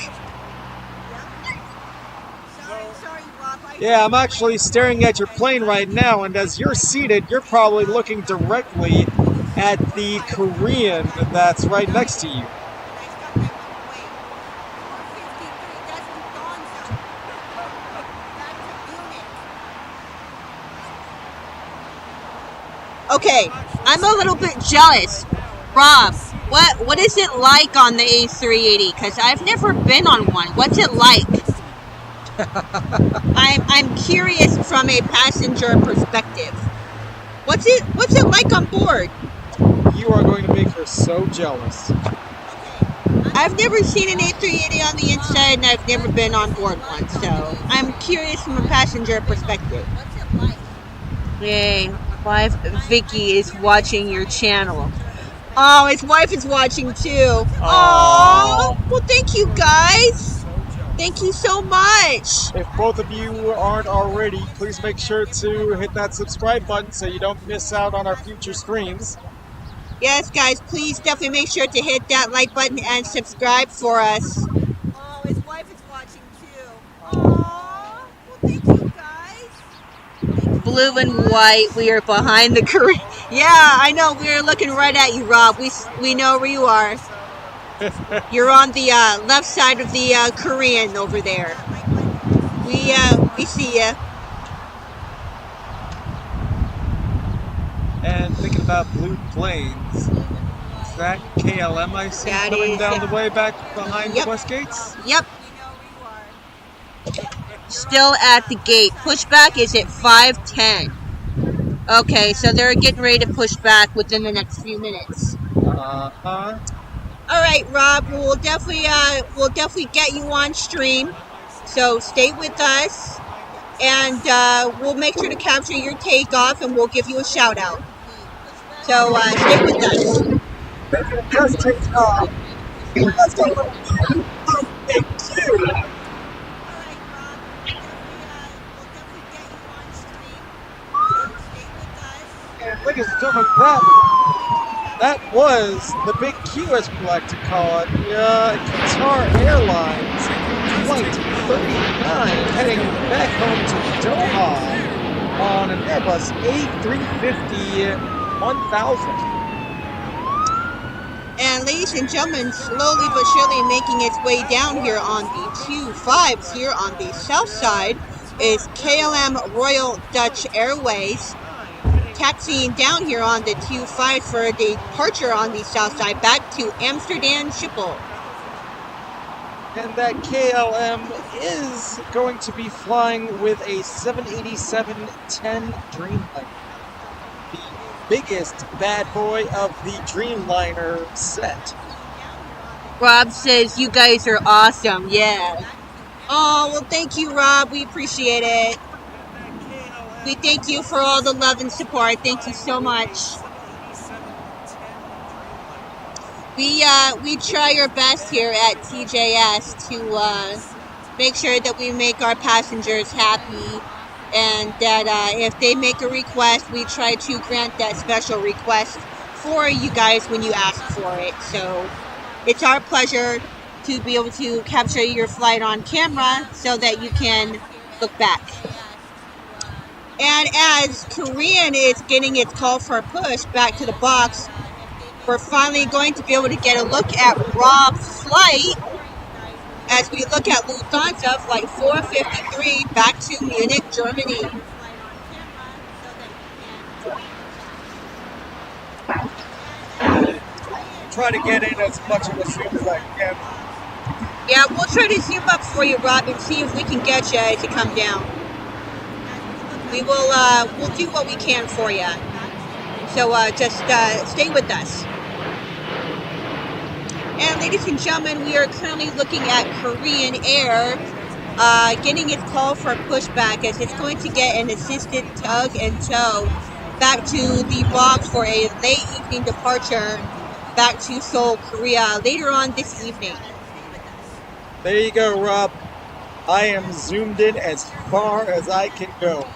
Sorry, Rob. Yeah, I'm actually staring at your plane right now, and as you're seated, you're probably looking directly at the Korean that's right next to you. Okay, I'm a little bit jealous. Rob, what is it like on the A380? Because I've never been on one. What's it like? I'm curious from a passenger perspective. What's it like on board? You are going to make her so jealous. I've never seen an A380 on the inside, and I've never been on board one, so I'm curious from a passenger perspective. What's it like? Yay, wife Vicky is watching your channel. Oh, his wife is watching too. Oh, well, thank you guys. Thank you so much. If both of you aren't already, please make sure to hit that subscribe button so you don't miss out on our future streams. Yes, guys, please definitely make sure to hit that like button and subscribe for us. Oh, his wife is watching too. Oh, well, thank you guys. Blue and white, we are behind the Korean. Yeah, I know, we're looking right at you, Rob. We know where you are. You're on the left side of the Korean over there. We see you. And thinking about blue planes, is that KLM I see That coming is, down yeah. the way back behind Yep. the West Gates? Yep. Still at the gate. Pushback is at 5:10. Okay, so they're getting ready to push back within the next few minutes. Uh-huh. All right, Rob. We'll definitely get you on stream. So stay with us, and we'll make sure to capture your takeoff, and we'll give you a shout out. So stay with us. Just take off. Just a little big too. All right, Rob. We'll definitely get you on stream. So stay with us. And ladies and gentlemen, that was the big Q, as we like to call it, Qatar Airlines Flight 39, heading back home to Doha on an Airbus A350 1000. And ladies and gentlemen, slowly but surely making its way down here on the 25s here on the south side is KLM Royal Dutch Airways. Taxiing down here on the 25 for a departure on the south side back to Amsterdam Schiphol. And that KLM is going to be flying with a 787-10 Dreamliner. The biggest bad boy of the Dreamliner set. Rob says you guys are awesome. Yeah. Oh, well, thank you, Rob. We appreciate it. We thank you for all the love and support. Thank you so much. We try our best here at TJS to make sure that we make our passengers happy, and that if they make a request, we try to grant that special request for you guys when you ask for it. So it's our pleasure to be able to capture your flight on camera so that you can look back. And as Korean is getting its call for a push back to the box, we're finally going to be able to get a look at Rob's flight as we look at Lufthansa flight 453 back to Munich, Germany. Try to get in as much of a stream as I can. Yeah, we'll try to zoom up for you, Rob, and see if we can get you to come down. We will, we'll do what we can for you. So just stay with us. And ladies and gentlemen, we are currently looking at Korean Air getting its call for pushback as it's going to get an assisted tug and tow back to the box for a late evening departure back to Seoul, Korea later on this evening. There you go, Rob. I am zoomed in as far as I can go.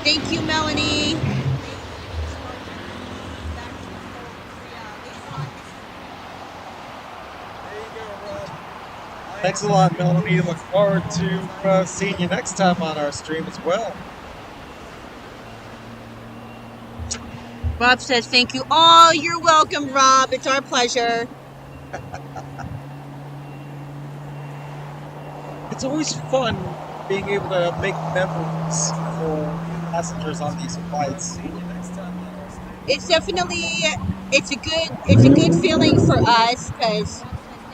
Thank you, Melanie. Thanks a lot, Melanie. Look forward to seeing you next time on our stream as well. Rob says thank you. Oh, you're welcome, Rob. It's our pleasure. It's always fun being able to make memories for passengers on these flights. It's definitely it's a good feeling for us because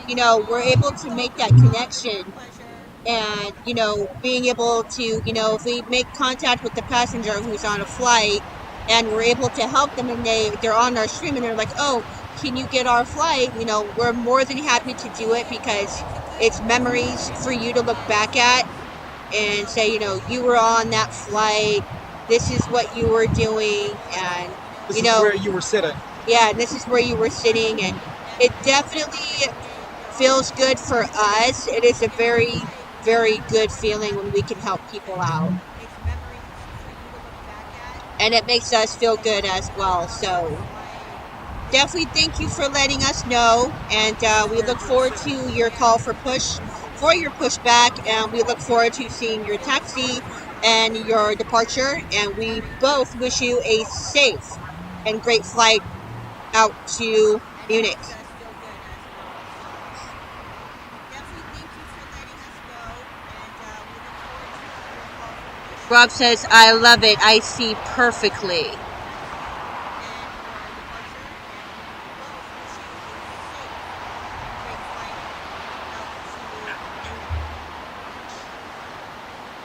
we're able to make that connection, and being able to if we make contact with the passenger who's on a flight and we're able to help them and they're on our stream and they're like, oh, can you get our flight, we're more than happy to do it because it's memories for you to look back at and say, you were on that flight, this is what you were doing, and this is where you were sitting. Yeah, and this is where you were sitting, and it definitely feels good for us. It is a very, very good feeling when we can help people out. And it makes us feel good as well. So definitely thank you for letting us know. And we look forward to your call for your pushback. And we look forward to seeing your taxi and your departure. And we both wish you a safe and great flight out to Munich. Rob says, I love it. I see perfectly.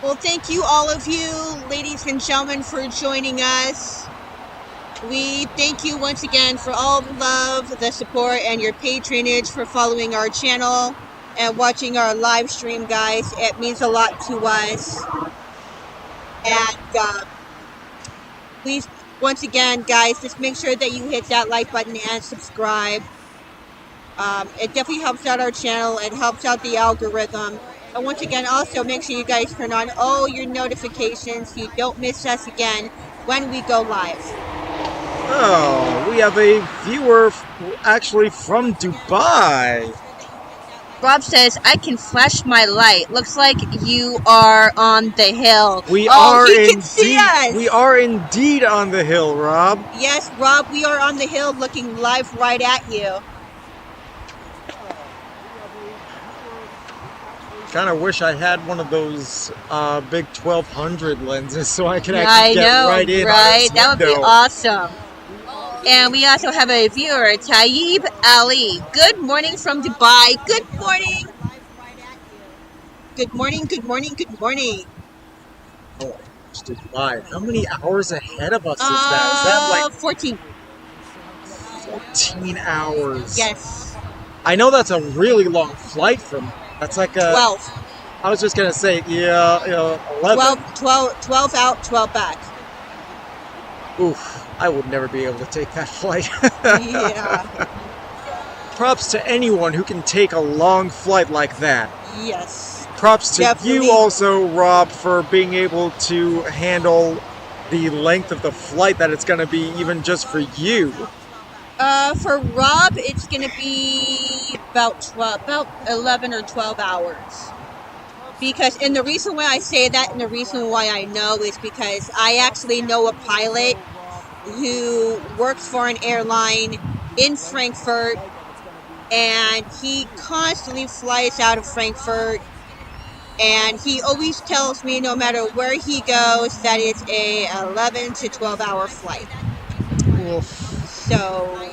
Well, thank you, all of you, ladies and gentlemen, for joining us. We thank you once again for all the love, the support, and your patronage for following our channel and watching our live stream, guys. It means a lot to us. And please, once again, guys, just make sure that you hit that like button and subscribe. It definitely helps out our channel. It helps out the algorithm. And once again, also make sure you guys turn on all your notifications so you don't miss us again when we go live. Oh, we have a viewer actually from Dubai. Rob says, I can flash my light. Looks like you are on the hill. We can see us. We are indeed on the hill, Rob. Yes, Rob, we are on the hill looking live right at you. Kind of wish I had one of those big 1200 lenses so I could actually get right in. Right? That would be awesome. And we also have a viewer, Tayyib Ali. Good morning from Dubai. Good morning. Good morning, good morning, good morning. Oh, just live. How many hours ahead of us is that? Is that like 14. 14 hours? Yes. I know that's a really long flight from. That's like a. 12. I was just gonna say, yeah, 11. 12 out, 12 back. Oof, I would never be able to take that flight. Yeah. Props to anyone who can take a long flight like that. Yes. Props to Definitely. you also, Rob, for being able to handle the length of the flight that it's going to be even just for you. For Rob, it's going to be about 11 or 12 hours. Because, and the reason why I say that and the reason why I know is because I actually know a pilot who works for an airline in Frankfurt, and he constantly flies out of Frankfurt, and he always tells me no matter where he goes that it's a 11 to 12 hour flight. Oof. So,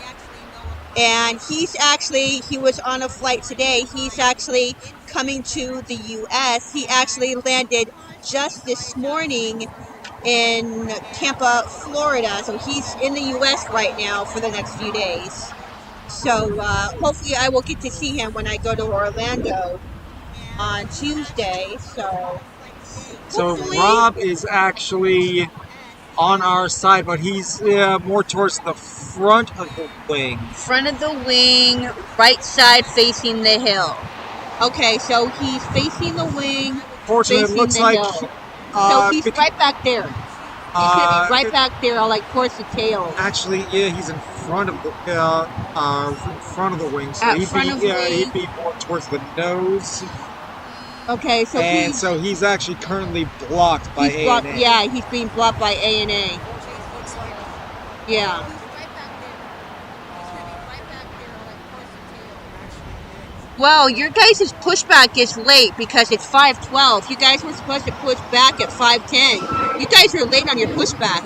and he was on a flight today. He's actually coming to the U.S. He actually landed just this morning in Tampa, Florida. So he's in the U.S. right now for the next few days. So hopefully I will get to see him when I go to Orlando on Tuesday. So hopefully, Rob is actually on our side, but he's more towards the front of the wing. Front of the wing, right side facing the hill. Okay, so he's facing the wing. Fortunately, it looks like hill. So he's right back there. He's gonna be right back there, like towards the tail. Actually, yeah, he's in front of the wing, so he'd be more towards the nose. Okay, so he's actually currently blocked by A&A. Yeah, he's being blocked by A&A. Yeah. Well, your guys' pushback is late because it's 5:12. You guys were supposed to push back at 5:10. You guys are late on your pushback.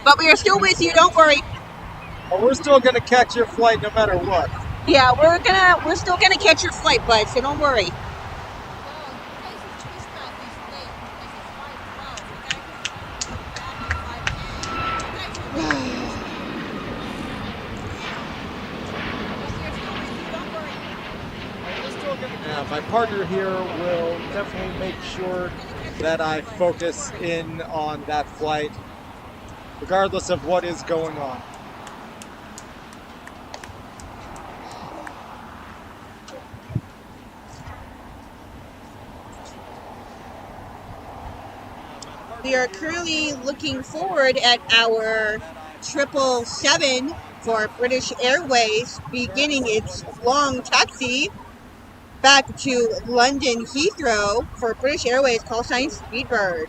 But we are still with you, don't worry. Well, we're still gonna catch your flight no matter what. Yeah, we're still gonna catch your flight, bud, so don't worry. My partner here will definitely make sure that I focus in on that flight, regardless of what is going on. We are currently looking forward at our 777 for British Airways beginning its long taxi back to London Heathrow for British Airways call sign Speedbird.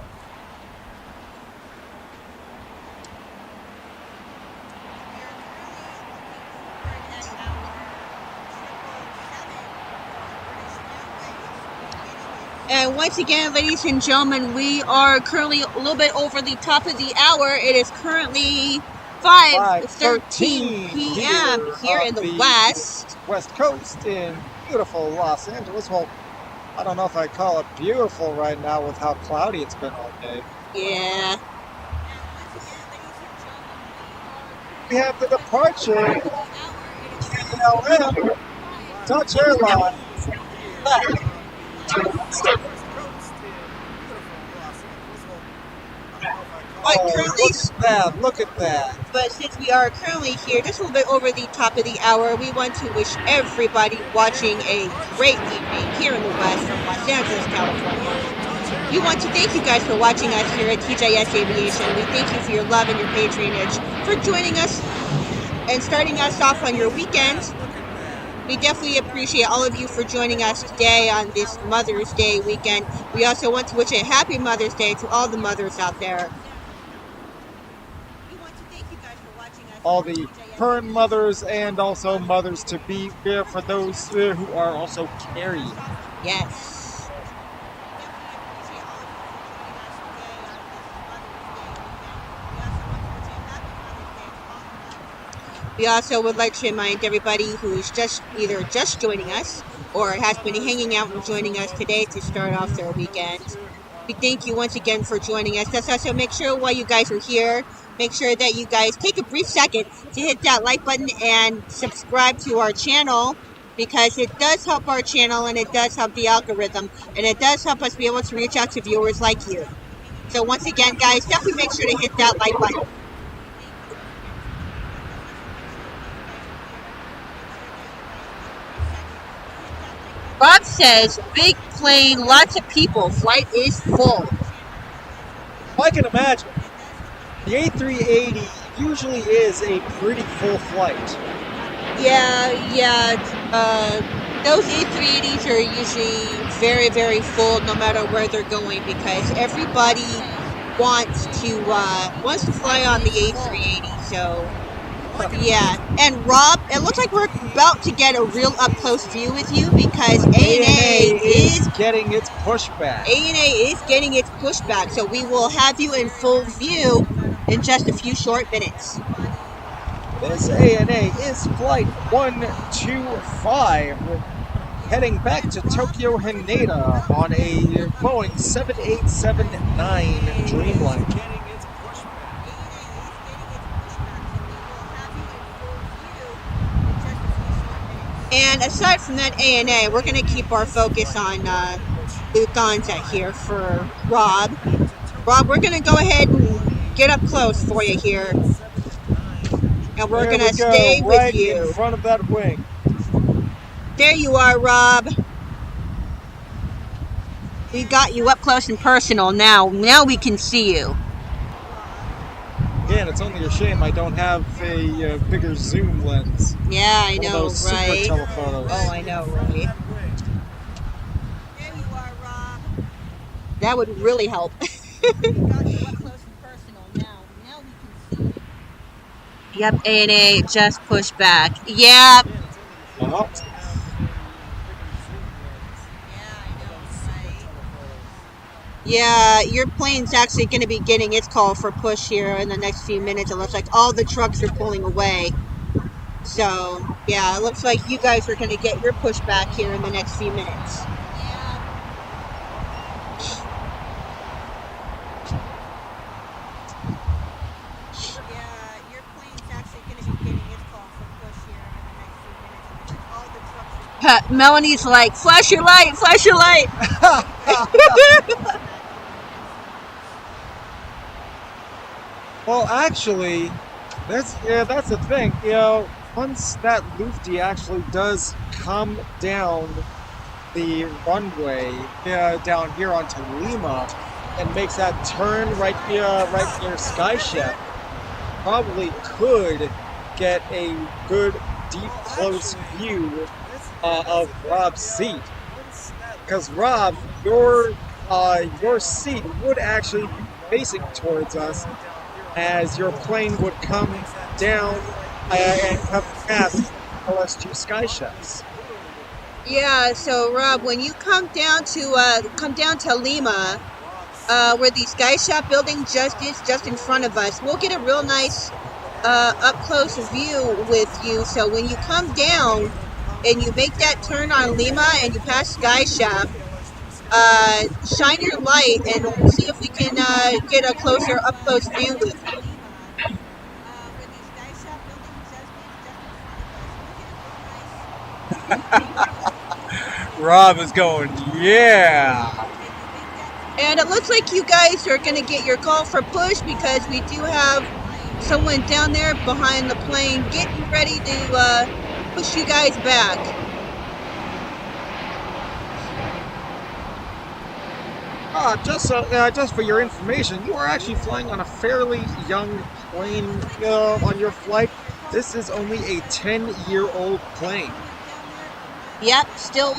And once again, ladies and gentlemen, we are currently a little bit over the top of the hour. It is currently 5:13 p.m. here in the West Coast in beautiful Los Angeles. Well, I don't know if I'd call it beautiful right now with how cloudy it's been all day. Yeah. We have the departure KLM Dutch Airlines. Look at that. But since we are currently here just a little bit over the top of the hour, we want to wish everybody watching a great evening here in the West from Los Angeles, California. We want to thank you guys for watching us here at TJS Aviation. We thank you for your love and your patronage, for joining us and starting us off on your weekend. We definitely appreciate all of you for joining us today on this Mother's Day weekend. We also want to wish a happy Mother's Day to all the mothers out there. All the current mothers and also mothers to be there for those who are also carrying. Yes. We also would like to remind everybody who's either just joining us or has been hanging out and joining us today to start off their weekend. We thank you once again for joining us. Let's also make sure while you guys are here, make sure that you guys take a brief second to hit that like button and subscribe to our channel, because it does help our channel and it does help the algorithm and it does help us be able to reach out to viewers like you. So once again, guys, definitely make sure to hit that like button. Bob says, big plane, lots of people, flight is full. I can imagine. The A380 usually is a pretty full flight. Yeah. Those A380s are usually very, very full no matter where they're going, because everybody wants to fly on the A380. So yeah. And Rob, it looks like we're about to get a real up close view with you, because ANA is getting its pushback. ANA is getting its pushback, so we will have you in full view in just a few short minutes. This ANA is flight 125, heading back to Tokyo Haneda on a Boeing 787-9 Dreamliner. And aside from that ANA, we're going to keep our focus on Lufthansa here for Rob. Rob, we're going to go ahead and get up close for you here. And we're going to stay right with you. in front of that wing. There you are, Rob. We got you up close and personal now. Now we can see you. Again, it's only a shame I don't have a bigger zoom lens. Yeah, I know, those right? super telephotos. Oh, I know, right? There you are, Rob. That would really help. We got you up close and personal now. Now we can see you. Yep, ANA just pushed back. Yeah. Uh-huh. Yeah, your plane's actually going to be getting its call for push here in the next few minutes. It looks like all the trucks are pulling away. So, yeah, it looks like you guys are going to get your push back here in the next few minutes. Melanie's like, flash your light, flash your light. Well, actually, that's the thing. You know, once that Lufty actually does come down the runway down here onto Lima and makes that turn right near Sky Chef, probably could get a good deep close view of Rob's seat. Because Rob, your seat would actually be facing towards us, as your plane would come down and come past LSG Sky Chefs. Yeah, so Rob, when you come down to Lima, where the Sky Shop building just in front of us, we'll get a real nice up close view with you. So when you come down and you make that turn on Lima and you pass Sky Shop, shine your light and we'll see if we can get a closer up close view with you. Rob is going, yeah. And it looks like you guys are going to get your call for push, because we do have someone down there behind the plane getting ready to push you guys back. Just for your information, you are actually flying on a fairly young plane on your flight. This is only a 10-year-old plane. Yep, still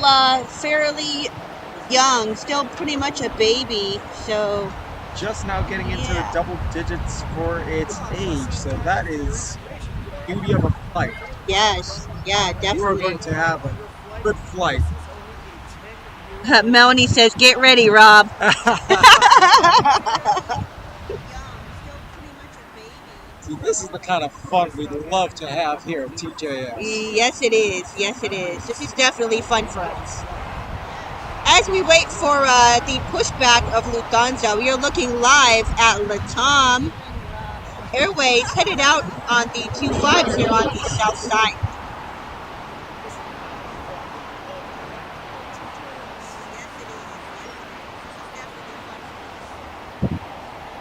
fairly young, still pretty much a baby, so... Just now getting into the double digits for its age, so that is the beauty of a flight. Yes, yeah, definitely. You are going to have a good flight. Melanie says, get ready, Rob. See, this is the kind of fun we love to have here at TJS. Yes, it is. Yes, it is. This is definitely fun for us. As we wait for the pushback of Lufthansa, we are looking live at Latam Airways headed out on the 25s here on the south side.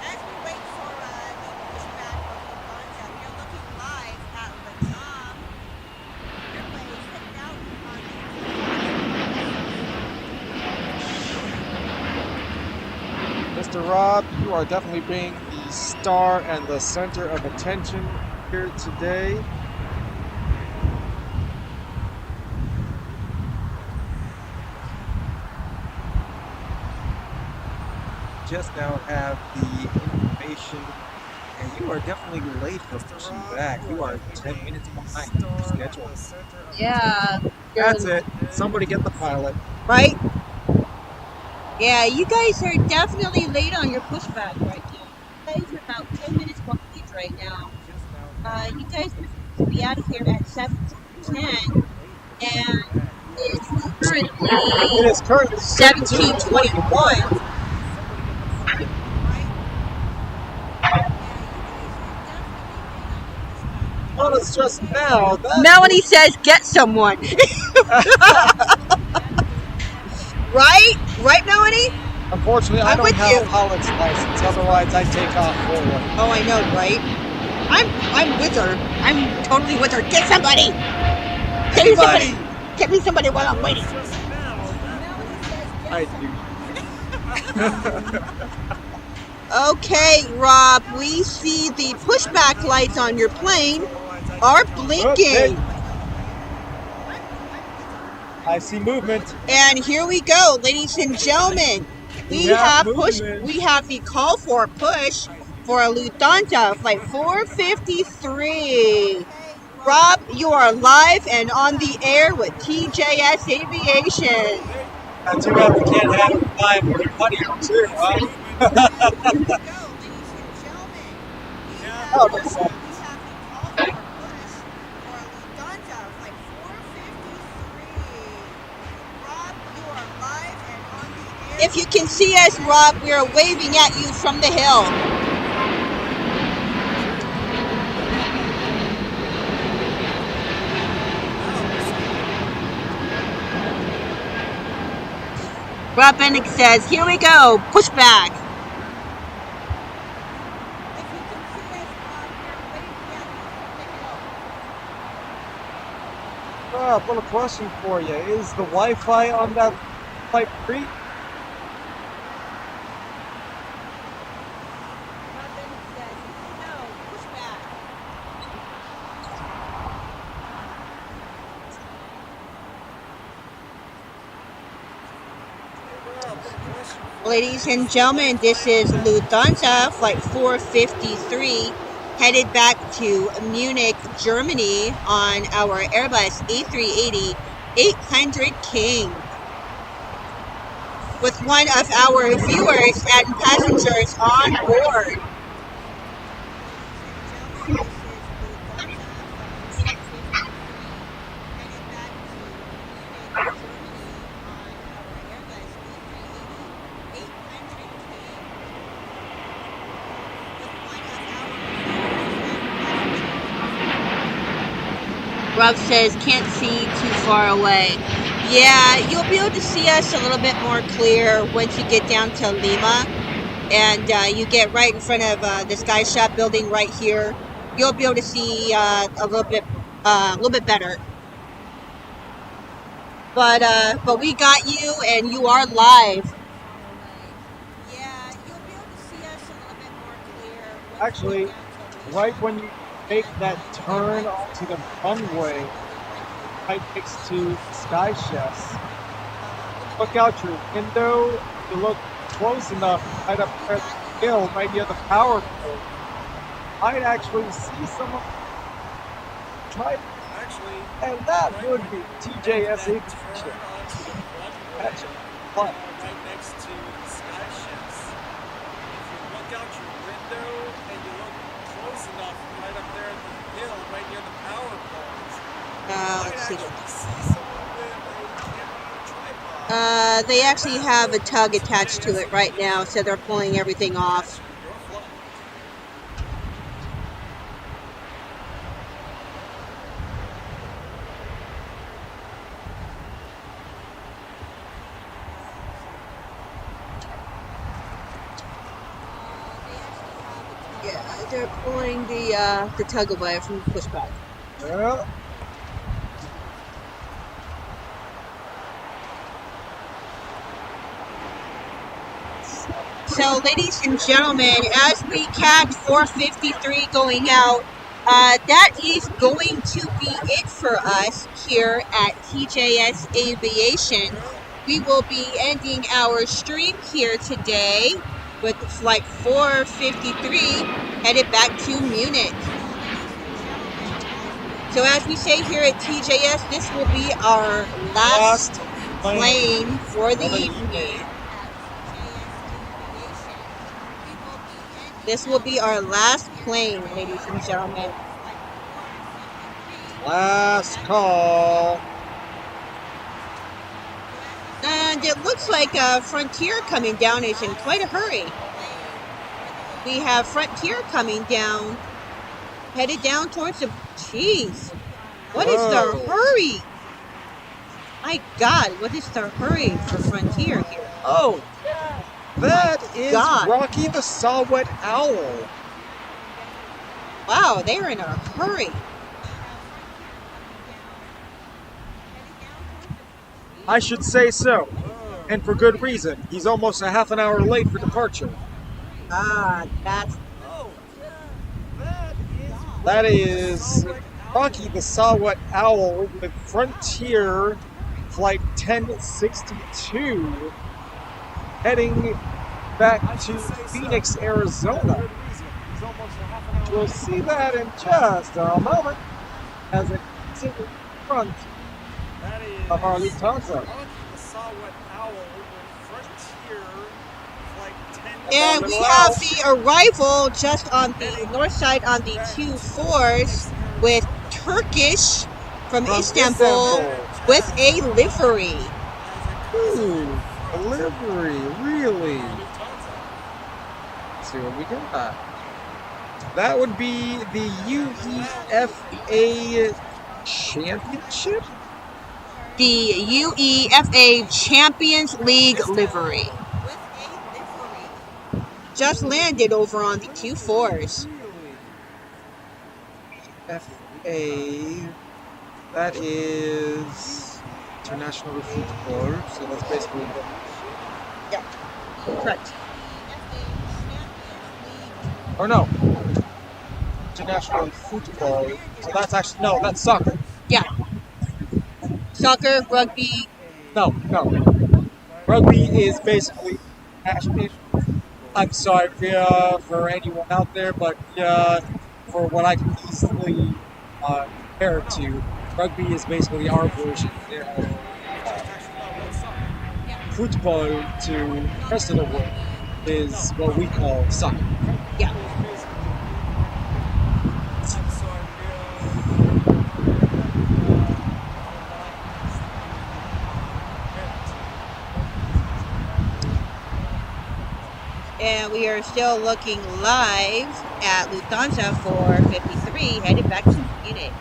As we wait for the pushback of Lufthansa, we are looking live at Latam Airways headed out on the Mr. Rob, you are definitely being the star and the center of attention here today. Just now have the information, and you are definitely late for pushing back. You are 10 minutes behind your schedule. Yeah. That's it. Somebody get the pilot. Right? Yeah, you guys are definitely late on your pushback right now. You guys are about 10 minutes behind right now. You guys are supposed to be out of here at 7:10, and it's currently It is currently 17:21. Well, it's just now. Melanie says, "Get someone." Right? Right, Melanie? Unfortunately, I I'm don't with have you. a pilot's license. Otherwise, I'd take off forward. Oh, I know, right? I'm with her. I'm totally with her. Get somebody. Get me somebody. Get me somebody while I'm waiting. I do. Okay, Rob, we see the pushback lights on your plane are blinking. Okay. I see movement. And here we go, ladies and gentlemen. We have movement. we have the call for push for a Lufthansa flight 453. Rob, you are live and on the air with TJS Aviation. Not too bad we can't have it live with audio too, huh? Oh, that's fun. If you can see us, Rob, we are waving at you from the hill. Rob Bennick says, "Here we go, push back." Rob, little question for you. Is the Wi-Fi on that flight free? Ladies and gentlemen, this is Lufthansa flight 453 headed back to Munich, Germany on our Airbus A380-800 King with one of our viewers and passengers on board. Rob says, "Can't see too far away." Yeah, you'll be able to see us a little bit more clear once you get down to Lima, and you get right in front of the Sky Shop building right here. You'll be able to see a little bit better. But we got you, and you are live. Yeah, you'll be able to see us a little bit more clear. Actually, right when you take that turn onto the runway, right next to Sky Chefs, look out your window. You look close enough, right up there at the hill, right near the power pole. I'd actually see someone try, and that would be TJS Aviation. That's a fun. Right next to the Sky Ships. If you look out your window and you look close enough, you see actually them. see someone with a camera tripod. They actually have a tug attached to it right now, so they're pulling everything off. Your flight. Yeah, they're pulling the tug away from the pushback. Yeah. So, ladies and gentlemen, as we catch 453 going out, that is going to be it for us here at TJS Aviation. We will be ending our stream here today with flight 453 headed back to Munich. So as we say here at TJS, this will be our last plane for the evening. This will be our last plane, ladies and gentlemen. Last call. And it looks like Frontier coming down is in quite a hurry. We have Frontier coming down, headed down towards the... Jeez, what is the hurry? My God, what is the hurry for Frontier here? Oh, that is God. Rocky the Saw-Whet Owl. Wow, they're in a hurry. I should say so, and for good reason. He's almost a half an hour late for departure. Ah, that's... That is Rocky the Saw-Whet Owl with Frontier Flight 1062 heading back to Phoenix, Arizona. We'll see that in just a moment as it continues in front of our Lufthansa. And we have the arrival just on the north side on the 24s with Turkish from Istanbul with a livery. Ooh, a livery, really? Let's see what we got. That would be the UEFA Championship? The UEFA Champions League livery. Just landed over on the 24s. FA, that is International Football, so that's basically the... Yeah, correct. Or no, International Football, so that's actually, no, that's soccer. Yeah. Soccer, rugby. No. Rugby is basically national. I'm sorry for anyone out there, but for what I can easily compare it to, rugby is basically our version of football to the rest of the world is what we call soccer. Yeah. And we are still looking live at Lufthansa 453, headed back to Munich.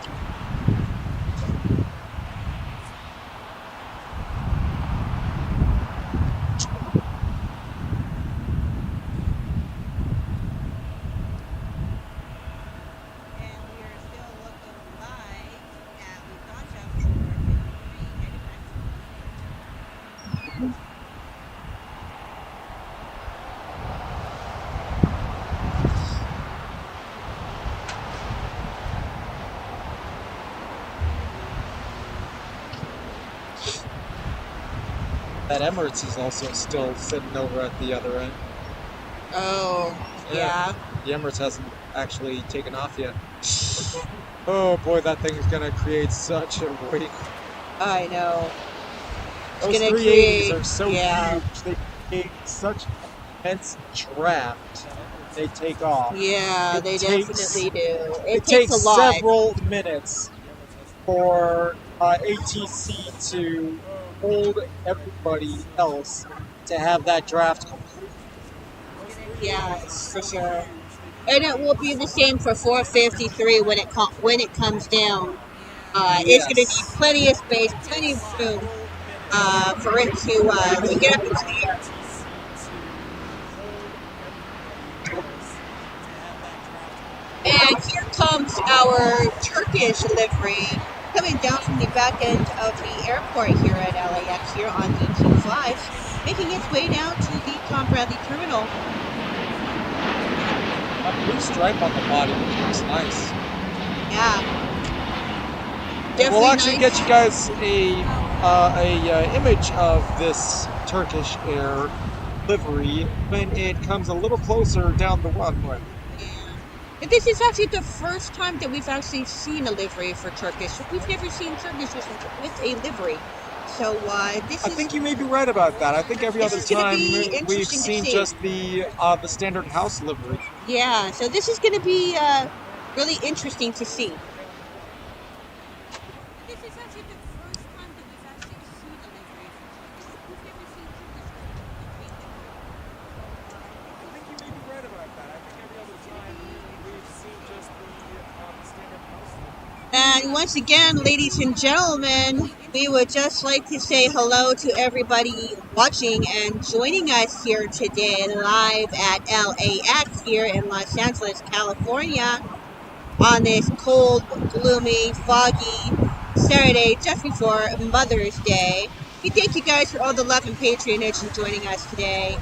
That Emirates is also still sitting over at the other end. Oh, yeah. The Emirates hasn't actually taken off yet. Oh boy, that thing is gonna create such a wait. I know. It's Those gonna 380s create, are so yeah. huge. They create such immense draft. They take off. Yeah, It they takes- definitely do. It takes takes a lot. several minutes for ATC to hold everybody else to have that draft complete. Yes, for sure. And it will be the same for 453 when it comes down. It's going to Yes. be plenty of space, plenty of room for it to get up into the air. And here comes our Turkish livery coming down from the back end of the airport here at LAX here on the T5, making its way down to the Tom Bradley terminal. A blue stripe on the body looks nice. Yeah. We'll actually nice. get you guys a image of this Turkish Air livery when it comes a little closer down the runway. And this is actually the first time that we've actually seen a livery for Turkish. We've never seen Turkish with a livery. So this I think you may be right about that. I think every other time we've to seen see. just the standard house livery. Yeah, so this is going to be really interesting to see. This is actually the first time that we've actually seen a livery for Turkish. We've never seen Turkish with I think you may be right about that. I think every other time we've seen just the standard house. And once again, ladies and gentlemen, we would just like to say hello to everybody watching and joining us here today live at LAX here in Los Angeles, California on this cold, gloomy, foggy Saturday just before Mother's Day. We thank you guys for all the love and patronage and joining us today.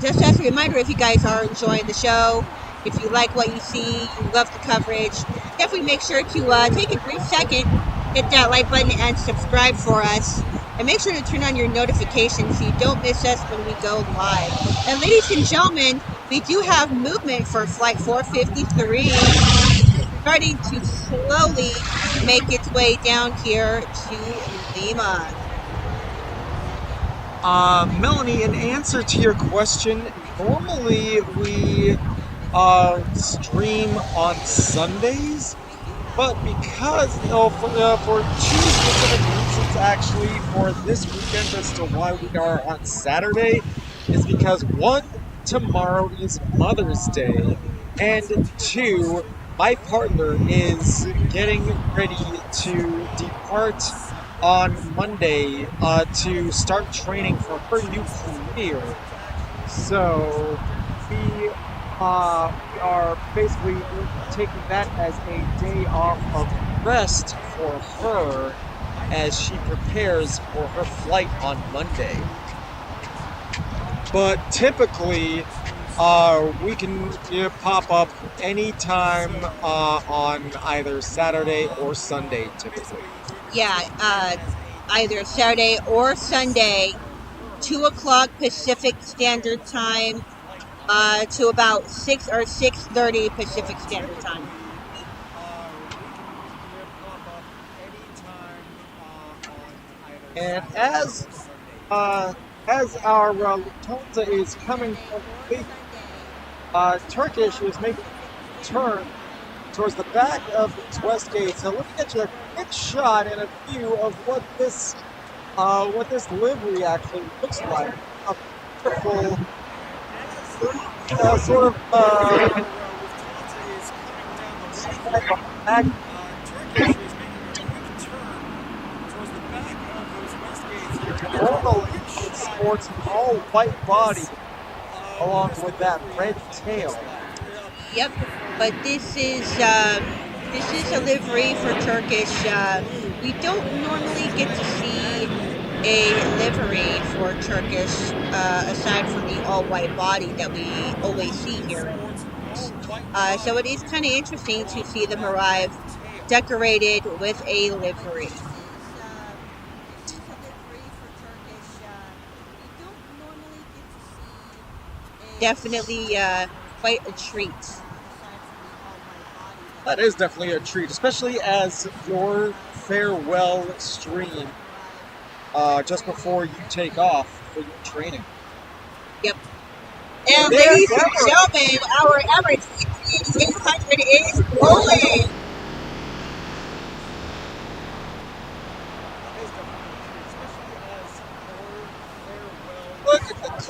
Just as a reminder, if you guys are enjoying the show, if you like what you see, you love the coverage, definitely make sure to take a brief second, hit that like button and subscribe for us. And make sure to turn on your notifications so you don't miss us when we go live. And ladies and gentlemen, we do have movement for Flight 453 starting to slowly make its way down here to Lima. Melanie, in answer to your question, normally we stream on Sundays, but because for two specific reasons, actually, for this weekend as to why we are on Saturday, is because one, tomorrow is Mother's Day, and two, my partner is getting ready to depart on Monday to start training for her new career. So we are basically taking that as a day off of rest for her as she prepares for her flight on Monday. But typically, we can pop up anytime on either Saturday or Sunday, typically. Yeah, either Saturday or Sunday, 2 o'clock Pacific Standard Time to about 6 or 6:30 Pacific Standard Time. And as our Lufthansa is coming complete, Turkish is making a turn towards the back of these west gates. So let me get you a quick shot and a view of what this livery actually looks like. A beautiful sort of normally it sports an all white body along with that red tail. Yep, but this is a livery for Turkish. We don't normally get to see a livery for Turkish aside from the all-white body that we always see here. So it is kind of interesting to see them arrive decorated with a livery. Definitely quite a treat. That is definitely a treat, especially as your farewell stream just before you take off for your training. Yep. And ladies and gentlemen, our average 800 is rolling.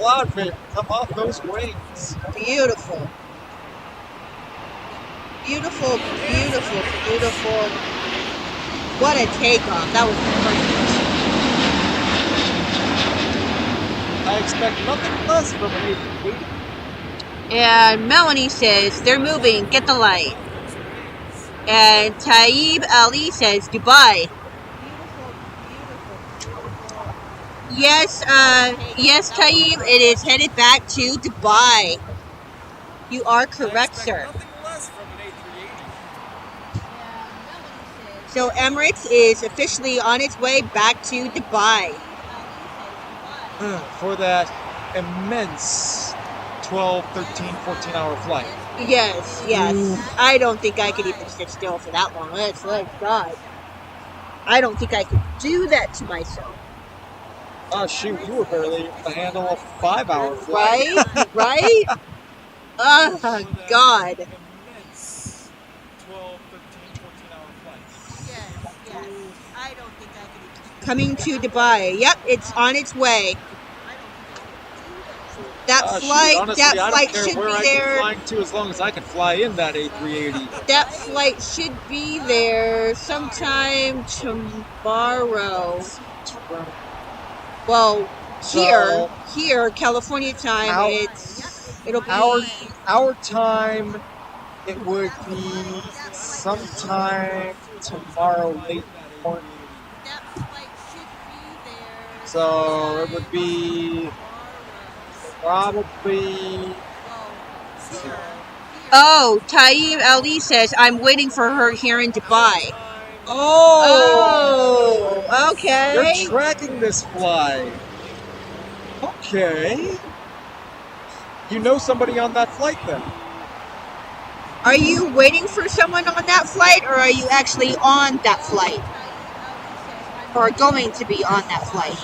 cloud vapor come off those wings. Beautiful. Beautiful, beautiful, beautiful. What a takeoff. That was perfect. I expect nothing less from an A380. And Melanie says, they're moving. Get the light. And Taib Ali says, Dubai. Yes, yes, Taib, it is headed back to Dubai. You are correct, sir. Nothing less from an A380. So Emirates is officially on its way back to Dubai. For that immense 12, 13, 14-hour flight. Yes, yes. I don't think I could even sit still for that long. It's like, God. I don't think I could do that to myself. Oh, shoot, you were barely able to handle a 5-hour flight. Right? Right? Oh, God. Immense 12, 13, 14-hour flight. Yes, yes. I don't think I could even. Coming to Dubai. Yep, it's on its way. That Shoot, flight, honestly, that I flight don't care should where be I there. can fly to as long as I can fly in that A380. That flight should be there sometime tomorrow. Well, here, California time, it'll be Our time, it would be sometime tomorrow late morning. That flight should be there. So it would be probably. Oh, Taib Ali says, I'm waiting for her here in Dubai. Oh, okay. You're tracking this flight. Okay. You know somebody on that flight then? Are you waiting for someone on that flight, or are you actually on that flight? Or going to be on that flight?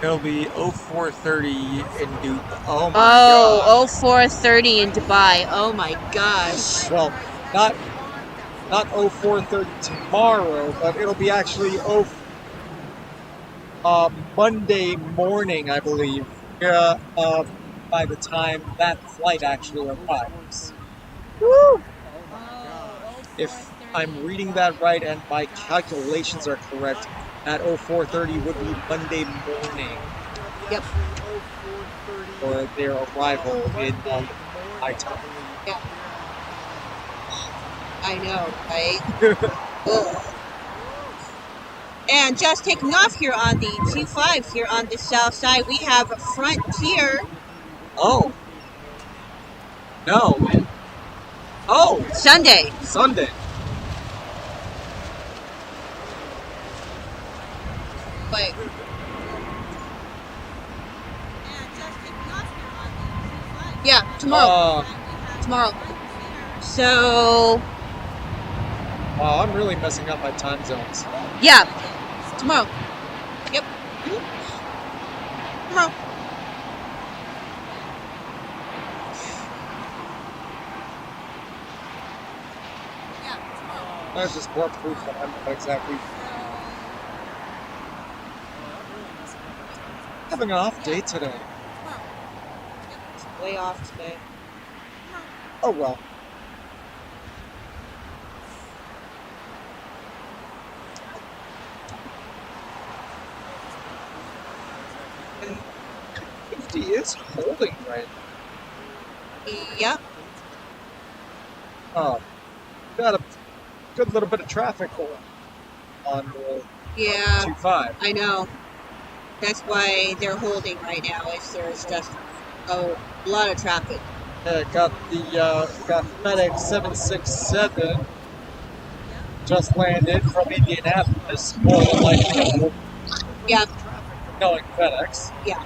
It'll be 0430 in Dubai. Oh my God. 0430 in Dubai. Oh my gosh. Well, not 0430 tomorrow, but it'll be actually Monday morning, I believe. By the time that flight actually arrives. Woo! If I'm reading that right and my calculations are correct, at 0430 would be Monday morning. Yep. For their arrival in my time. Yeah. I know, right? And just taking off here on the 25 here on the south side, we have Frontier. Oh. No. Oh. Sunday. Wait. Yeah, tomorrow. Tomorrow. So. Wow, I'm really messing up my time zones. Yeah. Tomorrow. Yep. Tomorrow. That's just more proof that I'm not exactly having an off day today. It's way off today. Oh well. And 50 is holding right now. Yep. Oh, got a good little bit of traffic going on the 25. I know. That's why they're holding right now. There's just a lot of traffic. Got FedEx 767 just landed from Indianapolis. More than likely. Yeah. Knowing FedEx. Yeah.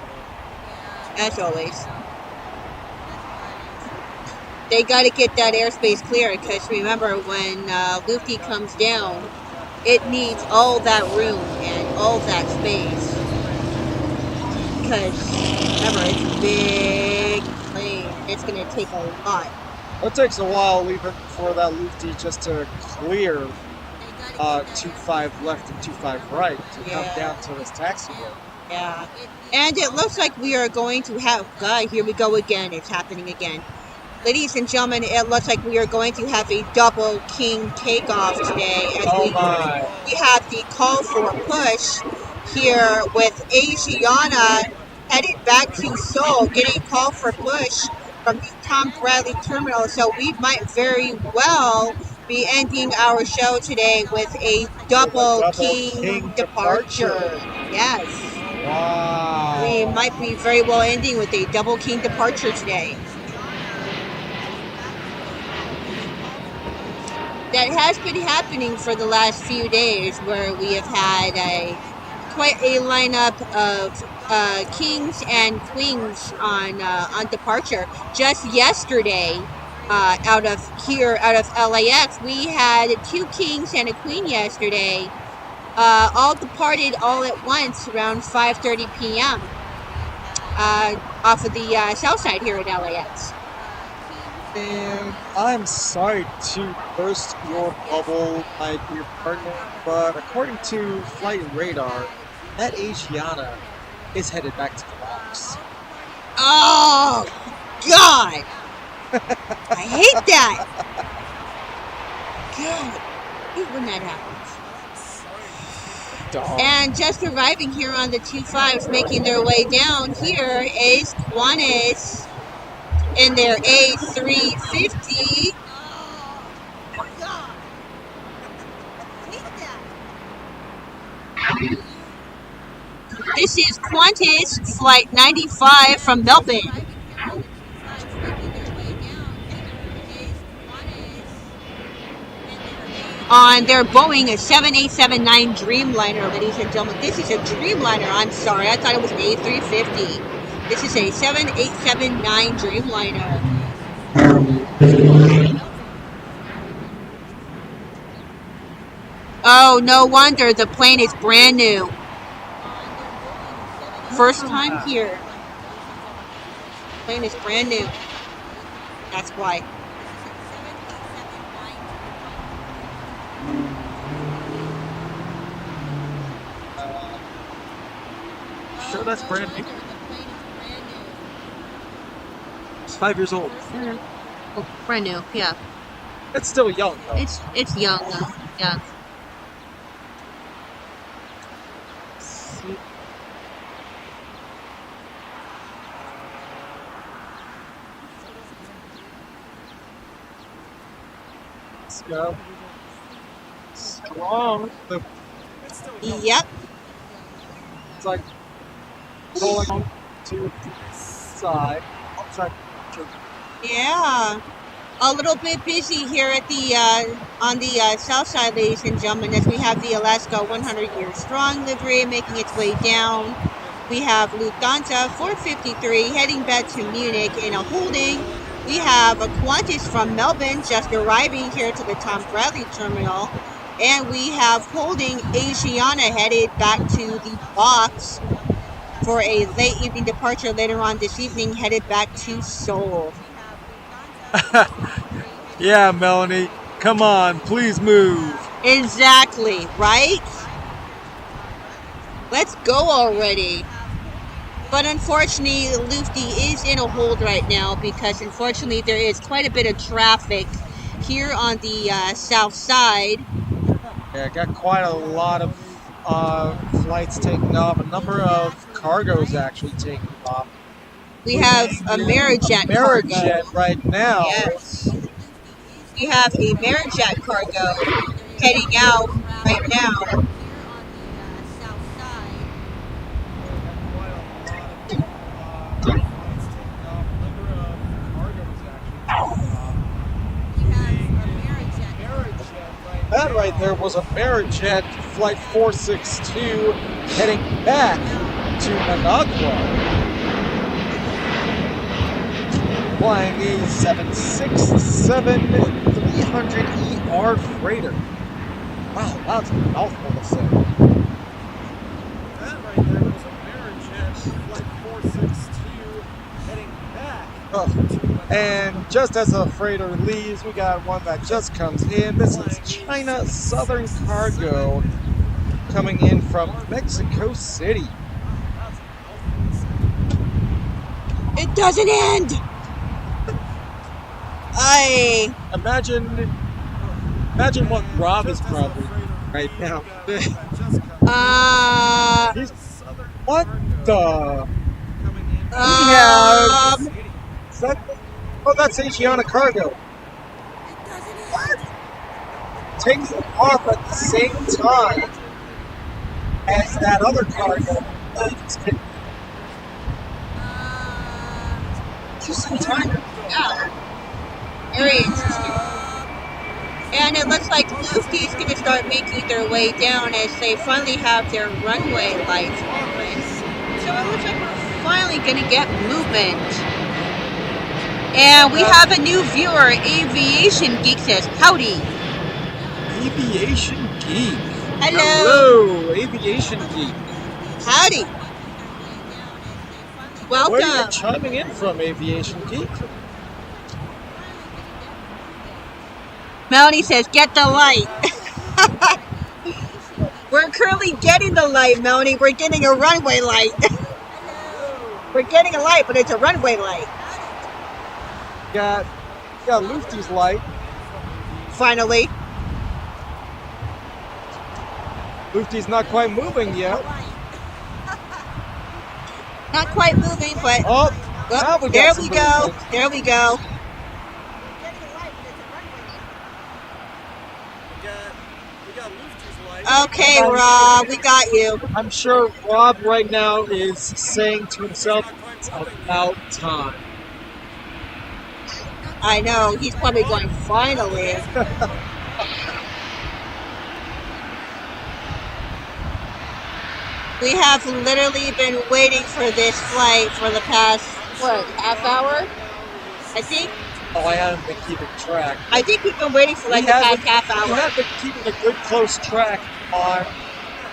As always. They got to get that airspace clear because remember, when Lufthansa comes down, it needs all that room and all that space. Because remember, it's a big plane. It's going to take a lot. It takes a while even for that Lufthansa just to clear 25 left and 25 right to come Yeah. down to this taxiway. Yeah. And it looks like we are going to have, God, here we go again. It's happening again. Ladies and gentlemen, it looks like we are going to have a double king takeoff today as Oh we my. have the call for a push here with Asiana headed back to Seoul, getting a call for push from the Tom Bradley terminal. So we might very well be ending our show today with a double king departure. Yes. Wow. We might be very well ending with a double king departure today. That has been happening for the last few days, where we have had quite a lineup of kings and queens on departure. Just yesterday, out of LAX, we had 2 kings and a queen yesterday. All departed all at once around 5:30 p.m. Off of the south side here at LAX. And I'm sorry to burst your bubble, my dear partner, but according to flight radar, that Asiana is headed back to the LAX. Oh, God! I hate that! God, I hate when that happens. Dog. And just arriving here on the 25s, making their way down here is Qantas in their A350. Oh, God. I hate that. This is Qantas Flight 95 from Melbourne. On their Boeing 7879 Dreamliner, ladies and gentlemen. This is a Dreamliner. I'm sorry, I thought it was an A350. This is a 7879 Dreamliner. Oh, no wonder the plane is brand new. First time here. Plane is brand new. That's why. Sure, that's brand new. It's 5 years old. Oh, brand new, yeah. It's still young, though. It's young though. Yeah. Let's go. Strong. Yep. It's like rolling on to the side. Outside. Yeah. A little bit busy here at the on the south side, ladies and gentlemen, as we have the Alaska 100 Year Strong livery making its way down. We have Lufthansa 453 heading back to Munich in a holding. We have a Qantas from Melbourne just arriving here to the Tom Bradley terminal. And we have holding Asiana headed back to the box for a late evening departure later on this evening, headed back to Seoul. Yeah, Melanie. Come on, please move. Exactly, right? Let's go already. But unfortunately, Lufty is in a hold right now because unfortunately there is quite a bit of traffic here on the south side. Yeah, got quite a lot of flights taking off. A number of cargoes actually taking off. We have a Amerijet cargo right now. Yes. We have a Amerijet cargo heading out right now. That right there was a Amerijet Flight 462 heading back to Managua. Flying a 767 300ER freighter. Wow, that's a mouthful to say. That right there was a Amerijet Flight 462 heading back to Managua. And just as a freighter leaves, we got one that just comes in. This is China Southern Cargo coming in from Mexico City. It doesn't end. I Imagine what Rob is probably right now. He's, what the? We have. Is that, oh, that's Asiana Cargo. What? Takes off at the same time as that other cargo. Just some time. Yeah. Very interesting. And it looks like Lufthansa's going to start making their way down as they finally have their runway lights on. So it looks like we're finally going to get movement. And we have a new viewer. Aviation Geek says, howdy. Aviation Geek. Hello. Hello, Aviation Geek. Howdy. Welcome. Where are you chiming in from, Aviation Geek? Melanie says, get the light. We're currently getting the light, Melanie. We're getting a runway light. We're getting a light, but it's a runway light. Got Lufthansa's light. Finally. Lufthansa's not quite moving yet. Not quite moving, but oh, now we there got we go. movement. There we go. Okay, Rob, we got you. I'm sure Rob right now is saying to himself, it's about time. I know, he's probably going, finally. We have literally been waiting for this flight for the past, half hour? I think. Oh, I haven't been keeping track. I think we've been waiting for the past half hour. We have been keeping a good close track on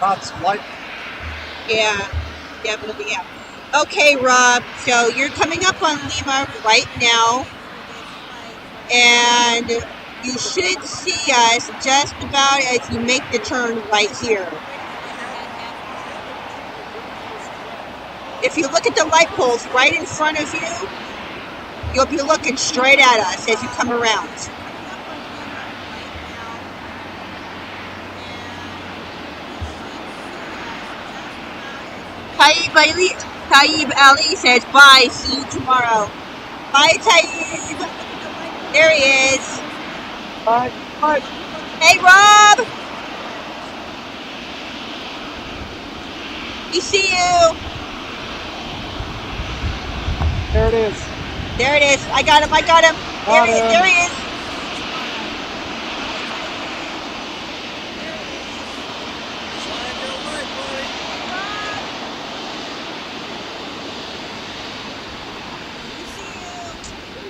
Rob's flight. Yeah, definitely, yeah. Okay, Rob, so you're coming up on Lima right now, and you should see us just about as you make the turn right here. If you look at the light poles right in front of you, you'll be looking straight at us as you come around. Taib Ali says, bye, see you tomorrow. Bye, Taib. There he is. Bye. Bye. Hey, Rob. We see you. There it is. There it is. I got him. There he is. There he is.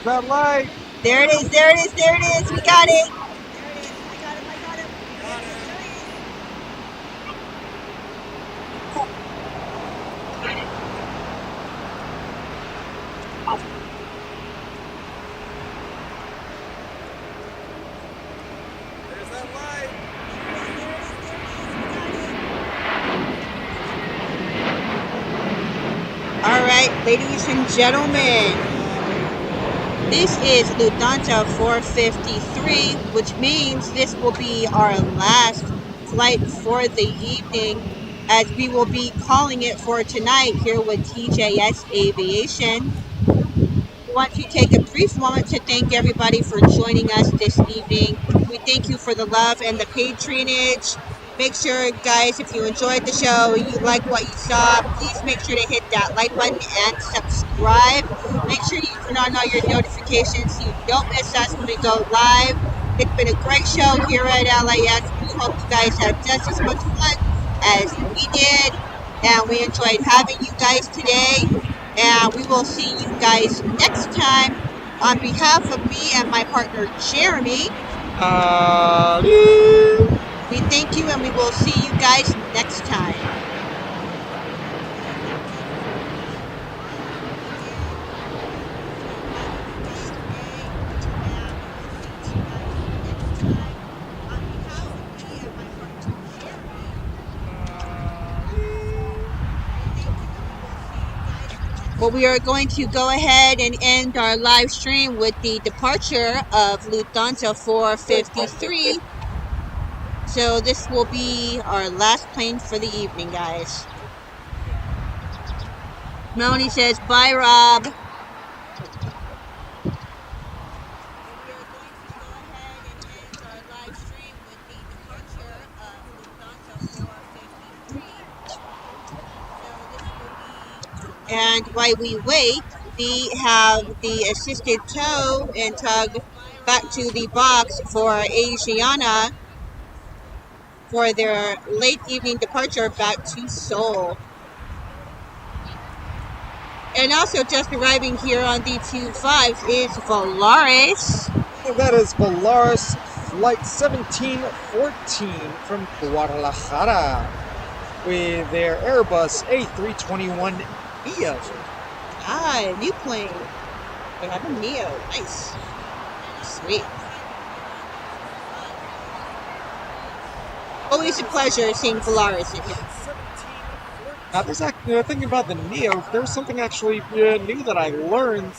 That light. There it is. There it is. There it is. We got it. Ladies and gentlemen, this is Lufthansa 453, which means this will be our last flight for the evening, as we will be calling it for tonight here with TJS Aviation. We want to take a brief moment to thank everybody for joining us this evening. We thank you for the love and the patronage. Make sure, guys, if you enjoyed the show, you like what you saw, please make sure to hit that like button and subscribe. Make sure you turn on all your notifications so you don't miss us when we go live. It's been a great show here at LAX. We hope you guys had just as much fun as we did, and we enjoyed having you guys today. And we will see you guys next time. On behalf of me and my partner Jeremy, we thank you, and we will see you guys next time. But we are going to go ahead and end our live stream with the departure of Lufthansa 453. So this will be our last plane for the evening, guys. Melanie says, bye, Rob. And while we wait, we have the assisted tow and tug back to the box for Asiana for their late evening departure back to Seoul. And also just arriving here on the 25 is Volaris. That is Volaris Flight 1714 from Guadalajara with their Airbus A321neo. Ah, new plane. They have a Neo. Nice. Sweet. Always a pleasure seeing Volaris in here. Now, there's actually, thinking about the Neo, there's something actually new that I learned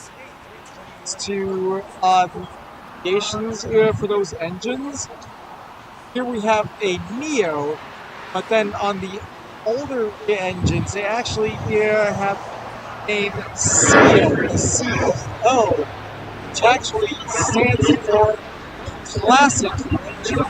to navigations for those engines. Here we have a Neo, but then on the older engines, they actually have a CO, which actually stands for Classic Engine.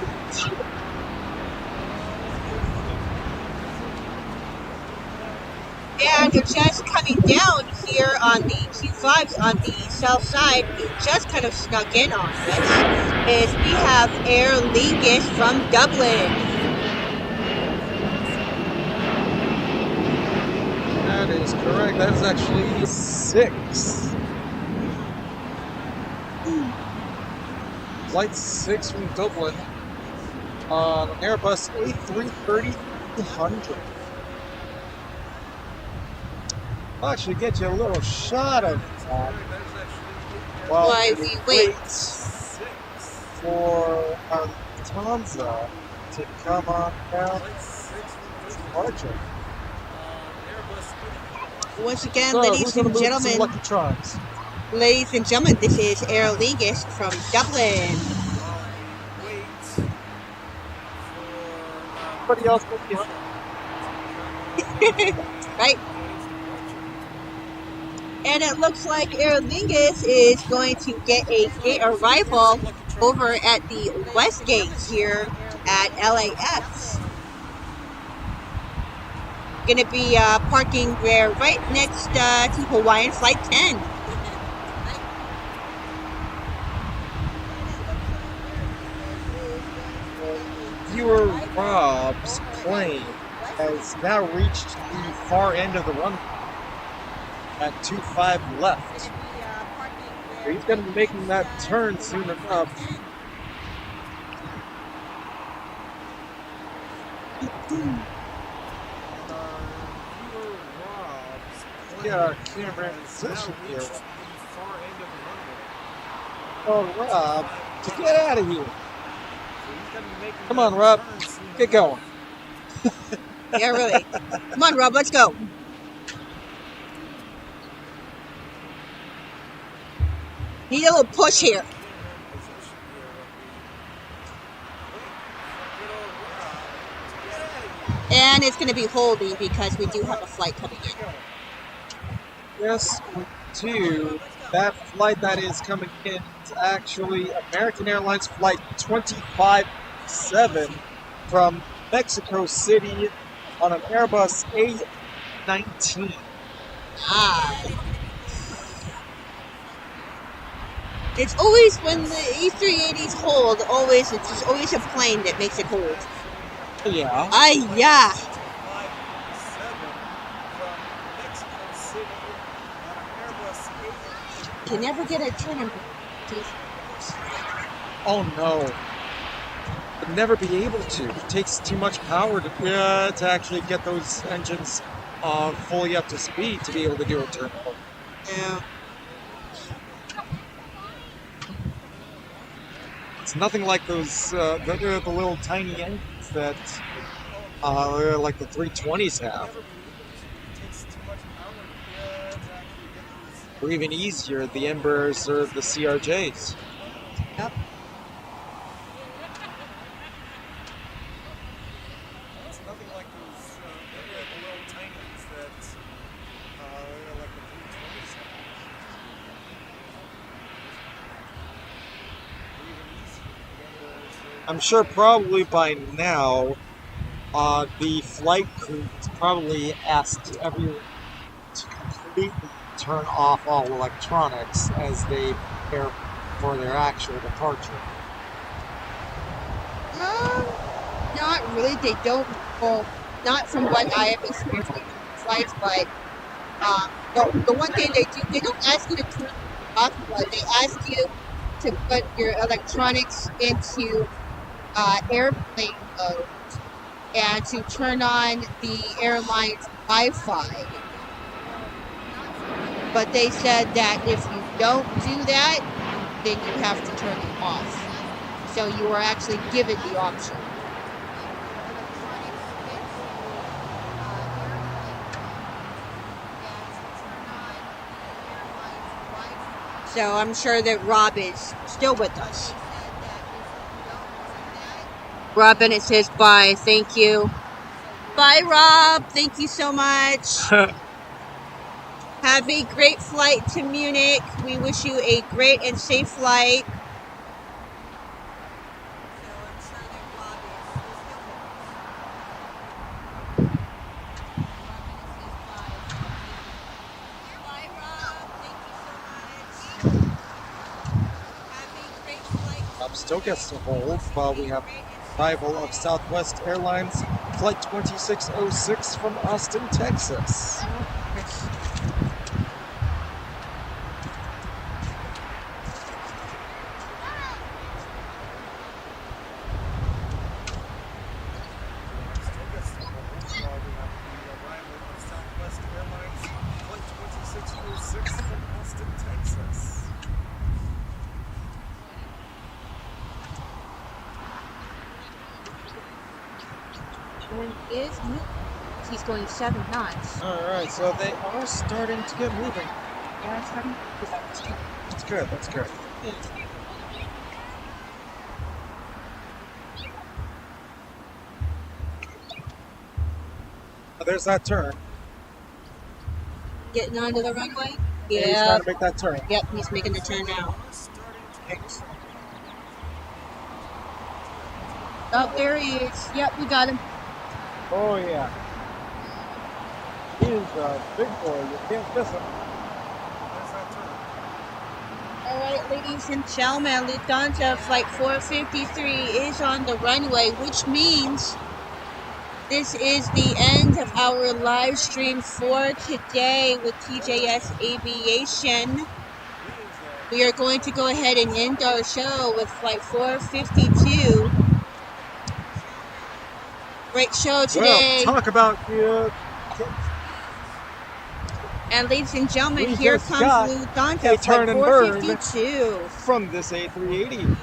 And just coming down here on the Q5s on the south side, we just kind of snuck in on this, is we have Aer Lingus from Dublin. That is correct. That is actually 6. Flight 6 from Dublin on an Airbus A330-200. I'll actually get you a little shot of that while we wait for our Lufthansa to come on down departure. Once again, So, ladies and gentlemen, Lucky Charms? ladies and gentlemen, this is Aer Lingus from Dublin. Everybody else will be right? And it looks like Aer Lingus is going to get a gate arrival over at the West Gate here at LAX. Going to be parking there right next to Hawaiian Flight 10. Viewer Rob's plane has now reached the far end of the runway at 25 left. So he's going to be making that turn soon enough. Get our camera in position here. Oh, Rob, just get out of here. Come on, Rob, get going. Yeah, really. Come on, Rob, let's go. Need a little push here. And it's going to be holding because we do have a flight coming in. Yes, we do. That flight that is coming in is actually American Airlines Flight 257 from Mexico City on an Airbus A19. Ah. It's always when the A380s hold, it's always a plane that makes it hold. Yeah. Yeah. Can never get a turn in. Oh no. Would never be able to. It takes too much power to actually get those engines fully up to speed to be able to do a turn. Yeah. It's nothing like those the little tiny engines that like the 320s have. or even easier, the Embers or the CRJs. Yep. It's nothing like those the little tinies that like the 327. Or even easier. The Embers. I'm sure probably by now, the flight crews probably asked everyone to completely turn off all electronics as they prepare for their actual departure. Not really. They don't. Well, not from what I have experienced with flights, but the one thing they do, they don't ask you to turn it off, but they ask you to put your electronics into airplane mode and to turn on the airline's Wi-Fi. But they said that if you don't do that, then you have to turn it off. So you are actually given the option. So I'm sure that Rob is still with us. Rob Bennett says bye. Thank you. Bye, Rob. Thank you so much. Have a great flight to Munich. We wish you a great and safe flight. Rob still gets to hold while we have arrival of Southwest Airlines Flight 2606 from Austin, Texas. Still gets the whole we have the arrival of Southwest Airlines Flight 2606 from Austin, Texas. He's going 7 knots. Alright, so they are starting to get moving. Yeah, it's starting. That's good, that's good. Oh, there's that turn. Getting onto the runway? He's Yeah. trying to make that turn. Yep, he's making the turn now. Oh, there he is. Yep, we got him. Oh yeah. He's a big boy. You can't miss him. There's that turn. All right, ladies and gentlemen, Lufthansa Flight 453 is on the runway, which means this is the end of our live stream for today with TJS Aviation. We are going to go ahead and end our show with Flight 452. Great show today. Well, talk about And ladies and gentlemen, We here just comes got Lufthansa a turn Flight and burn 452. from this A380.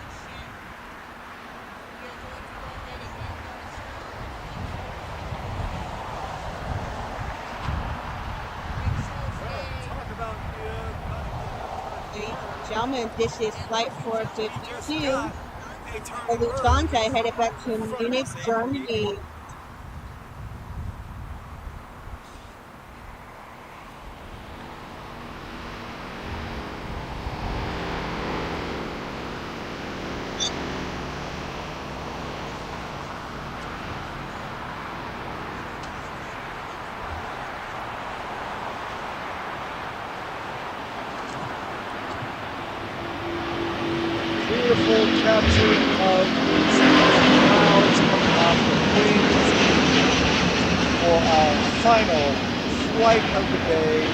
Talk about Ladies and gentlemen, this is Flight 452. a turn Lufthansa headed back to Munich, Germany. Beautiful capturing of clouds coming off the wings for our final flight of the day.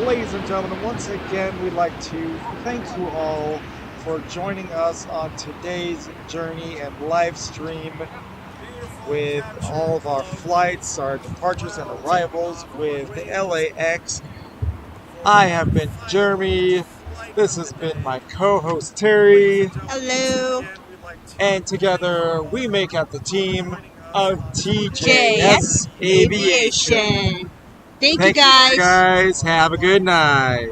Ladies and gentlemen, once again, we'd like to thank you all for joining us on today's journey and live stream with all of our flights, our departures and arrivals with the LAX. I have been Jeremy. This has been my co-host Terry, Hello. and together we make up the team of JS TJS Aviation. Aviation. Thank you, guys. Guys, have a good night.